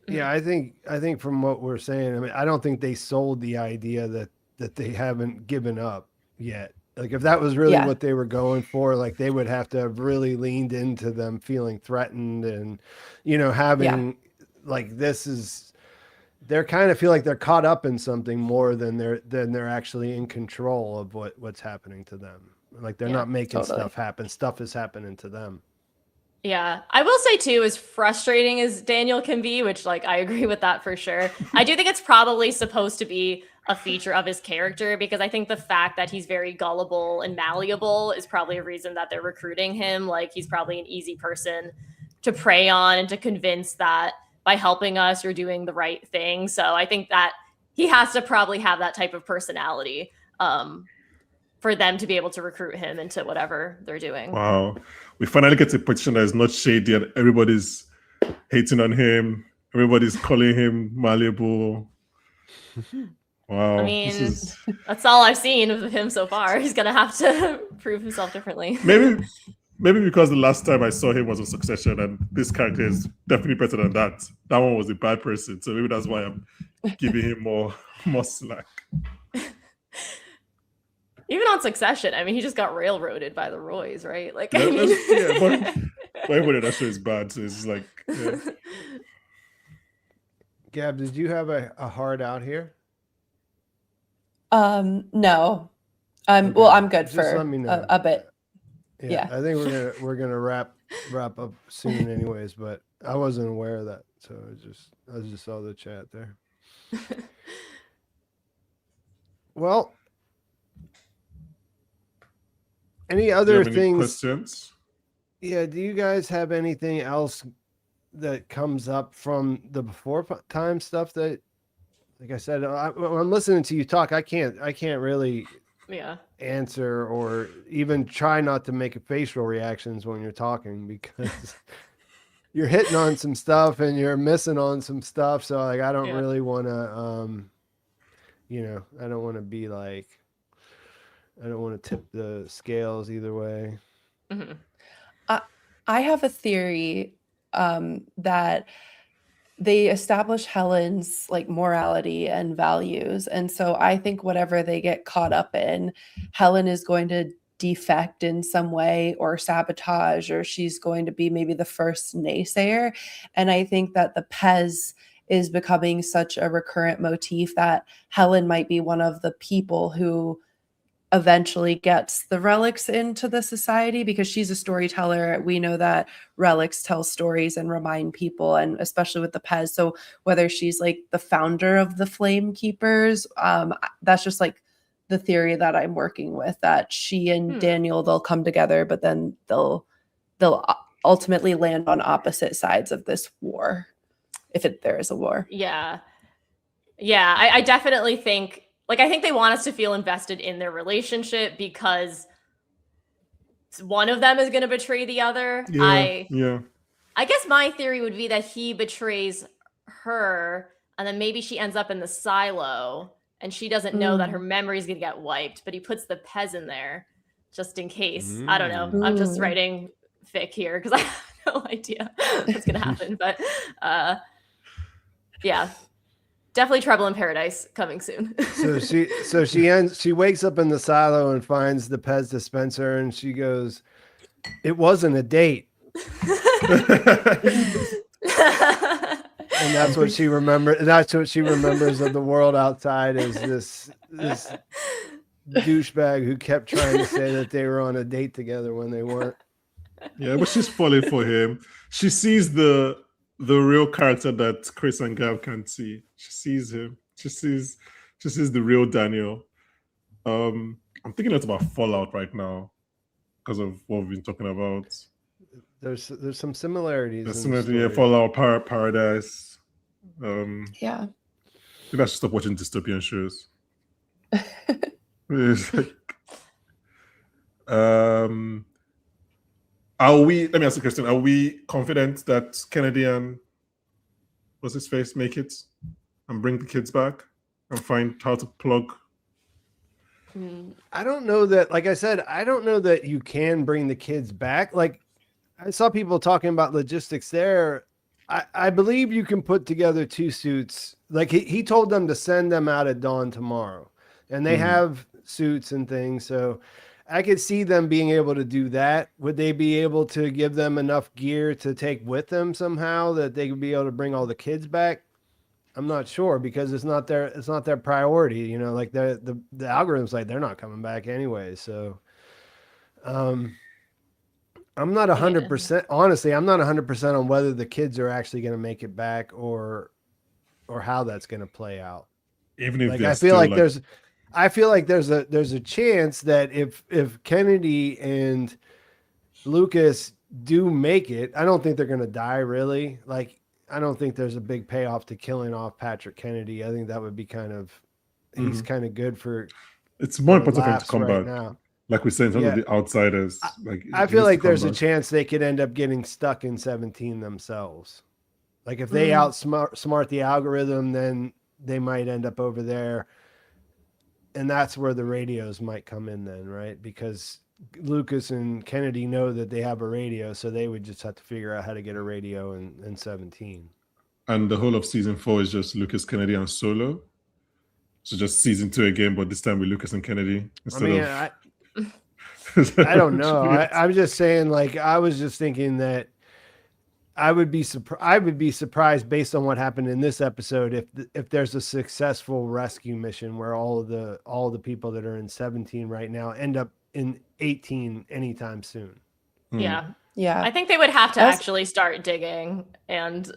Yeah, I think from what we're saying, I mean, I don't think they sold the idea that they haven't given up yet. Like if that was really what they were going for, like they would have to have really leaned into them feeling threatened and, you know, having like they're kind of feel like they're caught up in something more than they're actually in control of what's happening to them. Like they're not making stuff happen. Stuff is happening to them. Yeah, I will say too, as frustrating as Daniel can be, which like I agree with that for sure. I do think it's probably supposed to be a feature of his character, because I think the fact that he's very gullible and malleable is probably a reason that they're recruiting him. Like he's probably an easy person to prey on and to convince that by helping us, you're doing the right thing. So I think that he has to probably have that type of personality for them to be able to recruit him into whatever they're doing. Wow. We finally get to a position that is not shady and everybody's hating on him. Everybody's calling him malleable. Wow. I mean, that's all I've seen of him so far. He's going to have to prove himself differently. Maybe because the last time I saw him was on Succession, and this character is definitely better than that. That one was a bad person. So maybe that's why I'm giving him more slack. Even on Succession, I mean, he just got railroaded by the Roys, right? Like, Yeah, I mean... but everybody in that show is bad, so it's like... Yeah. Gab, did you have a hard out here? No. Okay. Well, I'm good Just for let me know. a bit. Yeah, I think we're gonna wrap up soon, anyways. But I wasn't aware of that, so I just saw the chat there. Well, any Do you other have any things? questions? Yeah, do you guys have anything else that comes up from the before time stuff that, like I said, when I'm listening to you talk, I can't really Yeah. answer or even try not to make facial reactions when you're talking because you're hitting on some stuff and you're missing on some stuff. So like, I don't Yeah. really want to, I don't want to be like, I don't want to tip the scales either way. hmm I have a theory that they establish Helen's like morality and values. And so I think whatever they get caught up in, Helen is going to defect in some way or sabotage, or she's going to be maybe the first naysayer. And I think that the Pez is becoming such a recurrent motif that Helen might be one of the people who eventually gets the relics into the society because she's a storyteller. We know that relics tell stories and remind people, and especially with the Pez. So whether she's like the founder of the Flame Keepers, that's just like the theory that I'm working with, that she and Daniel, they'll come together, but then they'll ultimately land on opposite sides of this war, if there is a war. Yeah. I definitely think, like, I think they want us to feel invested in their relationship because one of them is going to betray the other. Yeah. I guess my theory would be that he betrays her and then maybe she ends up in the silo and she doesn't know that her memory is going to get wiped, but he puts the Pez in there just in case. I don't know. I'm just writing fic here because I have no idea what's going to happen. But yeah, definitely Trouble in Paradise coming soon. So she wakes up in the silo and finds the Pez dispenser and she goes, "It wasn't a date." And that's what she remembers. That's what she remembers of the world outside, is this douchebag who kept trying to say that they were on a date together when they weren't. Yeah, but she's falling for him. She sees the real character that Cris and Gab can't see. She sees him. She sees the real Daniel. I'm thinking a lot about Fallout right now because of what we've been talking about. There's some similarities. There's in the similarity, story. Fallout Paradise. Yeah. Maybe I should stop watching dystopian shows. It's like, let me ask a question. Are we confident that Kennedy and what's his face make it and bring the kids back and find how to plug? I don't know that, like I said, I don't know that you can bring the kids back. Like, I saw people talking about logistics there. I believe you can put together two suits. Like he told them to send them out at dawn tomorrow, and they have suits and things. So I could see them being able to do that. Would they be able to give them enough gear to take with them somehow that they could be able to bring all the kids back? I'm not sure because it's not their priority. You know, like the algorithm's like they're not coming back anyway. So, I'm not 100%. Honestly, I'm not 100% on whether the kids are actually going to make it back or how that's going to play out. Even if Like, they're I feel still like there's a chance that if Kennedy and Lucas do make it, I don't think they're going to die really. Like, I don't think there's a big payoff to killing off Patrick Kennedy. I think that would be kind of, he's kind of good for. It's more important for him to laughs come right back. now. Like we said, in terms of the outsiders. I feel like there's a chance they could end up getting stuck in 17 themselves. Like if they outsmart the algorithm, then they might end up over there. And that's where the radios might come in then, right? Because Lucas and Kennedy know that they have a radio, so they would just have to figure out how to get a radio in 17. And the whole of season 4 is just Lucas, Kennedy, and Solo. So just season 2 again, but this time with Lucas and Kennedy instead I don't know. I'm just saying, like, I was just thinking that I would be surprised based on what happened in this episode if there's a successful rescue mission where all the people that are in 17 right now end up in 18 anytime soon. Yeah. Yeah. I think they would have to That's- actually start digging, and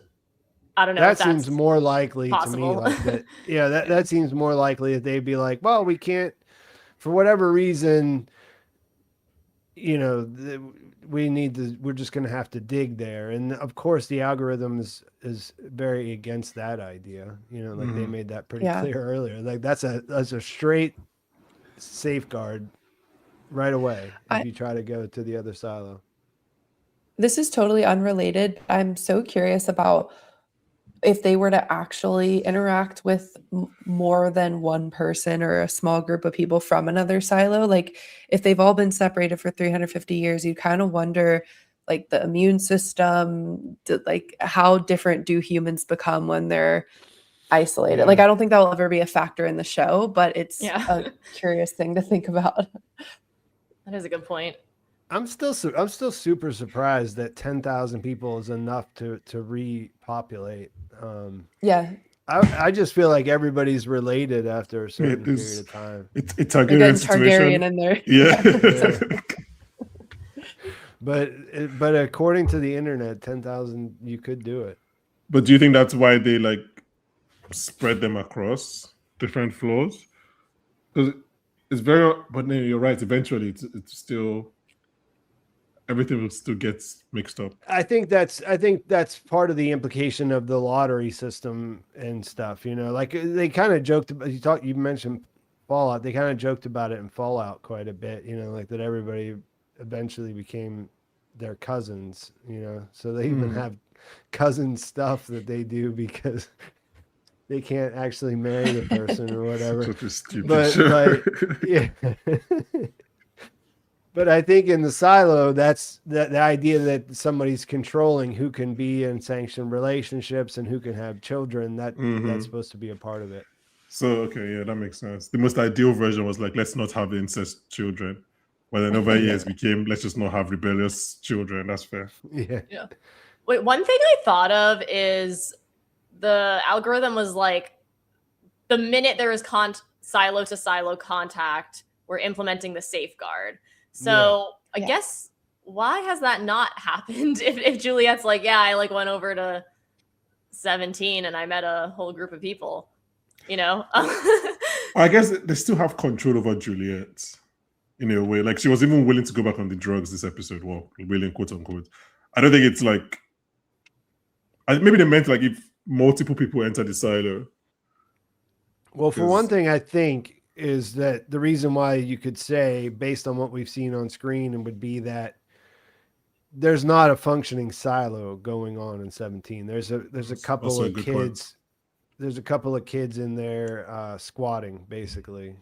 I don't know if That that's seems more likely to me. possible. Like that. Yeah, that seems more likely that they'd be like, well, we can't, for whatever reason, we're just going to have to dig there. And of course the algorithm is very against that idea. Like they made that pretty clear earlier. Like that's a straight safeguard right away if you try to go to the other silo. This is totally unrelated. I'm so curious about if they were to actually interact with more than one person or a small group of people from another silo. Like if they've all been separated for 350 years, you kind of wonder like the immune system, like how different do humans become when they're isolated? Like I don't think that will ever be a factor in the show, but it's a curious thing to think about. That is a good point. I'm still super surprised that 10,000 people is enough to repopulate. I just feel like everybody's related after a certain period of time. It's Targaryen situation. Targaryen in there. Yeah. But according to the internet, 10,000 you could do it. But do you think that's why they like spread them across different floors? Because it's very. But no, you're right. Eventually, it's still. Everything will still gets mixed up. I think that's part of the implication of the lottery system and stuff. Like they kind of joked about. You mentioned Fallout. They kind of joked about it in Fallout quite a bit. Like that everybody eventually became their cousins. So they even have cousin stuff that they do because they can't actually marry the person or whatever. Such a stupid show. Like, yeah. But I think in the silo, that's the idea that somebody's controlling who can be in sanctioned relationships and who can have children. That's supposed to be a part of it. So, that makes sense. The most ideal version was like, let's not have incest children. But then over years became, let's just not have rebellious children. That's fair. Yeah. Wait, one thing I thought of is the algorithm was like, the minute there is silo to silo contact, we're implementing the safeguard. So I guess why has that not happened? If Juliette's like, I like went over to 17 and I met a whole group of people, I guess they still have control over Juliette in a way. Like she was even willing to go back on the drugs this episode. Well, willing, quote unquote. I don't think it's like, maybe they meant like if multiple people enter the silo. Well, for one thing, I think is that the reason why you could say, based on what we've seen on screen, and would be that there's not a functioning silo going on in 17. There's a couple of kids. Point. There's a couple of kids in there squatting, basically,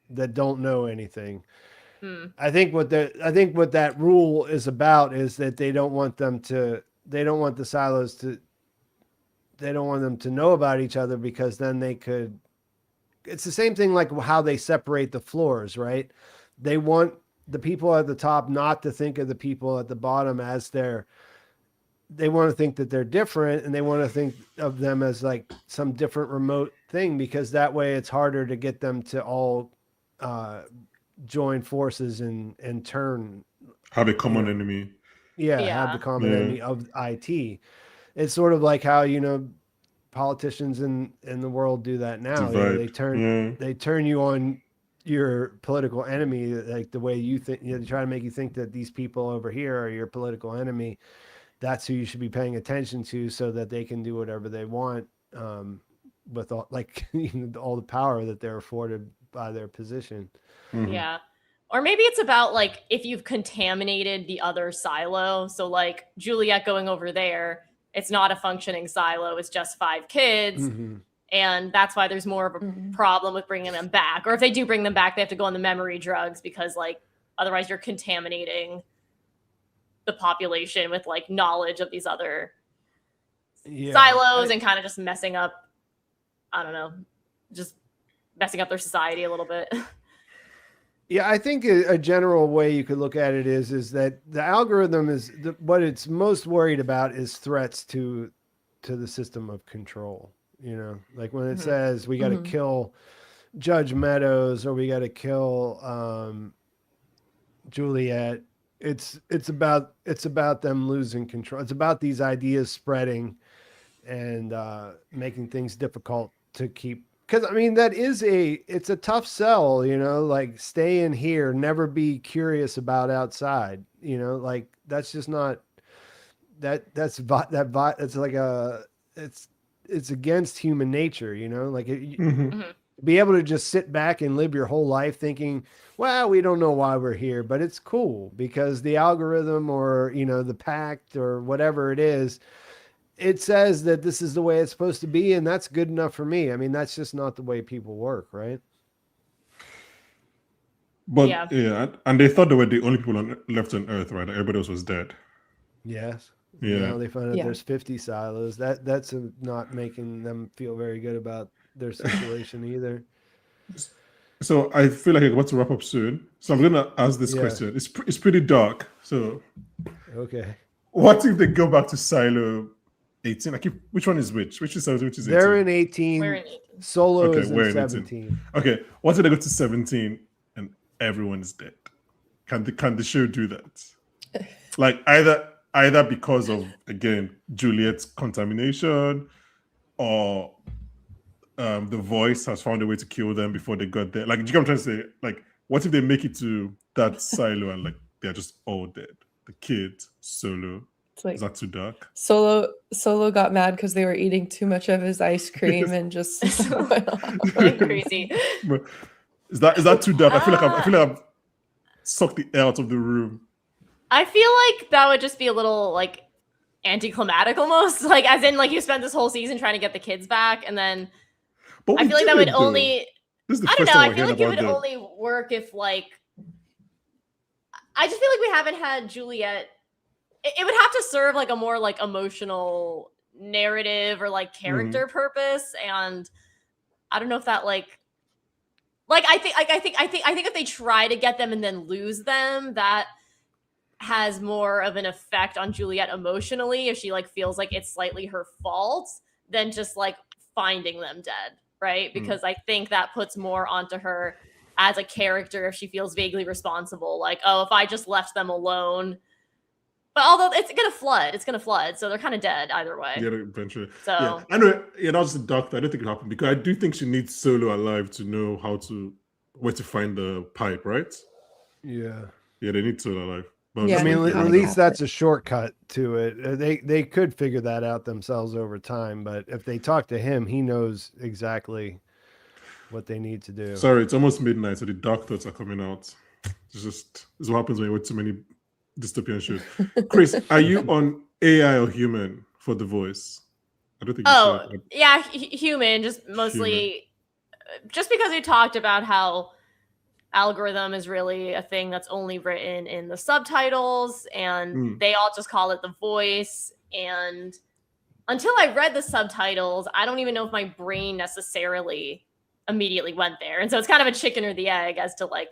that don't know anything. I think what that rule is about is that they don't want the silos to. They don't want them to know about each other because then they could. It's the same thing like how they separate the floors, right? They want the people at the top not to think of the people at the bottom as they want to think that they're different, and they want to think of them as like some different remote thing, because that way it's harder to get them to all join forces and turn. Have a common enemy. Have the common enemy of IT. It's sort of like how, politicians in the world do that now. They turn you on your political enemy, like the way you think. They try to make you think that these people over here are your political enemy. That's who you should be paying attention to, so that they can do whatever they want with all, like all the power that they're afforded by their position. Yeah. Or maybe it's about like if you've contaminated the other silo. So like Juliette going over there, it's not a functioning silo. It's just 5 kids. And that's why there's more of a problem with bringing them back. Or if they do bring them back, they have to go on the memory drugs, because like otherwise you're contaminating the population with like knowledge of these other silos and kind of just messing up, I don't know, just messing up their society a little bit. Yeah, I think a general way you could look at it is that the algorithm is what it's most worried about is threats to the system of control. Like when it says we got to kill Judge Meadows, or we got to kill Juliette, it's about them losing control. It's about these ideas spreading and making things difficult to keep. Because I mean, it's a tough sell, like stay in here, never be curious about outside. Like that's just not it's like it's against human nature. Like Mhm. be able to just sit back and live your whole life thinking, well, we don't know why we're here, but it's cool because the algorithm or, the pact or whatever it is, it says that this is the way it's supposed to be. And that's good enough for me. I mean, that's just not the way people work. Right. But Yeah. yeah, and they thought they were the only people left on Earth, right? Everybody else was dead. Yes. Yeah. Now they find out Yeah. there's 50 silos. That's not making them feel very good about their situation either. So I feel like I'm about to wrap up soon. So I'm gonna ask this Yeah. question. It's pretty dark. So Okay. what if they go back to Silo 18? Which one is which? Which is 17? Which is 18? They're in 18. We're in 18. Solo Okay, is we're in in 18. 17. Okay, what if they go to 17 and everyone is dead? Can the show do that? Like either because of, again, Juliet's contamination, or the voice has found a way to kill them before they got there. Like, do you know what I'm trying to say? Like, what if they make it to that silo and like they're just all dead? The kid, Solo. It's like Is that too dark? Solo got mad because they were eating too much of his ice cream and just went off. Going crazy. But is that too dark? I feel like I've sucked the air out of the room. I feel like that would just be a little like anticlimactic almost. Like as in like you spent this whole season trying to get the kids back and then But I we feel like that would didn't, though. only This is the I don't first know, time I feel we're like it hearing would about them. only work if like I just feel like we haven't had Juliette. It would have to serve like a more like emotional narrative or like character purpose, and I don't know if that like I think if they try to get them and then lose them, that has more of an effect on Juliette emotionally if she like feels like it's slightly her fault than just like finding them dead, right? Because I think that puts more onto her as a character if she feels vaguely responsible, like, oh, if I just left them alone. But although it's gonna flood, so they're kind of dead either way. Yeah, eventually. So Yeah, anyway, that was the dark. I don't think it happened because I do think she needs Solo alive to know where to find the pipe, right? Yeah. Yeah, they need Solo alive. But Yeah, I mean, how at to least cap that's it. a shortcut to it. They could figure that out themselves over time, but if they talk to him, he knows exactly what they need to do. sorry, it's almost midnight, so the dark thoughts are coming out. It's what happens when you watch too many dystopian shows. Cris, are you on AI or human for the voice? I don't think. oh You yeah, human, just mostly just because we talked about how algorithm is really a thing that's only written in the subtitles and they all just call it the voice, and until I read the subtitles I don't even know if my brain necessarily immediately went there, and so it's kind of a chicken or the egg as to like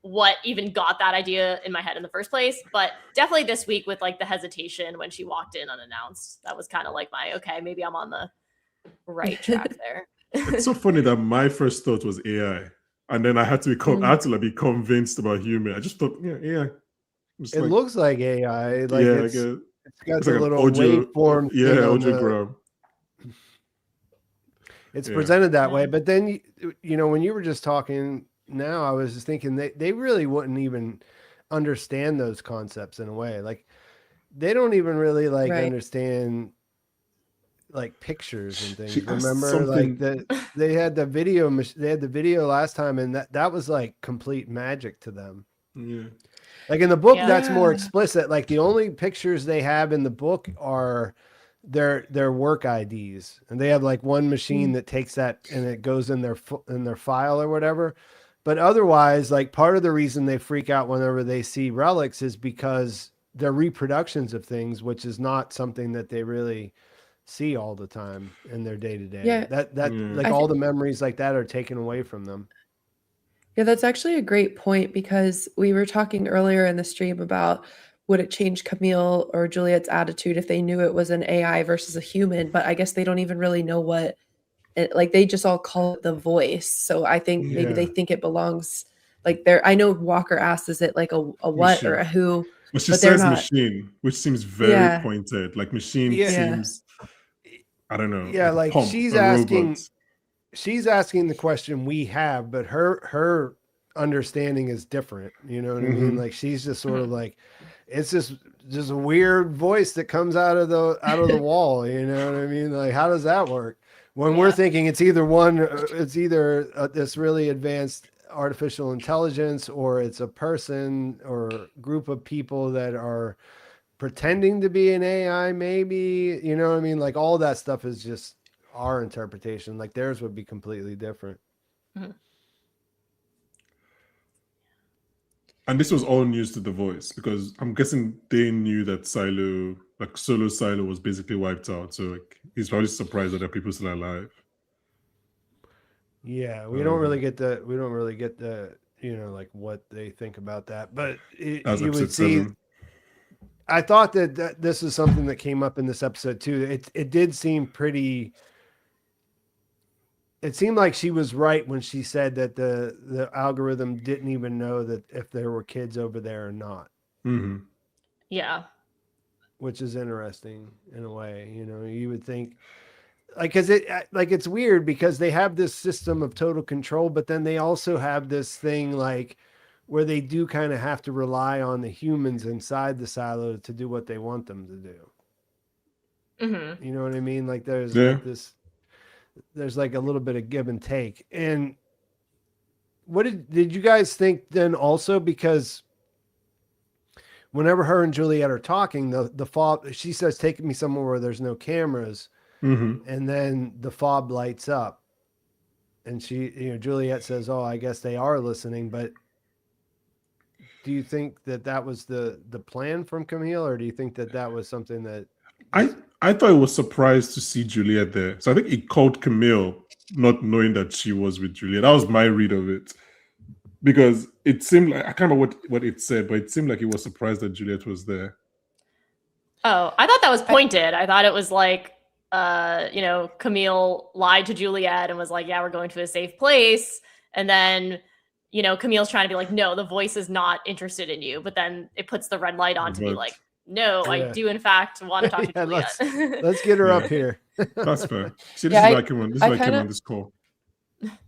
what even got that idea in my head in the first place. But definitely this week with like the hesitation when she walked in unannounced, that was kind of like my okay, maybe I'm on the right track there. It's so funny that my first thought was AI, and then I had to be convinced about human. I just thought, yeah, AI. It looks like AI. Like yeah, it's got it's the like an little audio, waveform. yeah, thing on audiogram. It's Yeah. presented that way, Yeah. but then when you were just talking now, I was just thinking they really wouldn't even understand those concepts in a way. Like they don't even really like Right. understand like pictures and things. She asked Remember, like something- they had the video. They had the video last time, and that was like complete magic to them. Yeah. Like in the book, Yeah. that's more Yeah. explicit. Like the only pictures they have in the book are their work IDs, and they have like one machine that takes that and it goes in their file or whatever. But otherwise, like part of the reason they freak out whenever they see relics is because they're reproductions of things, which is not something that they really see all the time in their day to day. Yeah. That like I all thi- the memories like that are taken away from them. Yeah, that's actually a great point because we were talking earlier in the stream about would it change Camille or Juliet's attitude if they knew it was an AI versus a human, but I guess they don't even really know what like they just all call it the voice. So I think maybe they Yeah. think it belongs like they're. I know Walker asked, "Is it like a what or Machine. a who?" But she But they're says not. machine, which seems very Yeah. pointed. Like machine Yeah. seems, I don't know, Yeah, like a like pump, she's a asking robot. she's asking the question we have, but her understanding is different. You know what I mean? Mhm. Like she's just sort of like it's just a weird voice that comes out of the wall. You know what I mean? Like how does that work? When we're Yeah. thinking it's either this really advanced artificial intelligence or it's a person or group of people that are pretending to be an AI, maybe, you know what I mean? Like all that stuff is just our interpretation. Like theirs would be completely different. And this was all news to The Voice because I'm guessing they knew that Silo, like solo Silo, was basically wiped out. So like he's probably surprised that there are people still alive. Yeah, we don't really get the you know, like what they think about that. But As you episode would see 7. I thought that this is something that came up in this episode too. It did seem pretty. It seemed like she was right when she said that the algorithm didn't even know that if there were kids over there or not, Hmm. Yeah. which is interesting in a way. You know, you would think like it's weird because they have this system of total control, but then they also have this thing like where they do kind of have to rely on the humans inside the silo to do what they want them to do. Hmm. You know what I mean? Like there's Yeah. like this, there's like a little bit of give and take. And what did you guys think then also? Because whenever her and Juliette are talking, the fob, she says, "Take me somewhere where there's no cameras." Hmm. And then the fob lights up. And Juliette says, "Oh, I guess they are listening." But do you think that was the plan from Camille, or do you think that was something that I thought I was surprised to see Juliet there. So I think he called Camille, not knowing that she was with Juliet. That was my read of it. Because it seemed like, I can't remember what it said, but it seemed like he was surprised that Juliet was there. Oh, I thought that was pointed. I thought it was like, Camille lied to Juliette and was like, "Yeah, we're going to a safe place." And then, Camille's trying to be like, "No, the voice is not interested in you." But then it puts the red light on to be But- like, "No, I Yeah. do in fact want to talk to Yeah, Juliette." let's get her Yeah. up here. That's fair. See, this Yeah, is like him on this call.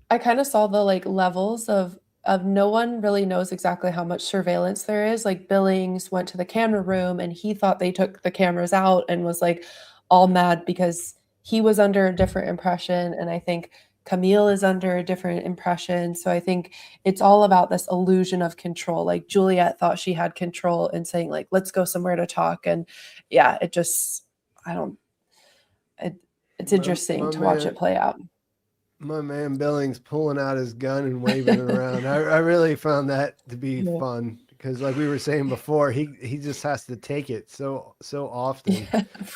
I kind of saw the like levels of no one really knows exactly how much surveillance there is. Like Billings went to the camera room and he thought they took the cameras out and was like all mad because he was under a different impression. And I think Camille is under a different impression. So I think it's all about this illusion of control. Like Juliette thought she had control and saying like, "Let's go somewhere to talk." And yeah, it's interesting to watch it play out. My man Billings pulling out his gun and waving it around. I really found that to be Yeah. fun because, like we were saying before, he just has to take it so often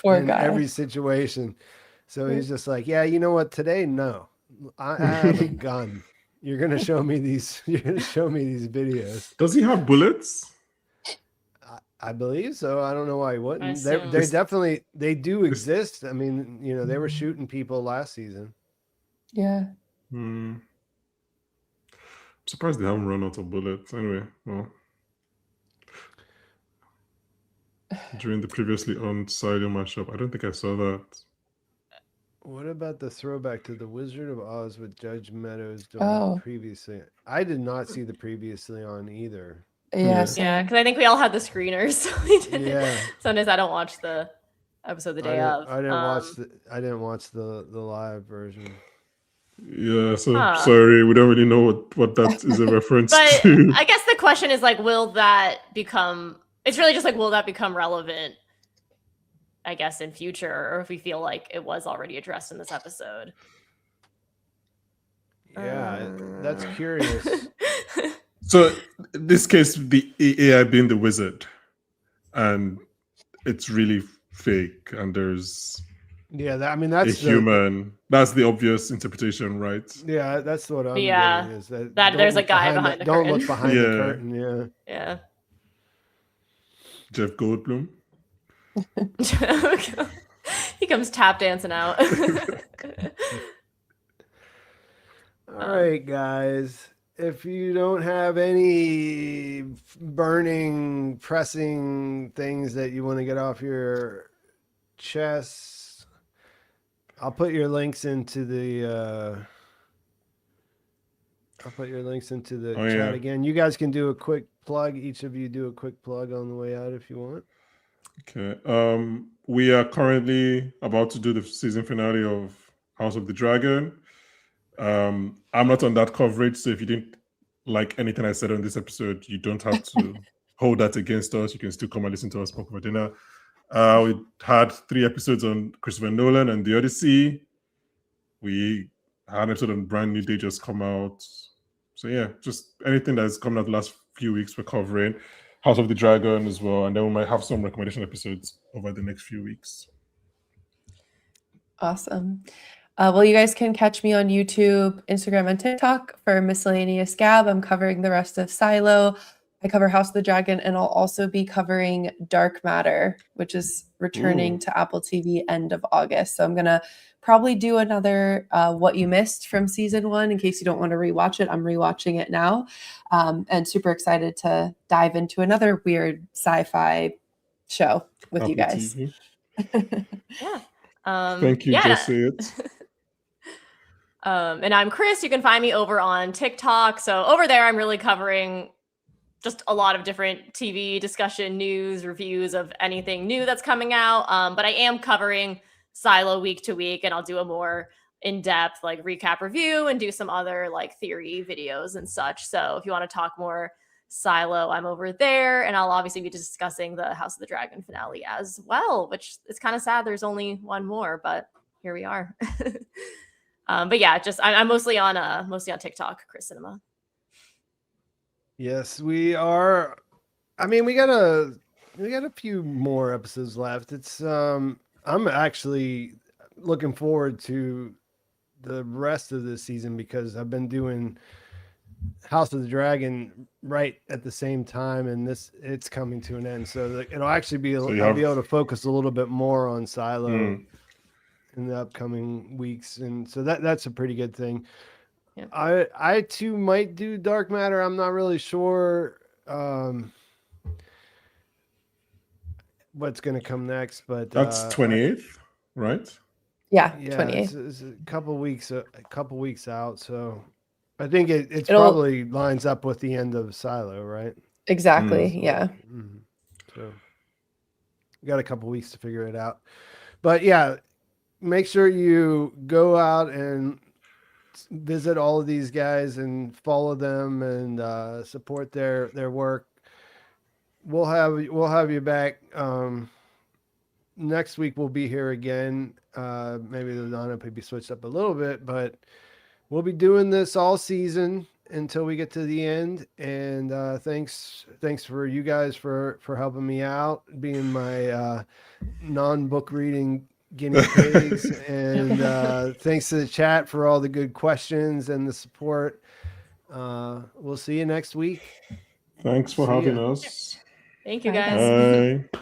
Poor in guy. every situation. So he's just like, "Yeah, you know what? Today, no, I have a gun. You're gonna show me these. You're gonna show me these videos." Does he have bullets? I believe so. I don't know why he I wouldn't. assume. They definitely do exist. I mean, they were shooting people last season. Yeah. I'm surprised they haven't run out of bullets. Anyway, well. During the previously on Silo mashup, I don't think I saw that. What about the throwback to the Wizard of Oz with Judge Meadows doing Oh. previously? I did not see the previously on either. Yeah. Yeah. Same. Yeah, because I think we all had the screeners. So we didn't. Yeah. Sometimes I don't watch the episode the day of. I didn't watch the live version. Yeah, so Huh. sorry, we don't really know what that is a reference But to. I guess the question is like, will that become? It's really just like, will that become relevant? I guess in future, or if we feel like it was already addressed in this episode. Yeah, that's curious. So in this case, the AI being the wizard, and it's really fake, and there's Yeah, that's a human. That's the obvious interpretation, right? Yeah, that's what I'm Yeah, getting, is that that don't there's a look guy behind the don't curtain. look behind the Yeah. curtain. Yeah. Yeah. Jeff Goldblum. He comes tap dancing out. All right, guys. if you don't have any burning, pressing things that you want to get off your chest, I'll put your links into the Oh, chat yeah. again. You guys can do a quick plug. Each of you do a quick plug on the way out if you want. Okay. We are currently about to do the season finale of House of the Dragon. I'm not on that coverage, so if you didn't like anything I said on this episode, you don't have to hold that against us. You can still come and listen to us talk over dinner. We had 3 episodes on Christopher Nolan and The Odyssey. We had an episode on Brand New Day just come out. So yeah, just anything that's come out the last few weeks we're covering. House of the Dragon as well, and then we might have some recommendation episodes over the next few weeks. Awesome. Well, you guys can catch me on YouTube, Instagram, and TikTok for Miscellaneous Gab. I'm covering the rest of Silo. I cover House of the Dragon, and I'll also be covering Dark Matter, which is returning to Apple TV end of August. So I'm going to probably do another What You Missed from season 1 in case you don't want to rewatch it. I'm rewatching it now, and super excited to dive into another weird sci-fi show with you Apple guys. TV. Yeah. Thank you, yeah. just say it. And I'm Cris. You can find me over on TikTok. So over there, I'm really covering just a lot of different TV discussion, news, reviews of anything new that's coming out. But I am covering Silo week to week, and I'll do a more in-depth like recap review and do some other like theory videos and such. So if you want to talk more Silo, I'm over there, and I'll obviously be discussing the House of the Dragon finale as well, which is kind of sad. There's only one more, but here we are. But yeah, just I'm mostly on TikTok, Cris Cinema. Yes, we are. I mean, we got a few more episodes left. It's I'm actually looking forward to the rest of the season because I've been doing House of the Dragon right at the same time, and it's coming to an end. So it'll actually be I'll be able to focus a little bit more on Silo in the upcoming weeks, and so that's a pretty good thing. Yeah. I too might do Dark Matter. I'm not really sure what's going to come next, but that's 28th, right? Yeah, 28th. It's a couple weeks out, so I think it probably lines up with the end of Silo, right? Exactly. Yeah. So we got a couple weeks to figure it out, but yeah, make sure you go out and visit all of these guys and follow them and support their work. We'll have you back next week. We'll be here again. Maybe the lineup will be switched up a little bit, but we'll be doing this all season until we get to the end. And thanks for you guys for helping me out, being my non-book reading guinea pigs, and thanks to the chat for all the good questions and the support. We'll see you next week. Thanks for having us. Thank you, guys. Bye.